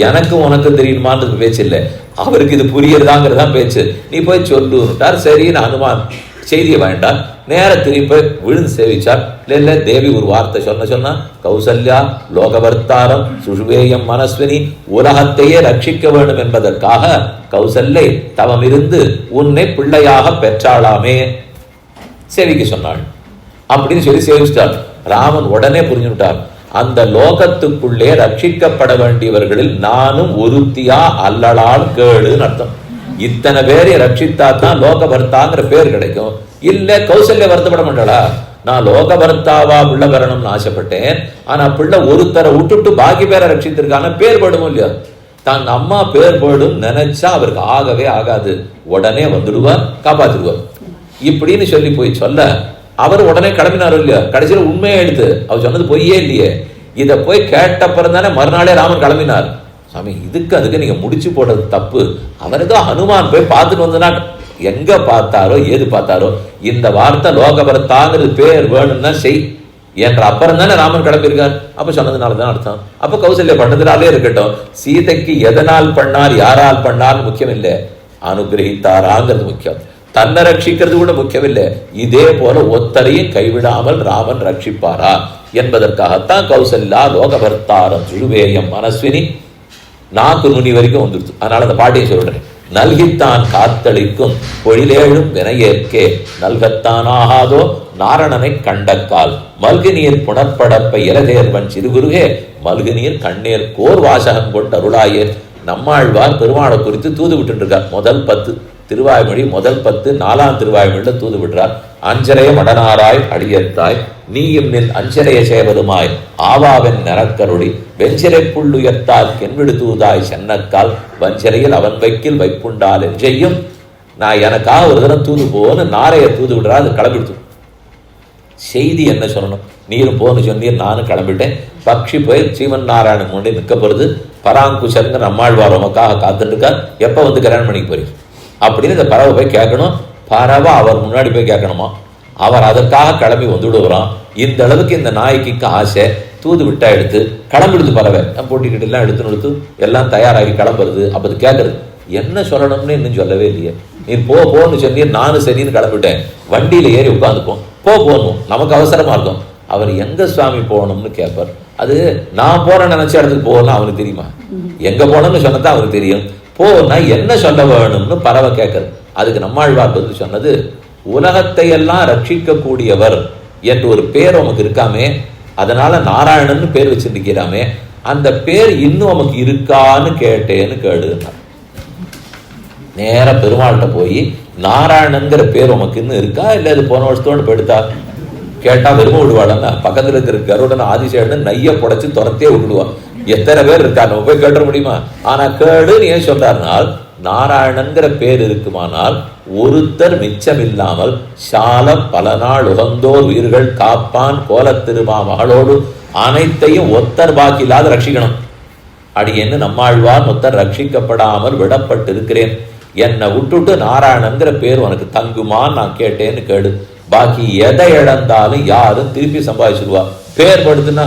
எனக்கும் உனக்கும் தெரியுமான்னு பேச்சு இல்லை, அவருக்கு இது புரியறதாங்கிறதான் பேச்சு. நீ போய் சொல்லுட்டார். சரின்னு ஹனுமான் செய்தியை வேண்டாம், நேர திருப்பி விழுந்து சேவிச்சார். இல்ல தேவி ஒரு வார்த்தை சொன்னா, கௌசல்யா லோகவர்த்தாரம் சுஷுவேயம் மனஸ்வினி, உலகத்தையே ரட்சிக்க வேண்டும் என்பதற்காக கௌசல்யை தவம் இருந்து உன்னை பிள்ளையாக பெற்றாளாமே, சேவிக்க சொன்னாள் அப்படின்னு சொல்லி சேவிச்சிட்டாள். ராமன் உடனே புரிஞ்சுட்டார், அந்த லோகத்துக்குள்ளே ரட்சிக்கப்பட வேண்டியவர்களில் நானும் ஒருத்தியா அல்லலால் கேளுன்னு அர்த்தம். இத்தனை பேரை ரட்சித்தா தான் லோகபர்த்தாங்கிற பேர் கிடைக்கும். இல்ல கௌசல்ய வருத்தப்பட மாட்டாளா, நான் லோகபர்த்தாவா பிள்ளை பெறணும்னு ஆசைப்பட்டேன், ஆனா பிள்ளை ஒருத்தரை விட்டுட்டு பாக்கி பேரை ரட்சித்திருக்கான பேர் படும் இல்லையா, தங்க அம்மா பேர் படும் நினைச்சா அவருக்கு ஆகவே ஆகாது, உடனே வந்துடுவார், காப்பாத்திடுவார் இப்படின்னு சொல்லி போய் சொல்ல அவர் உடனே கிளம்பினார் இல்லையா. கடைசியில் உண்மையே எடுத்து அவர் சொன்னது பொய்யே இல்லையே. இதை போய் கேட்டப்புறம் தானே மறுநாளே ராமன் கிளம்பினார். சாமி அதுக்கு நீங்க முடிச்சு போட்டது தப்பு. அவருதான் ஹனுமான் போய் பார்த்துட்டு வந்தனா, எங்க பார்த்தாரோ ஏது பார்த்தாரோ இந்த வார்த்தை லோகபர்த்தாங்கிறது பேர் வேணும்னா செய் என்ற அப்புறம் தானே ராமன் கிளம்பியிருக்கார். அப்ப சொன்னதுனால தான் அர்த்தம். அப்ப கௌசல்யா பண்ணதுனாலே இருக்கட்டும், சீதைக்கு எதனால் பண்ணார் யாரால் பண்ணார் முக்கியம் இல்லை, அனுகிரகித்தாராங்கிறது முக்கியம். தன்னை ரட்சிக்கிறது கூட முக்கியமில்லை. இதே போல ஒத்தரையும் கைவிடாமல் ராமன் ரட்சிப்பாரா என்பதற்காகத்தான் கௌசல்யா லோகபர்த்தாரம் சுழுவேயம் மனஸ்வினி 4 நுனி வரைக்கும் வந்துடுது. அதனால அந்த பாட்டியை சொல்றேன். நல்கித்தான் காத்தளிக்கும் பொழிலேழும் வினையேற்கே நல்கத்தான் ஆகாதோ நாரணனை கண்டக்கால் மல்கு நீர் புணர்படப்பை இலதேர்வன் சிறுகுருகே மல்கு நீர் கண்ணீர் கோர் வாசகம் கொண்டு அருளாயே. நம்மாழ்வார் பெருமாளை குறித்து தூது விட்டு இருக்கார். முதல் 10 திருவாய்மொழி, முதல் 10 4ஆம் திருவாய்மொழியில தூது விடுறார். அஞ்சரைய மடனாராய் அடியத்தாய் நீயும் நின் அஞ்சரைய சேவலுமாய் ஆவாவன் நரக்கருளி வெஞ்சிரை புள்ளுயர்த்தால் கென்விடு தூதாய் சென்னக்கால் வஞ்சரையில் அவன் வைக்கில் வைப்புண்டால் என்றையும். நான் எனக்காக ஒரு தினம் தூது போன்னு நாரைய தூது விடுறா. அது கிளம்பிடுத்து. செய்தி என்ன சொல்லணும், நீரும் போன்னு சொன்னீர், நானும் கிளம்பிட்டேன். பக்ஷி போய் சீவன் நாராயணன் முன்னே நிற்க போறது. பராங்குசருங்க நம்மாழ்வார் உமக்காக காத்துட்டு இருக்கார், எப்ப வந்து கல்யாணம் பண்ணிக்க போறீங்க அப்படின்னு இந்த பறவை போய் கேட்கணும். பறவை அவர் முன்னாடி போய் கேட்கணுமா, அவர் அதற்காக கிளம்பி வந்துடுவாராம். இந்த அளவுக்கு இந்த நாய்க்கு ஆசை. தூது விட்டா எடுத்து கிளம்பிடுது பறவை, போட்டிக்கிட்டு எல்லாம் எடுத்து எல்லாம் தயாராகி கிளம்புறது. அப்ப அது கேட்கறது என்ன சொல்லணும்னு இன்னும் சொல்லவே இல்லையே, நீ போன்னு சொன்னீர், நானும் சரின்னு கிளம்பிட்டேன், வண்டியில ஏறி உட்காந்துப்போம், போகணும், நமக்கு அவசரமா இருக்கும். அவர் எங்க சுவாமி போகணும்னு கேட்பார். அது நான் போறேன்னு நினைச்ச இடத்துக்கு போகணும் அவனுக்கு தெரியுமா? எங்க போனோம்னு சொன்னதான் அவனுக்கு தெரியும். போனா என்ன சொல்ல வேணும்னு பறவை கேட்கறது. அதுக்கு நம்மாழ்வார் பதில் சொன்னது, உலகத்தை எல்லாம் ரட்சிக்க கூடியவர் என்று ஒரு பேர் உமக்கு இருக்காமே, அதனால நாராயணன் பேர் வச்சிருக்கிறாமே, அந்த பேர் இன்னும் உமக்கு இருக்கான்னு கேட்டேன்னு கேளுன்னார். நேர பெருமாள்கிட்ட போய் நாராயணன்கிற பேர் உமக்கு இன்னும் இருக்கா, இல்ல அது போன வருஷத்தோடு போயிடுதா கேட்டா வெறும விடுவாளன்னா, பக்கத்துல இருக்கிற கருடன் ஆதிசேடன் நைய புடைச்சு துரத்தே விடுவான். எத்தனை பேர் இருக்கா, நம்ம போய் கேட்ட முடியுமா? ஆனா கேடுன்னு ஏன் சொல்றாருனால், நாராயணன்கிற பேர் இருக்குமானால் ஒருத்தர் மிச்சம் இல்லாமல் சால பல நாள் உகந்தோர் உயிர்கள் காப்பான் கோலத்திருமா மகளோடு அனைத்தையும் ஒத்தர் பாக்கி இல்லாத ரட்சிக்கணும். அடி என்ன நம்மாழ்வார் மொத்தர் ரட்சிக்கப்படாமல் விடப்பட்டிருக்கிறேன், என்னை விட்டுட்டு நாராயணன்கிற பேர் உனக்கு தங்குமான்னு நான் கேட்டேன்னு கேடு. பாக்கி எதை இழந்தாலும் யாரும் திருப்பி சம்பாதிச்சிருவா. பேர் படுத்துனா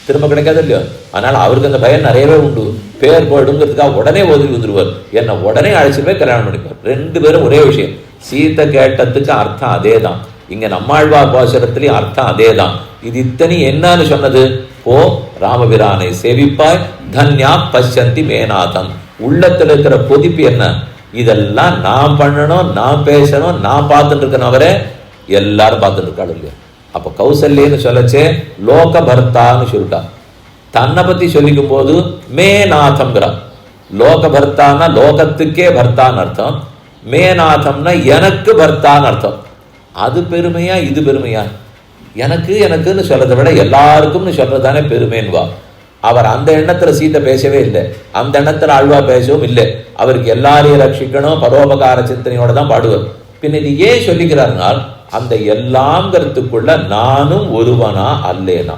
திரும்ப கிடைக்காது இல்லையோ, அதனால அவருக்கு அந்த பயன் நிறையவே உண்டு. பேர் போயிடுங்கிறதுக்காக உடனே ஒதுக்கி வந்துருவார், என்னை உடனே அழைச்சிட்டு போய் கல்யாணம் பண்ணிப்பார். ரெண்டு பேரும் ஒரே விஷயம். சீத்தை கேட்டதுக்கு அர்த்தம் அதே தான், இங்க நம்மாழ்வார் பாசுரத்திலையும் அர்த்தம் அதே தான். இது இத்தனை என்னன்னு சொன்னது, போ ராமபிரானை சேவிப்பாய் தன்யா பசந்தி மேநாதம். உள்ளத்துல இருக்கிற கொதிப்பு என்ன, இதெல்லாம் நான் பண்ணணும், நான் பேசணும், நான் பார்த்துட்டு இருக்கணும், அவரே எல்லாரும் பார்த்துட்டு இருக்காள் இல்லையா. அப்ப கௌசல்யன்னு சொல்லச்சே லோக பர்த்தான்னு சொல்லிட்டா. தன்னை பத்தி சொல்லிக்கும் போது மேநாதம்ங்கிறா. லோக பர்த்தான்னா லோகத்துக்கே பர்த்தான்னு அர்த்தம், மேநாதம்னா எனக்கு பர்த்தான்னு அர்த்தம். அது பெருமையா இது பெருமையா? எனக்கு எனக்குன்னு சொல்றதை விட எல்லாருக்கும்னு சொல்றதுதானே பெருமைன்வா. அவர் அந்த எண்ணத்துல சீத்தை பேசவே இல்லை, அந்த எண்ணத்துல ஆழ்வா பேசவும் இல்லை. அவருக்கு எல்லாரையும் ரட்சிக்கணும் பரோபகார சிந்தனையோட தான் பாடுவார். பின்ன இது ஏன் சொல்லிக்கிறார்னால், அந்த எல்லாங்கிறதுக்குள்ள நானும் ஒருவனா அல்லேனா,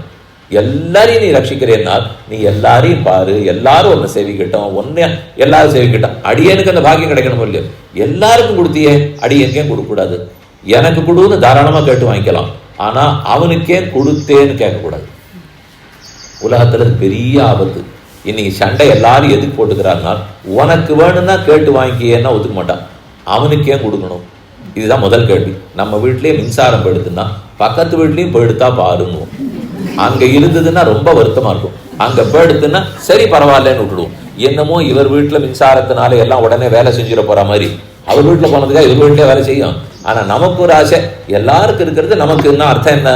எல்லாரையும் நீ ரட்சிக்கிறேன்னா நீ எல்லாரையும் பாரு, எல்லாரும் ஒன்னு சேவிக்கிட்டோம், ஒன்னு எல்லாரும் சேவிக்கிட்டோம். அடியனுக்கு அந்த பாக்கியம் கிடைக்கணும் இல்லையோ, எல்லாருக்கும் கொடுத்தியே, அடியனுக்கே கொடுக்க கூடாது. எனக்கு கொடுன்னு தாராளமா கேட்டு வாங்கிக்கலாம், ஆனா அவனுக்கே கொடுத்தேன்னு கேட்கக்கூடாது. உலகத்துல பெரிய ஆபத்து. இன்னைக்கு சண்டை எல்லாரும் எதுக்கு போட்டுக்கிறாருன்னா, உனக்கு வேணும்னா கேட்டு வாங்கிக்கேன்னா ஒத்துக்க மாட்டான், அவனுக்கே கொடுக்கணும். இதுதான் முதல் கேள்வி. நம்ம வீட்லயே மின்சாரம் போயிடுதுன்னா பக்கத்து வீட்லயும் போயிடுத்தா பாருங்க. அங்க இருந்ததுன்னா ரொம்ப வருத்தமா இருக்கும், அங்க போயிடுதுன்னா சரி பரவாயில்லன்னு விட்டுடுவோம். என்னமோ இவர் வீட்டுல மின்சாரத்தினால எல்லாம் உடனே வேலை செஞ்சிட போற மாதிரி, அவர் வீட்டுல போனதுக்காக இவர் வீட்லயே வேலை செய்யும். ஆனா நமக்கு ஒரு ஆசை, எல்லாருக்கும் இருக்கிறது நமக்கு என்ன அர்த்தம் என்ன,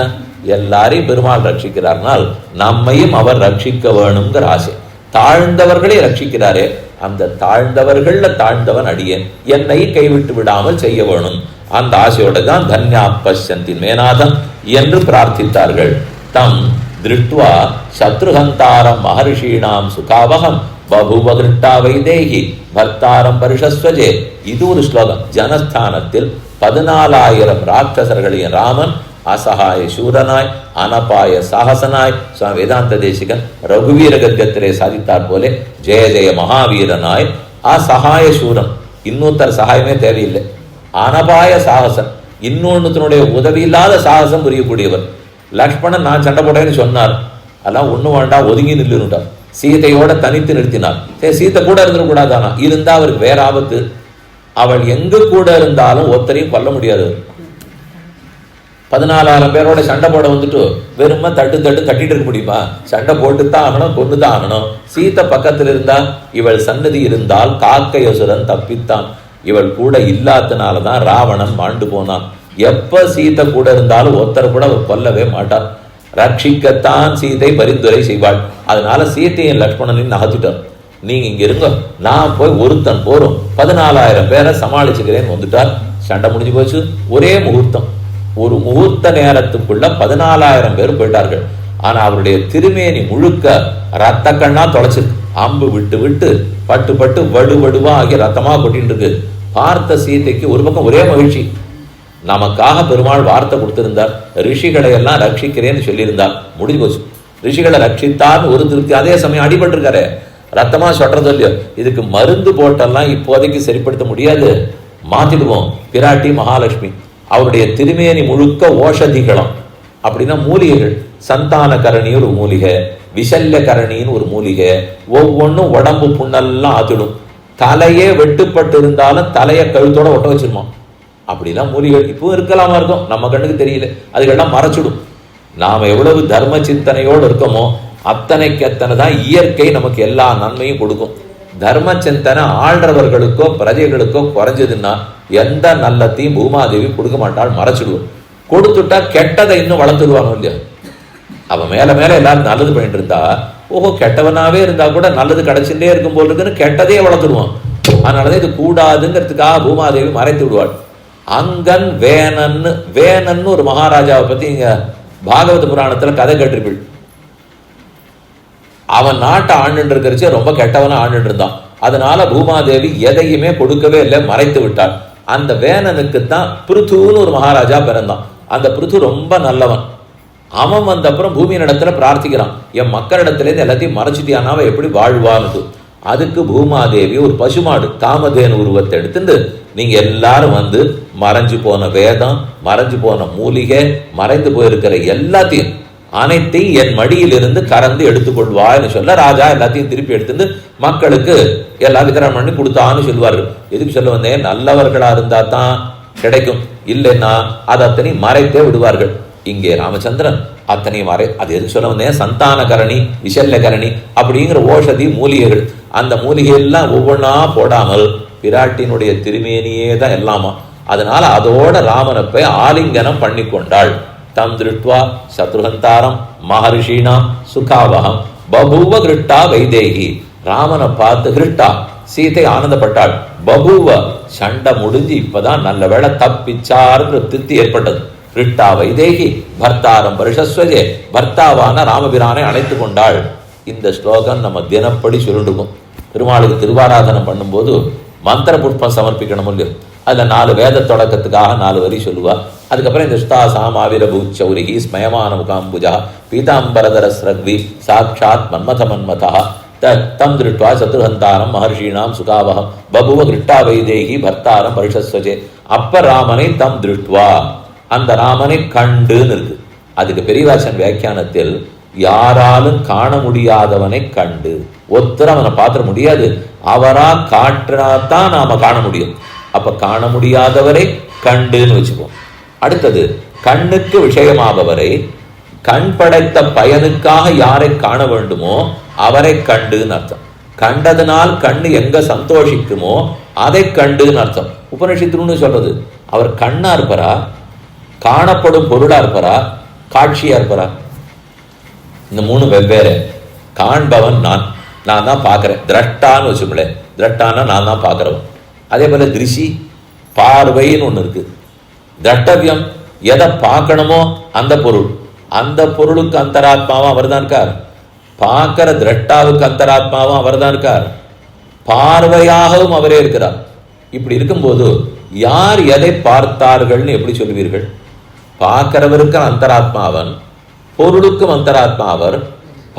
எல்லாரையும் பெருமாள் ரட்சிக்கிறார்னால் நம்மையும் அவர் ரட்சிக்க வேணுங்கிற ஆசை. தாழ்ந்தவர்களே ரட்சிக்கிறாரே, அந்த தாழ்ந்தவர்கள்ல தாழ்ந்தவன் அடியேன், என்னை கைவிட்டு விடாமல் செய்ய வேணும். அந்த ஆசையோட தான் தன்யா பசந்தி மேநாதம் என்று பிரார்த்தித்தார்கள். தம் திருஷ்டுவா சத்ருஹந்தாரம் மகர்ஷீணாம் சுகாவகம் பபுவகிருட்டா வைதேகி பர்த்தாரம் பரிஷஸ்வஜே. இது ஒரு ஸ்லோகம். ஜனஸ்தானத்தில் 14,000 ராட்சசர்களையும் ராமன் அசகாய சூரனாய் அனபாய சாகசனாய் சுவாமி வேதாந்த தேசிகன் ரகுவீர கத்தியத்திலே சாதித்தார் போலே ஜெய ஜெய மகாவீரனாய் அசகாய சூரன், இன்னொருத்தர் சகாயமே தேவையில்லை, அனபாய சாகசன், இன்னொன்னுத்தனுடைய உதவி இல்லாத சாகசம் புரியக்கூடியவர். லக்ஷ்மணன் நான் சண்டை போட்டேன்னு சொன்னார், அதெல்லாம் ஒண்ணு வேண்டாம் ஒதுங்கி நில்லுட்டார். சீதையோட தனித்து நிறுத்தினார். சரி சீத்தை கூட இருந்துடக்கூடாதானா, இருந்தா அவருக்கு வேற ஆபத்து. அவள் எங்க கூட இருந்தாலும் ஒருத்தரையும் கொல்ல முடியாது. 14,000 பேரோட சண்டை போட வந்துட்டு வெறும தட்டிட்டு இருக்க முடியுமா? சண்டை போட்டுத்தான் ஆகணும், கொண்டுதான் ஆகணும். சீத்தை பக்கத்தில் இருந்தா, இவள் சன்னதி இருந்தால் காக்கையசுரன் தப்பித்தான். இவள் கூட இல்லாதனாலதான் ராவணன் மாண்டு போனான். எப்ப சீத்தை கூட இருந்தாலும் ஒருத்தர் கூட அவர் கொல்லவே மாட்டார். ரட்சிக்கத்தான் சீதை பரிந்துரை செய்வாள். அதனால சீத்தையும் லக்ஷ்மணனையும் நகர்த்திட்டார். நீங்க இங்க இருங்க, நான் போய் ஒருத்தன் போறோம் 14,000 பேரை சமாளிச்சுக்கிறேன்னு வந்துட்டார். சண்டை முடிஞ்சு போச்சு. ஒரே முகூர்த்தம், ஒரு முகூர்த்த நேரத்துக்குள்ள 14,000 பேர் போயிட்டார்கள். ஆனா அவருடைய திருமேனி முழுக்க ரத்த கண்ணா தொலைச்சிருக்கு. அம்பு விட்டு விட்டு பட்டு பட்டு வடுவடுவா ஆகிய ரத்தமா கொட்டின்னு இருக்கு. பார்த்த சீதைக்கு ஒரு பக்கம் ஒரே மகிழ்ச்சி, நமக்காக பெருமாள் வார்த்தை கொடுத்திருந்தார், ரிஷிகளை எல்லாம் ரட்சிக்கிறேன்னு சொல்லியிருந்தார். முடிஞ்சு போச்சு. ரிஷிகளை ரட்சித்தான்னு ஒரு திருப்தி. அதே சமயம் அடிபட்டு இருக்காரு, ரத்தமா சொல்றது இல்லையோ, இதுக்கு மருந்து போட்டெல்லாம் இப்போதைக்கு சரிப்படுத்த முடியாது, மாத்திடுவோம். பிராட்டி மகாலட்சுமி அவருடைய திருமேனி முழுக்க ஓஷதிகளும், அப்படின்னா மூலிகைகள். சந்தான கரணி ஒரு மூலிகை, விஷல்யகரணின்னு ஒரு மூலிகை, ஒவ்வொன்றும் உடம்பு புண்ணெல்லாம் ஆத்திடும். தலையே வெட்டுப்பட்டு இருந்தாலும் தலையை கழுத்தோட ஒட்ட வச்சிருமா. அப்படிலாம் மூலிகள் இப்போ இருக்கலாமா இருக்கும், நம்ம கண்ணுக்கு தெரியல, அதுக்கெல்லாம் மறைச்சிடும். நாம் எவ்வளவு தர்ம சிந்தனையோடு இருக்கோமோ அத்தனைக்கு அத்தனை தான் இயற்கை நமக்கு எல்லா நன்மையும் கொடுக்கும். தர்ம சிந்தனை ஆள்றவர்களுக்கோ பிரஜைகளுக்கோ குறைஞ்சதுன்னா எந்த நல்லத்தையும் பூமாதேவி கொடுக்க மாட்டாள், மறைச்சிடுவோம். கொடுத்துட்டா கெட்டதை இன்னும் வளர்த்துடுவாங்க இல்லையா. அவன் மேல மேல எல்லாரும் நல்லது பண்ணிட்டு இருந்தா, ஓஹோ கெட்டவனாவே இருந்தா கூட நல்லது கிடைச்சுட்டே இருக்கும் போல் இருக்குன்னு கெட்டதையே வளர்த்துடுவான். அதனாலதான் இது கூடாதுங்கிறதுக்காக பூமாதேவி மறைத்து விடுவாள். அங்கன் வேணன்னு ஒரு மகாராஜாவை பத்தி இங்க பாகவத புராணத்துல கதை கேட்டிருப்பீள். அவன் நாட்டை ஆண்டுட்டு இருக்கிறச்சே ரொம்ப கெட்டவனா ஆண்டுட்டு இருந்தான். அதனால பூமாதேவி எதையுமே கொடுக்கவே இல்லை, மறைத்து விட்டாள். அந்த வேணனுக்குத்தான் பிருத்துன்னு ஒரு மகாராஜா பிறந்தான். அந்த பிருத்து ரொம்ப நல்லவன். அவன் வந்த அப்புறம் பூமியின் இடத்துல பிரார்த்திக்கிறான், என் மக்களிடத்துலேருந்து எல்லாத்தையும் மறைச்சிட்டியானா அவன் எப்படி வாழ்வான்னு. அதுக்கு பூமாதேவி ஒரு பசுமாடு காமதேனு உருவத்தை எடுத்துட்டு, நீங்க எல்லாரும் வந்து மறைஞ்சு போன வேதம், மறைஞ்சு போன மூலிகை, மறைந்து போயிருக்கிற எல்லாத்தையும் அனைத்தையும் என் மடியிலிருந்து கறந்து எடுத்துக்கொள்வான்னு சொல்ல, ராஜா எல்லாத்தையும் திருப்பி எடுத்துட்டு மக்களுக்கு எல்லாம் விதரணம் பண்ணி கொடுத்தான்னு சொல்லுவார்கள். எதுக்கு சொல்ல வந்தேன், நல்லவர்களா இருந்தா தான் கிடைக்கும், இல்லைன்னா அதை அத்தனை மறைத்தே விடுவார்கள். இங்கே ராமச்சந்திரன் அத்தனையும் அது எதுக்கு சொல்ல வந்தேன், சந்தானகரணி விஷல்யகரணி அப்படிங்கிற ஓஷதி மூலிகைகள். அந்த மூலிகையெல்லாம் ஒவ்வொன்றா போடாமல் பிராட்டினுடைய திருமேனியே தான் எல்லாமா. அதனால அதோட ராமனை போய் ஆலிங்கனம் பண்ணி கொண்டாள். தம் திருஷ்டுவா சத்ருஹந்தாரம் மகர்ஷீணாம் சுகாவகம் பபூவ கிருஷ்டா வைதேகி. ராமனை பார்த்து கிருஷ்டா சீதை ஆனந்தப்பட்டாள். பபூவ சண்டை முடிஞ்சு இப்பதான் நல்ல வேளை தப்பிச்சாருங்கிற திருப்தி ஏற்பட்டது. கிருஷ்டா வைதேகி பர்த்தாரம் பரிஷஸ்வஜே. பர்த்தாவான ராமபிரானை அழைத்து கொண்டாள். இந்த ஸ்லோகம் நம்ம தினப்படி சொல்லிடுவோம். பெருமாளுக்கு திருவாராதனம் பண்ணும்போது மந்திர புஷ்பம் சமர்ப்பிக்கணும் இல்லையோ, அதில் 4 வேத தொடக்கத்துக்காக 4 வரி சொல்லுவா. அதுக்கப்புறம் இந்த ஸ்தா சாமாவிர பூச்சௌரிகி ஸ்மயமான முகாம்புஜா பீதாம்பரதர ஸ்ரக்வி சாட்சாத் மன்மத மன்மதா தம் திருஷ்டுவா சத்ருஹந்தாரம் மகர்ஷீணாம் சுகாவகம் பபுவ கிருஷ்டா வைதேகி பர்த்தாரம் பரிஷஸ்வஜே. அப்ப ராமனை தம் திருஷ்டுவா, அந்த ராமனை கண்டுன்னு இருக்கு. அதுக்கு பெரியவாசன் வியாக்கியானத்தில் யாராலும் காண முடியாதவனை கண்டு, ஒருத்தர் அவனை பார்த்துட முடியாது, அவரா காட்டினாதான் நாம காண முடியும். அப்ப காண முடியாதவரை கண்டுன்னு வச்சுப்போம். அடுத்தது கண்ணுக்கு விஷயமாபவரை, கண் படைத்த பயனுக்காக யாரை காண வேண்டுமோ அவரை கண்டுன்னு அர்த்தம். கண்டதனால் கண்ணு எங்க சந்தோஷிக்குமோ அதை கண்டுன்னு அர்த்தம். உபனிஷத்துன்னு சொல்றது, அவர் கண்ணா இருப்பாரா, காணப்படும் பொருளா இருப்பாரா, காட்சியா இருப்பாரா? இந்த 3 வெவ்வேறு. காண்பவன் நான் தான் பார்க்கிறேன், திரஷ்டான்னு வச்சுக்கலேன். திரஷ்டானா நான் தான் பார்க்கிறவன். அதே போல திருஷி பார்வைன்னு ஒண்ணு இருக்கு. திரஷ்டவியம் எதை பார்க்கணுமோ அந்த பொருள், அந்த பொருளுக்கு அந்தராத்மாவும் அவர் தான் இருக்கார். பார்க்கிற திரஷ்டாவுக்கு அந்தராத்மாவும் அவர் தான் இருக்கார். பார்வையாகவும் அவரே இருக்கிறார். இப்படி இருக்கும்போது யார் எதை பார்த்தார்கள்னு எப்படி சொல்லுவீர்கள்? பார்க்கிறவருக்கு அந்தராத்மாவன், பொருளுக்கும் அந்தராத்மா அவர்,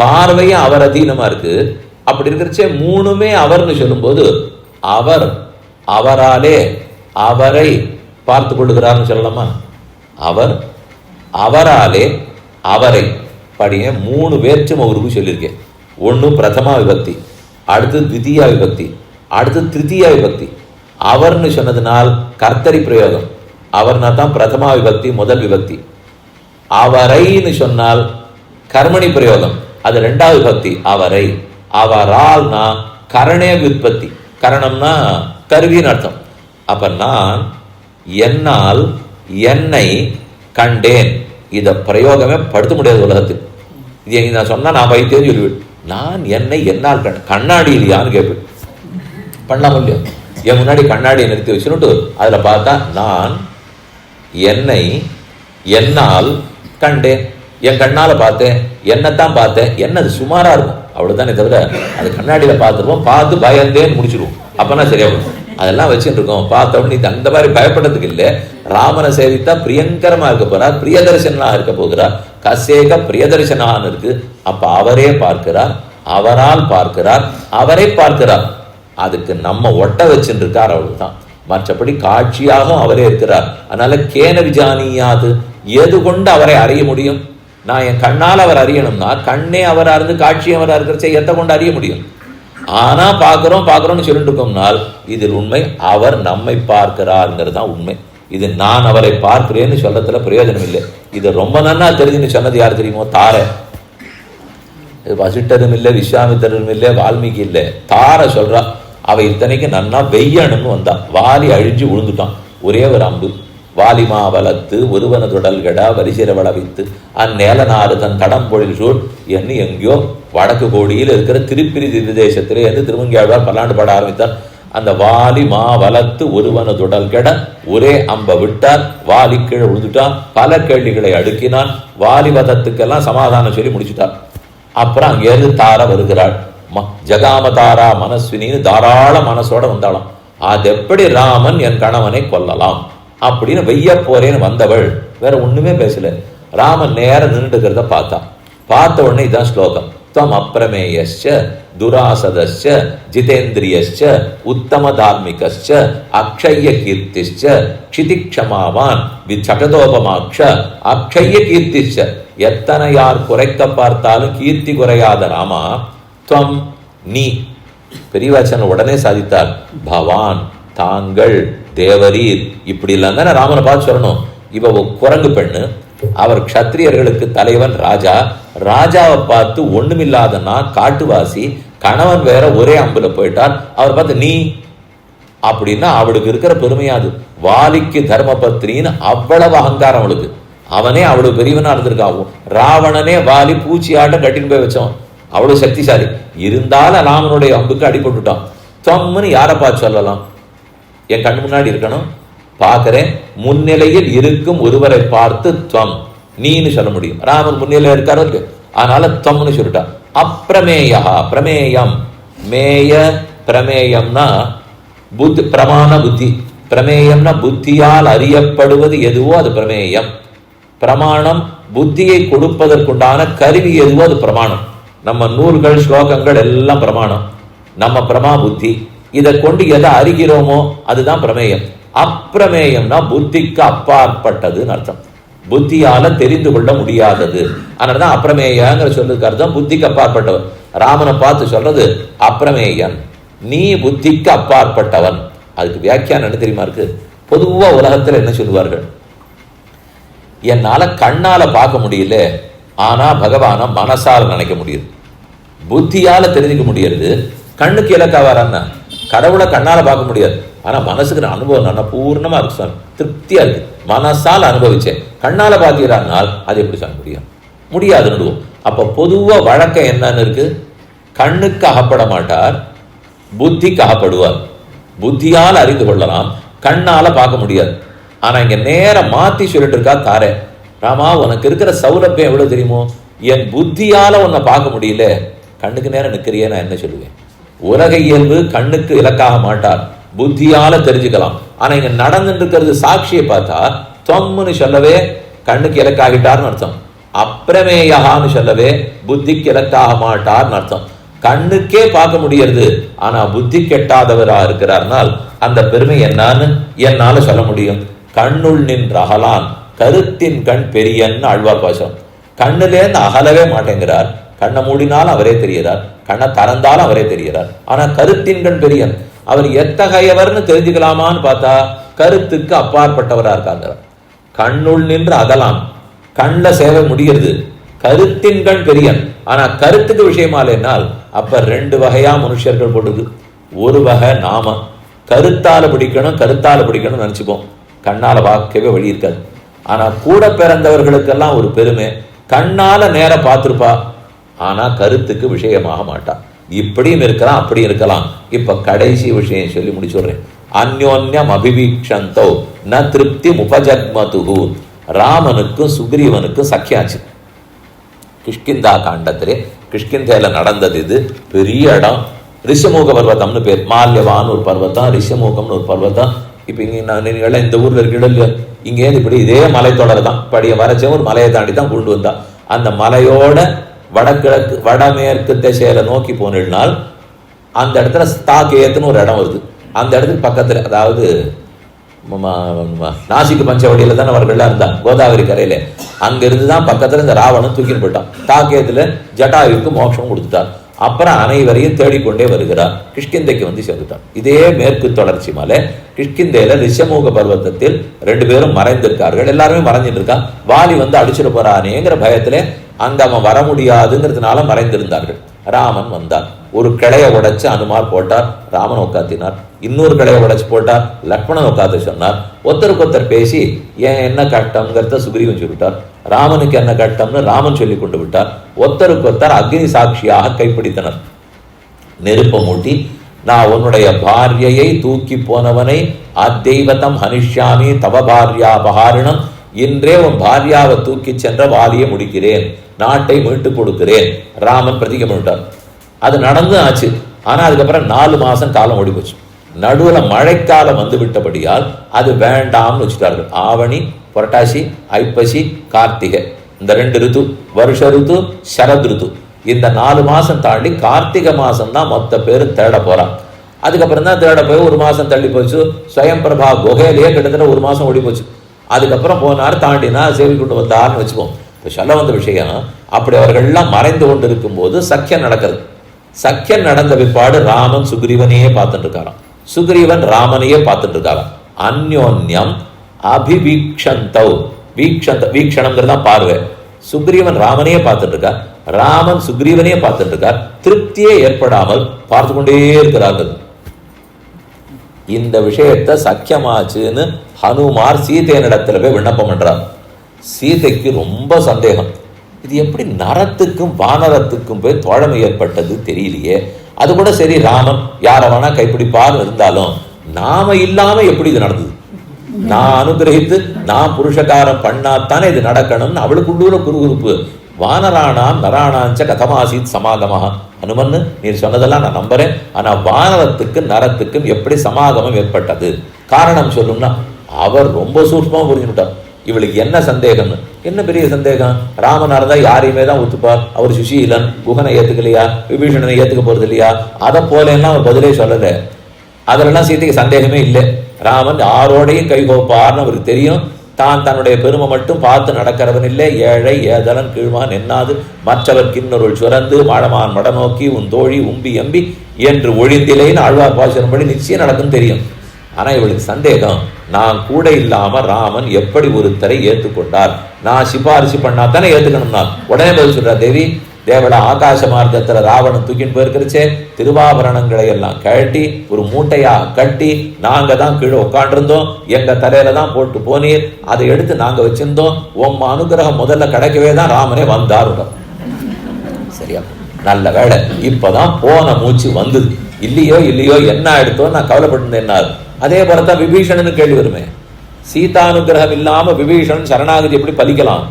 பார்வையும் அவர் அதீனமா இருக்கு. அப்படி இருக்கிறச்சே 3மே அவர்னு சொல்லும்போது அவர் அவராலே அவரை பார்த்து கொள்ளுகிறார்னு சொல்லலாமா? அவர் அவராலே அவரை படிய 3 வேற்றுமை உருவு சொல்லியிருக்கேன். ஒன்று பிரதமா விபக்தி, அடுத்து தித்தியா விபக்தி, அடுத்து திருத்தியா விபக்தி. அவர்னு சொன்னதுனால் கர்த்தரி பிரயோகம், அவர்னா தான் பிரதமா விபக்தி முதல் விபக்தி. அவரைன்னு சொன்னால் கர்மணி பிரயோகம், அது 2வது விபக்தி அவரை. அவரால்னா கரணே விற்பத்தி, கரணம்னா கருவின்னு அர்த்தம். அப்ப நான் என்னால் என்னை கண்டேன், இதை பிரயோகமே படுத்த முடியாது உலகத்தில். இது நான் சொன்னா நான் வைத்தேன்னு சொல்லுவேன். நான் என்னை என்னால் கண்ணாடி இல்லையான்னு கேட்பேன். பண்ணலாம் இல்லையா? என் முன்னாடி கண்ணாடியை நிறுத்தி வச்சுட்டு அதுல பார்த்தா நான் என்னை என்னால் கண்டேன், என் கண்ணால பார்த்தேன், என்னத்தான் பார்த்தேன். என்னது சுமாரா இருக்கும் அவ்வளவுதானே தவிர அது கண்ணாடியில பார்த்துருவோம், பார்த்து பயந்தேன்னு முடிச்சிருவோம். அப்பனா சரியா போகும். அதெல்லாம் வச்சுட்டு இருக்கோம். பார்த்தோம்னு இது அந்த மாதிரி பயப்படுறதுக்கு இல்லை. ராமனை சேவித்தா பிரியங்கரமா இருக்க போறார், பிரியதர்சனா இருக்க போகிறார். கசேக பிரியதர்சனான்னு இருக்கு. அப்ப அவரே பார்க்கிறார், அவரால் பார்க்கிறார், அவரை பார்க்கிறார். அதுக்கு நம்ம ஒட்ட வச்சுட்டு இருக்கார், அவ்வளவுதான். மற்றபடி காட்சியாகவும் அவரே இருக்கிறார். அதனால கேன விஜானியாது, எது கொண்டு அவரை அறிய முடியும்? நான் என் கண்ணால் அவர் அறியணும்னா கண்ணே அவராக இருந்து காட்சி அவராக இருக்கிற எத்தை கொண்டு அறிய முடியும். ஆனா பார்க்கிறோம்னு சொல்லிட்டு இருக்கோம்னால் இதில் உண்மை அவர் நம்மை பார்க்கிறாருங்கிறது தான் உண்மை. இது நான் அவரை பார்க்கிறேன்னு சொல்றதுல பிரயோஜனம் இல்லை. இது ரொம்ப நன்னா தெரிஞ்சுன்னு சொன்னது யார் தெரியுமோ? தாரை. வசிட்டரும் இல்லை, விஸ்வாமித்திரரும் இல்லை, வால்மீகி இல்லை, தாரை சொல்றா. அவ இத்தனைக்கு நன்னா வெய்யணும்னு வந்தா. வாலி அழிஞ்சு விழுந்துட்டான். ஒரே ஒரு அம்பு. வாலிமா வளர்த்து ஒருவன தொடல்கடா வரிசிர வளவித்து அந்நேலநாடு தன் தடம்பொழில் சூழ் என்று எங்கேயோ வடக்கு கோடியில் இருக்கிற திருப்பிரி தேசத்திலே இருந்து திருமங்கியாழ்வார் பல்லாண்டு பாட ஆரம்பித்தார். அந்த வாலி மா வளர்த்து ஒருவன தொடல் கெட ஒரே அம்ப விட்டார். வாலி கீழே விழுந்துட்டான். பல கேள்விகளை அடுக்கினான். வாலி வதத்துக்கெல்லாம் சமாதானம் சொல்லி முடிச்சுட்டார். அப்புறம் அங்கேருந்து தாரா வருகிறாள். ஜகாம தாரா மனஸ்வினின்னு தாராள மனசோட வந்தாளாம். அது எப்படி ராமன் என் கணவனை கொல்லலாம் அப்படின்னு வெய்ய போறேன்னு வந்தவள் வேற ஒண்ணுமே பேசல. ராமன் நேரம் நின்றுக்கிறத பார்த்த உடனே இதான் ஸ்லோகம். துவம் அப்பிரமேயஸ்ச துராசதஸ்ச ஜிதேந்திரியஸ்ச உத்தம தார்மிகஸ்ச அக்ஷய கீர்த்திஸ்ச க்ஷிதிக்ஷமாவான் விசகதோபமாக்ஷ அக்ஷய கீர்த்திஸ்ச. எத்தனை யார் குறைக்க பார்த்தாலும் கீர்த்தி குறையாத ராமா, துவம் நீ. பெரியவாச்சன் உடனே சாதித்தார். பவான் தாங்கள், தேவரீர், இப்படி இல்லைன்னு தானே ராமனை பார்த்து சொல்லணும். இவ குரங்கு பெண்ணு, அவர் க்ஷத்திரியர்களுக்கு தலைவன் ராஜா. ராஜாவை பார்த்து ஒண்ணுமில்லாதன்னா காட்டுவாசி, கணவன் வேற ஒரே அம்புல போயிட்டார். அவர் பார்த்து நீ அப்படின்னா அவளுக்கு இருக்கிற பெருமையாது. வாலிக்கு தர்மபத்னின்னு அவ்வளவு அகங்காரம் அவளுக்கு. அவனே அவ்வளவு பெரியவனா இருந்திருக்காவும். ராவணனே வாலி பூச்சி ஆட்டம் கட்டின்னு போய் வச்சோம். அவ்வளவு சக்திசாலி இருந்தாலும் ராமனுடைய அம்புக்கு அடிபட்டுட்டான். தொம்முன்னு யாரை பார்த்து சொல்லலாம்? என் கண் முன்னாடி இருக்கணும், பார்க்கிறேன், முன்னிலையில் இருக்கும் ஒருவரை பார்த்து துவம் நீன்னு சொல்ல முடியும். ராமன் முன்னிலையில் இருக்காரு இருக்கு, அதனால துவம்னு சொல்லிட்டா. அப்பிரமேயா, பிரமேயம், மேய பிரமேயம்னா புத்தி, பிரமாண புத்தி. பிரமேயம்னா புத்தியால் அறியப்படுவது எதுவோ அது பிரமேயம். பிரமாணம் புத்தியை கொடுப்பதற்குண்டான கருவி எதுவோ அது பிரமாணம். நம்ம நூல்கள் ஸ்லோகங்கள் எல்லாம் பிரமாணம். நம்ம பிரமா புத்தி, இதை கொண்டு எதை அறிகிறோமோ அதுதான் பிரமேயம். அப்பிரமேயம்னா புத்திக்கு அப்பாற்பட்டதுன்னு அர்த்தம். புத்தியால தெரிந்து கொள்ள முடியாதது. அதனாலதான் அப்பிரமேயங்கிற சொல்லுக்கு அர்த்தம் புத்திக்கு அப்பாற்பட்டவன். ராமனை பார்த்து சொல்றது அப்பிரமேயன், நீ புத்திக்கு அப்பாற்பட்டவன். அதுக்கு வியாக்கியானம் என்ன தெரியுமா இருக்கு? பொதுவா உலகத்துல என்ன சொல்லுவார்கள்? என்னால கண்ணால பார்க்க முடியல, ஆனா பகவான மனசால நினைக்க முடியுது, புத்தியால தெரிஞ்சுக்க முடியாது. கண்ணுக்கு இலக்காவாரான்னா கடவுளை கண்ணால பார்க்க முடியாது, ஆனா மனசுக்கு அனுபவம் நல்லா பூர்ணமா இருக்கு சார், திருப்தியா இருக்கு, மனசால் அனுபவிச்சேன். கண்ணால பார்த்தீரானால் அது எப்படி சொல்ல முடியும்? முடியாதுன்னு. அப்ப பொதுவா வழக்கம் என்னன்னு இருக்கு? கண்ணுக்கு அகப்பட மாட்டார், புத்திக்கு அகப்படுவார். புத்தியால் அறிந்து கொள்ளலாம், கண்ணால பார்க்க முடியாது. ஆனா இங்க நேரம் மாத்தி சொல்லிட்டு இருக்கா தாரே. ராமா, உனக்கு இருக்கிற சௌலபியம் எவ்வளவு தெரியுமோ? என் புத்தியால உன்னை பார்க்க முடியல, கண்ணுக்கு நேரம் நிற்கிறியே, நான் என்ன சொல்லுவேன்? உலக இயல்பு கண்ணுக்கு இலக்காக மாட்டார், புத்தியால தெரிஞ்சுக்கலாம். ஆனா இங்க நடந்துட்டு இருக்கிறது சாட்சியை பார்த்தா தொம்முன்னு சொல்லவே கண்ணுக்கு இலக்காகிட்டார்னு அர்த்தம். அப்பிரமேயான்னு சொல்லவே புத்திக்கு இலக்காக மாட்டார்னு அர்த்தம். கண்ணுக்கே பார்க்க முடியறது, ஆனா புத்தி கெட்டாதவரா இருக்கிறார்னால் அந்த பெருமை என்னன்னு என்னால சொல்ல முடியும். கண்ணுள் நின்று அகலான் கருத்தின் கண் பெரியன்னு ஆழ்வார் பாசம். கண்ணுலேருந்து அகலவே மாட்டேங்கிறார். கண்ணை மூடினாலும் அவரே தெரிகிறார், கண்ணை திறந்தாலும் அவரே தெரிகிறார். ஆனா கருத்தின் கண் பெரியன், அவர் எத்தகையவர்னு தெரிஞ்சுக்கலாமான்னு பார்த்தா கருத்துக்கு அப்பாற்பட்டவரா இருக்காங்க. கண்ணுள் நின்று அகலான், கண்ல சேவை முடிகிறது, கருத்தின் கண் பெரியன். ஆனா கருத்துக்கு விஷயமாலேனால் அப்ப ரெண்டு வகையா மனுஷர்கள் போடுது. ஒரு வகை நாம கருத்தால பிடிக்கணும் நினைச்சுப்போம், கண்ணால பார்க்கவே வழி இருக்காது. ஆனா கூட பிறந்தவர்களுக்கெல்லாம் ஒரு பெருமை, கண்ணால நேர பார்த்திருப்பா, ஆனா கருத்துக்கு விஷயமாக மாட்டா. இப்படியும் இருக்கலாம், அப்படியும் இருக்கலாம். இப்ப கடைசி விஷயம் சொல்லி முடிச்சுடுறேன். அந்யோன்யம் அபிவீக்ஷந்தோ ந திருப்தி உபஜக்மதுஹு. ராமனுக்கும் சுக்ரீவனுக்கும் சக்கியாச்சு. கிஷ்கிந்தா காண்டத்திலே கிஷ்கிந்தையில நடந்தது. இது பெரிய இடம், ரிஷமூக பர்வதம்னு பேர். மால்யவான்னு ஒரு பர்வத்தம், ரிஷமூகம்னு ஒரு பர்வத்தம். இப்ப இங்க நீங்க இந்த ஊர்ல இருக்கீங்க இல்லையா, இங்கே இப்படி இதே மலைத்தொடர் தான். படிய வரைச்ச ஒரு மலையை தாண்டி தான் கொண்டு வந்தா. அந்த மலையோட வடகிழக்கு வடமேற்கு திசையில நோக்கி போனால் அந்த இடத்துல ஸ்தாகேத்துன்னு ஒரு இடம் வருது. அந்த இடத்துக்கு பக்கத்துல, அதாவது நாசிக்கு பஞ்சவடியில தான் அவர்கள்லாம் இருந்தான், கோதாவரி கரையில. அங்கிருந்து தான் பக்கத்துல இந்த ராவணன் தூக்கின்னு போயிட்டான். தாக்கேத்துல ஜட்டாயுக்கு மோட்சம் கொடுத்துட்டான். அப்புறம் அனைவரையும் தேடிக்கொண்டே வருகிறார். கிஷ்கிந்தைக்கு வந்து சேர்ந்துட்டான். இதே மேற்கு தொடர்ச்சி மலை கிஷ்கிந்தையில ரிஷமூக பர்வத்தத்தில் 2 பேரும் மறைந்திருக்கார்கள். எல்லாருமே மறைஞ்சிட்டு இருக்கான். வாலி வந்து அடிச்சிட போறானேங்கிற பயத்திலே அங்க அவன் வர முடியாதுங்கிறதுனால மறைந்திருந்தார்கள். ராமன் வந்தார். ஒரு கிளைய உடைச்சு அனுமார் போட்டார், ராமன் உட்காத்தினார். இன்னொரு கிளைய உடைச்சு போட்டார், லக்ஷ்மணன் உட்காத்து சொன்னார். ஒருத்தருக்கு பேசி ஏன் என்ன கட்டம்ங்கிறத சுக்ரீவன் சொல்லிவிட்டார். ராமனுக்கு என்ன கட்டம்னு ராமன் சொல்லி கொண்டு விட்டார். ஒருத்தருக்கு அக்னி சாட்சியாக கைப்பிடித்தனர். நெருப்ப மூட்டி, நான் உன்னுடைய பாரியையை தூக்கி போனவனை அத்தெய்வத்தம் ஹனிஷ்யாமி தவ பாரியா பகாரிணம், இன்றே உன் பாரியாவை தூக்கி சென்ற வாலியை முடிக்கிறேன், நாட்டை மீட்டு கொடுக்கிறேன். ராமன் பிரதிகம் பண்ணிட்டார். அது நடந்து ஆச்சு. ஆனா அதுக்கப்புறம் 4 மாசம் காலம் ஓடி போச்சு. நடுவுல மழைக்காலம் வந்து விட்டபடியால் அது வேண்டாம்னு வச்சுட்டார்கள். ஆவணி, புரட்டாசி, ஐப்பசி, கார்த்திகை, இந்த 2 ரித்து, வருஷ ரித்து, சரத் ரித்து. இந்த 4 மாசம் தாண்டி கார்த்திகை மாசம் தான் மொத்த பேரும் தேட போறான். அதுக்கப்புறம் தான் தேட போய் 1 மாசம் தள்ளி போச்சு. ஸ்வயம்பிரபா குகையிலேயே கிட்டத்தட்ட 1 மாசம் ஓடி போச்சு. அதுக்கப்புறம் போனார், தாண்டினா சேவி கொண்டு வந்தார்னு வச்சுப்போம். இப்போ சொல்ல வந்த விஷயம், அப்படி அவர்கள்லாம் மறைந்து கொண்டு இருக்கும் போது சக்கியம் நடக்கிறது. சக்கியம் நடந்த பிற்பாடு ராமன் சுக்ரீவனையே பார்த்துட்டு இருக்காராம், சுக்ரீவன் ராமனையே பார்த்துட்டு இருக்காராம். அந்யோன்யம் அபிவீக்ஷந்தௌ, வீக்ஷணம்ங்கிறதா பார்வை. சுக்ரீவன் ராமனையே பார்த்துட்டு இருக்கார், ராமன் சுக்ரீவனையே பார்த்துட்டு இருக்கார். திருப்தியே ஏற்படாமல் பார்த்து கொண்டே இருக்கிறார்கள். இந்த விஷயத்தை சக்கியமாச்சுன்னு ஹனுமார் சீதையனிடத்துல போய் விண்ணப்பம் பண்றார். சீதைக்கு ரொம்ப சந்தேகம், இது எப்படி நரத்துக்கும் வானரத்துக்கும் போய் தோழமை ஏற்பட்டது தெரியலையே. அது கூட சரி, ராமன் யார வேணா கைப்பிடிப்பார் இருந்தாலும் நாம இல்லாம எப்படி இது நடந்தது? நான் அனுகிரகித்து நான் புருஷகாரம் பண்ணாத்தானே இது நடக்கணும்னு அவளுக்கு உள்ளூர குறுகுறுப்பு. வானரானாம் நராணாஞ்ச கதமாசீத் சமாகமாக. ஹனுமன், நீர் சொன்னதெல்லாம் நான் நம்புறேன். ஆனா வானரத்துக்கு நரத்துக்கும் எப்படி சமாகமம் ஏற்பட்டது? காரணம் சொல்லும்னா அவர் ரொம்ப சூட்சமா புரிஞ்சுட்டார். இவளுக்கு என்ன சந்தேகம்னு. என்ன பெரிய சந்தேகம்? ராமனா இருந்தா யாரையுமே தான் ஒத்துப்பார். அவர் சுஷீலன், குகனை ஏத்துக்கலையா, விபீஷணனை ஏத்துக்க போறது இல்லையா? அதை போல எல்லாம் அவர் பதிலே சொல்லல. அதெல்லாம் சீதைக்கு சந்தேகமே இல்லை. ராமன் யாரோடையும் கைகோப்பார்னு அவருக்கு தெரியும். தான் தன்னுடைய பெருமை மட்டும் பார்த்து நடக்கிறவன் இல்லை. ஏழை ஏதலன் கீழ்மான் என்னாது மற்றவர் கிண்ணொருள் சுரந்து மாடமான் மடநோக்கி உன் தோழி உம்பி எம்பி என்று ஒழிந்திலேன்னு ஆழ்வார் பாசுரம்படி நிச்சயம் நடக்கும் தெரியும். ஆனா இவளுக்கு சந்தேகம், நான் கூட இல்லாம ராமன் எப்படி ஒருத்தரை ஏற்றுக்கொண்டார்? நான் சிபாரிசு பண்ணா தானே ஏத்துக்கணும்னா. உடனே பதில் சொல்றா தேவி, தேவட ஆகாச மார்க்கத்துல ராவணன் தூக்கின்னு போயிருக்கிறச்சே திருவாபரணங்களை எல்லாம் கழட்டி ஒரு மூட்டையா கட்டி நாங்க தான் கீழே உட்காண்டிருந்தோம், எங்க தலையில தான் போட்டு போனீர், அதை எடுத்து நாங்க வச்சிருந்தோம். உம்ம அனுகிரகம் முதல்ல கிடைக்கவே தான் ராமனே வந்தார். சரியா? நல்ல வேலை, இப்பதான் போன மூச்சு வந்தது. இல்லையோ என்ன எடுத்தோ நான் கவலைப்பட்டிருந்தேன். அதே போலத்தான் விபீஷணன் கேள்வி வருமே. சீதானுகிரகம் இல்லாம விபீஷணன் சரணாகதி எப்படி பலிக்கலாம்?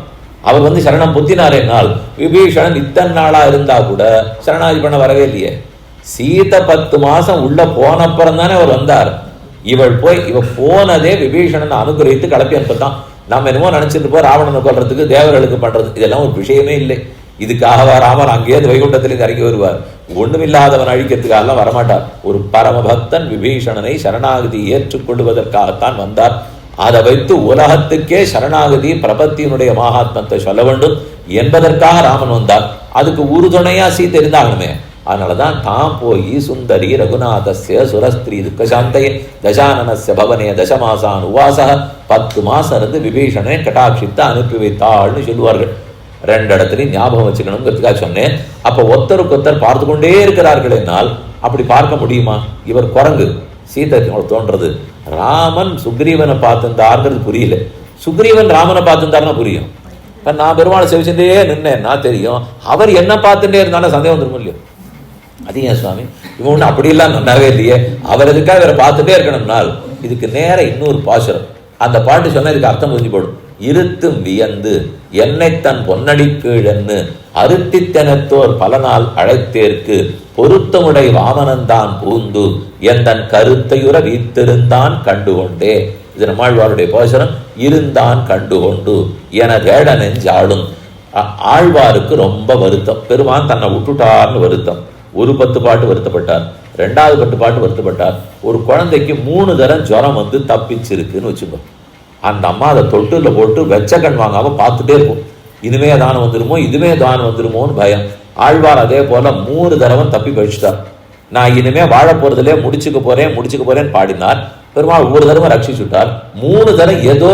அவர் வந்து சரணம் புத்தினாரேனால் விபீஷணன் இத்தனை நாளா இருந்தா கூட சரணாகதி பண்ண வரவே இல்லையே. சீதை 10 மாசம் உள்ள போனப்புறம் தானே அவர் வந்தார். இவ போனதே விபீஷணன் அனுகிரகித்து கிளப்பி அனுப்பத்தான். நாம் என்னமோ நினைச்சிட்டு போ ராவணனை கொல்றதுக்கு தேவர்களுக்கு பண்றது இதெல்லாம் ஒரு விஷயமே இல்லை. இதுக்காகவா ராமர் அங்கேயிருந்து வைகுண்டத்திலிருந்து இறங்கி வருவார்? ஒண்ணுமில்லாதவன் அழிக்கிறதுக்காகலாம் வரமாட்டார். ஒரு பரமபக்தன் விபீஷணனை சரணாகதி ஏற்றுக்கொள்வதற்காகத்தான் வந்தார். அதை வைத்து உலகத்துக்கே சரணாகதி பிரபத்தியினுடைய மகாத்மத்தை சொல்ல வேண்டும் என்பதற்காக ராமன் வந்தார். அதுக்கு உறுதுணையா சீதை இருந்தாகணுமே. அதனாலதான் தாம் போய் சுந்தரி ரகுநாதஸ்ய சுரஸ்திரீ துக்கசாந்தையே தசானனஸ்ய பவனே தசமாசான் உவாச 10 மாசம் இருந்து விபீஷணனை கட்டாட்சித்து அனுப்பி வைத்தாள்னு சொல்லுவார்கள். 2 இடத்துலையும் ஞாபகம் வச்சுக்கணுங்கிறதுக்காக சொன்னேன். அப்ப ஒருத்தருக்கு பார்த்து கொண்டே இருக்கிறார்கள் என்னால் அப்படி பார்க்க முடியுமா? இவர் குரங்கு, சீதை தோன்றது. ராமன் சுக்ரீவனை பார்த்துருந்தாருங்கிறது புரியல, சுக்ரீவன் ராமனை பார்த்துருந்தாருன்னா புரியும். இப்ப நான் பெருமாளை செவிச்சுட்டே நின்னேன்னா தெரியும், அவர் என்ன பார்த்துட்டே இருந்தாலும் சந்தேகம் வந்துருக்கும் இல்லையோ. அது ஏன் சுவாமி இவன் ஒண்ணு அப்படியெல்லாம் நன்னாவே இல்லையே, அவர் எதுக்காக இவரை பார்த்துட்டே இருக்கணும்னால் இதுக்கு நேர இன்னொரு பாசுரம். அந்த பாட்டு சொன்னா இதுக்கு அர்த்தம் புரிஞ்சு போடும். இருத்தும் வியந்து என்னை தன் பொன்னடி கீழன்னு அருத்தித்தனத்தோர் பல நாள் அழைத்தேற்கு பொருத்தமுடை வாமனந்தான் பூந்து எந்தன் கருத்தையுற வீத்திருந்தான் கண்டுகொண்டே. இது நம்மாழ்வாருடைய பாசுரம். இருந்தான் கண்டுகொண்டு என தேட நெஞ்சாடும். ஆழ்வாருக்கு ரொம்ப வருத்தம், பெருமான் தன்னை விட்டுட்டார்னு வருத்தம். ஒரு 10 பாட்டு வருத்தப்பட்டார். 2வது கட்டுப்பாட்டு வருத்தப்பட்டார். ஒரு குழந்தைக்கு 3 தரம் ஜுரம் வந்து தப்பிச்சிருக்குன்னு வச்சுக்கோ. அந்த அம்மா அதை தொட்டுல போட்டு வெச்ச கண் வாங்காம பார்த்துட்டே இருக்கும். இனிமே தானம் வந்துருமோ, இதுமே தானம் வந்துருமோன்னு பயம். ஆழ்வார் அதே போல 3 தடவை தப்பி பழிச்சுட்டார். நான் இனிமே வாழ போறதுலே முடிச்சுக்க போறேன்னு பாடினார். பெருமாள் ஒவ்வொரு தடவை ரட்சிச்சுட்டார். 3 தடவை ஏதோ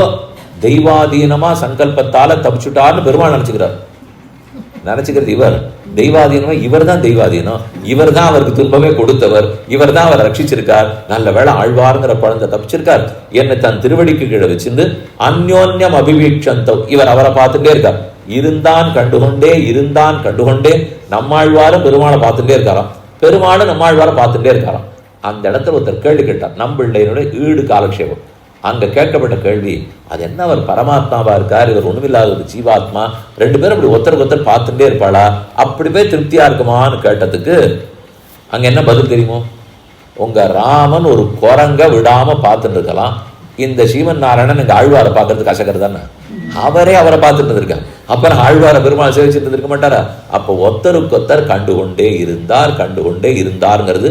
தெய்வாதீனமா சங்கல்பத்தால தப்பிச்சுட்டார்னு பெருமாள் நினைச்சுக்கிறது இவர் தெய்வாதீனமா. இவர் தான் தெய்வாதீனம், இவர் தான் அவருக்கு துன்பமே கொடுத்தவர், இவர் தான் அவர் ரட்சிச்சிருக்கார். நல்ல வேளை ஆழ்வாருங்கிற குழந்தை தப்பிச்சிருக்கார். என்னை தன் திருவடிக்கு கீழே வச்சிருந்து அந்யோன்யம் அபிவீட்சந்தம், இவர் அவரை பார்த்துட்டே இருக்கார். இருந்தான் கண்டுகொண்டே நம்மாழ்வாரும் பெருமாளை பார்த்துட்டே இருக்காராம், பெருமாளும் நம்மாழ்வாரை பார்த்துட்டே இருக்காராம். அந்த இடத்துல ஒருத்தர் கேள்வி கேட்டார், நம்பிள்ளையினுடைய ஈடு காலக்ஷேபம். அங்க கேட்கப்பட்ட கேள்வி, அது என்ன அவர் பரமாத்மாவா இருக்கார், இவர் ஒண்ணுமில்லாத ஒரு ஜீவாத்மா, 2 பேரும் அப்படி ஒருத்தர் பார்த்துட்டே இருப்பாளா, அப்படி போய் திருப்தியா இருக்குமான்னு கேட்டதுக்கு அங்க என்ன பதில் தெரியுமோ? உங்க ராமன் ஒரு குரங்க விடாம பார்த்துட்டு இருக்கலாம், இந்த சீமன் நாராயணன் எங்க ஆழ்வாரை பார்க்கறது கசக்கிறது தானே, அவரே அவரை பார்த்துட்டு இருக்கார். அப்புறம் ஆழ்வார பெருமாள் சேவிச்சுட்டு இருக்க மாட்டாரா? அப்ப ஒருத்தருக்கொத்தர் கண்டுகொண்டே இருந்தாருங்கிறது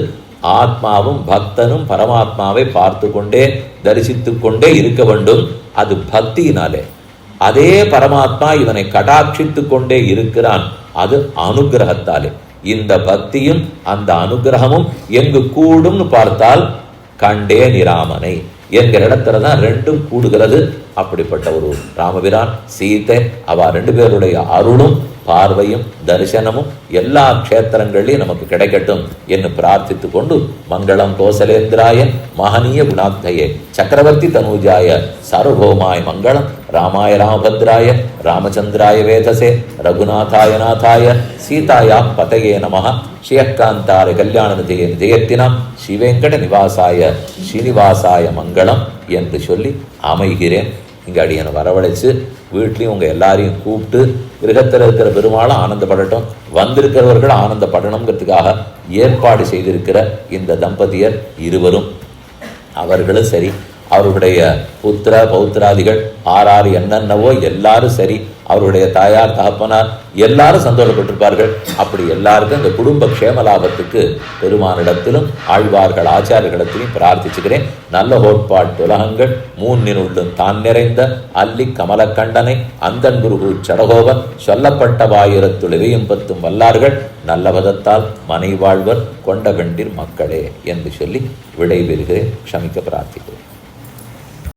ஆத்மாவும் பக்தனும் பரமாத்மாவை பார்த்து கொண்டே தரிசித்து கொண்டே இருக்க வேண்டும். அது பக்தியினாலே. அதே பரமாத்மா இவனை கடாட்சித்து கொண்டே இருக்கிறான், அது அனுகிரகத்தாலே. இந்த பக்தியும் அந்த அனுகிரகமும் எங்கு கூடும்னு பார்த்தால் கண்டே நிராமனை என்கிற இடத்துலதான் 2ம் கூடுகிறது. அப்படிப்பட்ட ஒரு ராமபிரான் சீதை அவ 2 பேருடைய அருளும் பார்வையும் தரிசனமும் எல்லா க்ஷேத்திரங்களையும் நமக்கு கிடைக்கட்டும் என்று பிரார்த்தித்து கொண்டு, மங்களம் கோசலேந்திராய மகனீய குணாப்தயே சக்கரவர்த்தி தனூஜாய சார்வபௌமாய மங்களம் ராமாய ராமபத்ராய ராமச்சந்திராய வேதசே ரகுநாதாய நாதாய சீதாயா பதயே நமः ஸ்ரீயக்காந்தார கல்யாண நிஜயத்தினாம் ஸ்ரீவேங்கட நிவாசாய ஸ்ரீனிவாசாய மங்களம் என்று சொல்லி அமைகிறேன். இங்கே அடியனை வரவழைச்சு வீட்லையும் உங்கள் எல்லாரையும் கூப்பிட்டு கிரகத்தில் இருக்கிற பெருமாளும் ஆனந்தப்படட்டும், வந்திருக்கிறவர்கள் ஆனந்தப்படணுங்கிறதுக்காக ஏற்பாடு செய்திருக்கிற இந்த தம்பதியர் இருவரும், அவர்களும் சரி, அவருடைய புத்திர பௌத்திராதிகள் ஆறாறு என்னென்னவோ எல்லாரும் சரி, அவருடைய தாயார் தகப்பனார் எல்லாரும் சந்தோஷப்பட்டிருப்பார்கள். அப்படி எல்லாருக்கும் இந்த குடும்ப க்ஷேம லாபத்துக்கு பெருமானிடத்திலும் ஆழ்வார்கள் ஆச்சாரியர்களிடத்திலும் பிரார்த்திச்சுக்கிறேன். நல்ல கோட்பாட்டு உலகங்கள் 3 தான் நிறைந்த அல்லி கமலக்கண்டனை அந்தன் குருகு சடகோபன் சொல்லப்பட்ட வாயிரத்துளிவையும் பத்தும் வல்லார்கள் நல்ல பதத்தால் மனை வாழ்வர் கொண்ட வெண்டிர் மக்களே என்று சொல்லி விடைபெறுகிறேன். க்ஷமிக்க பிரார்த்திக்கிறேன்.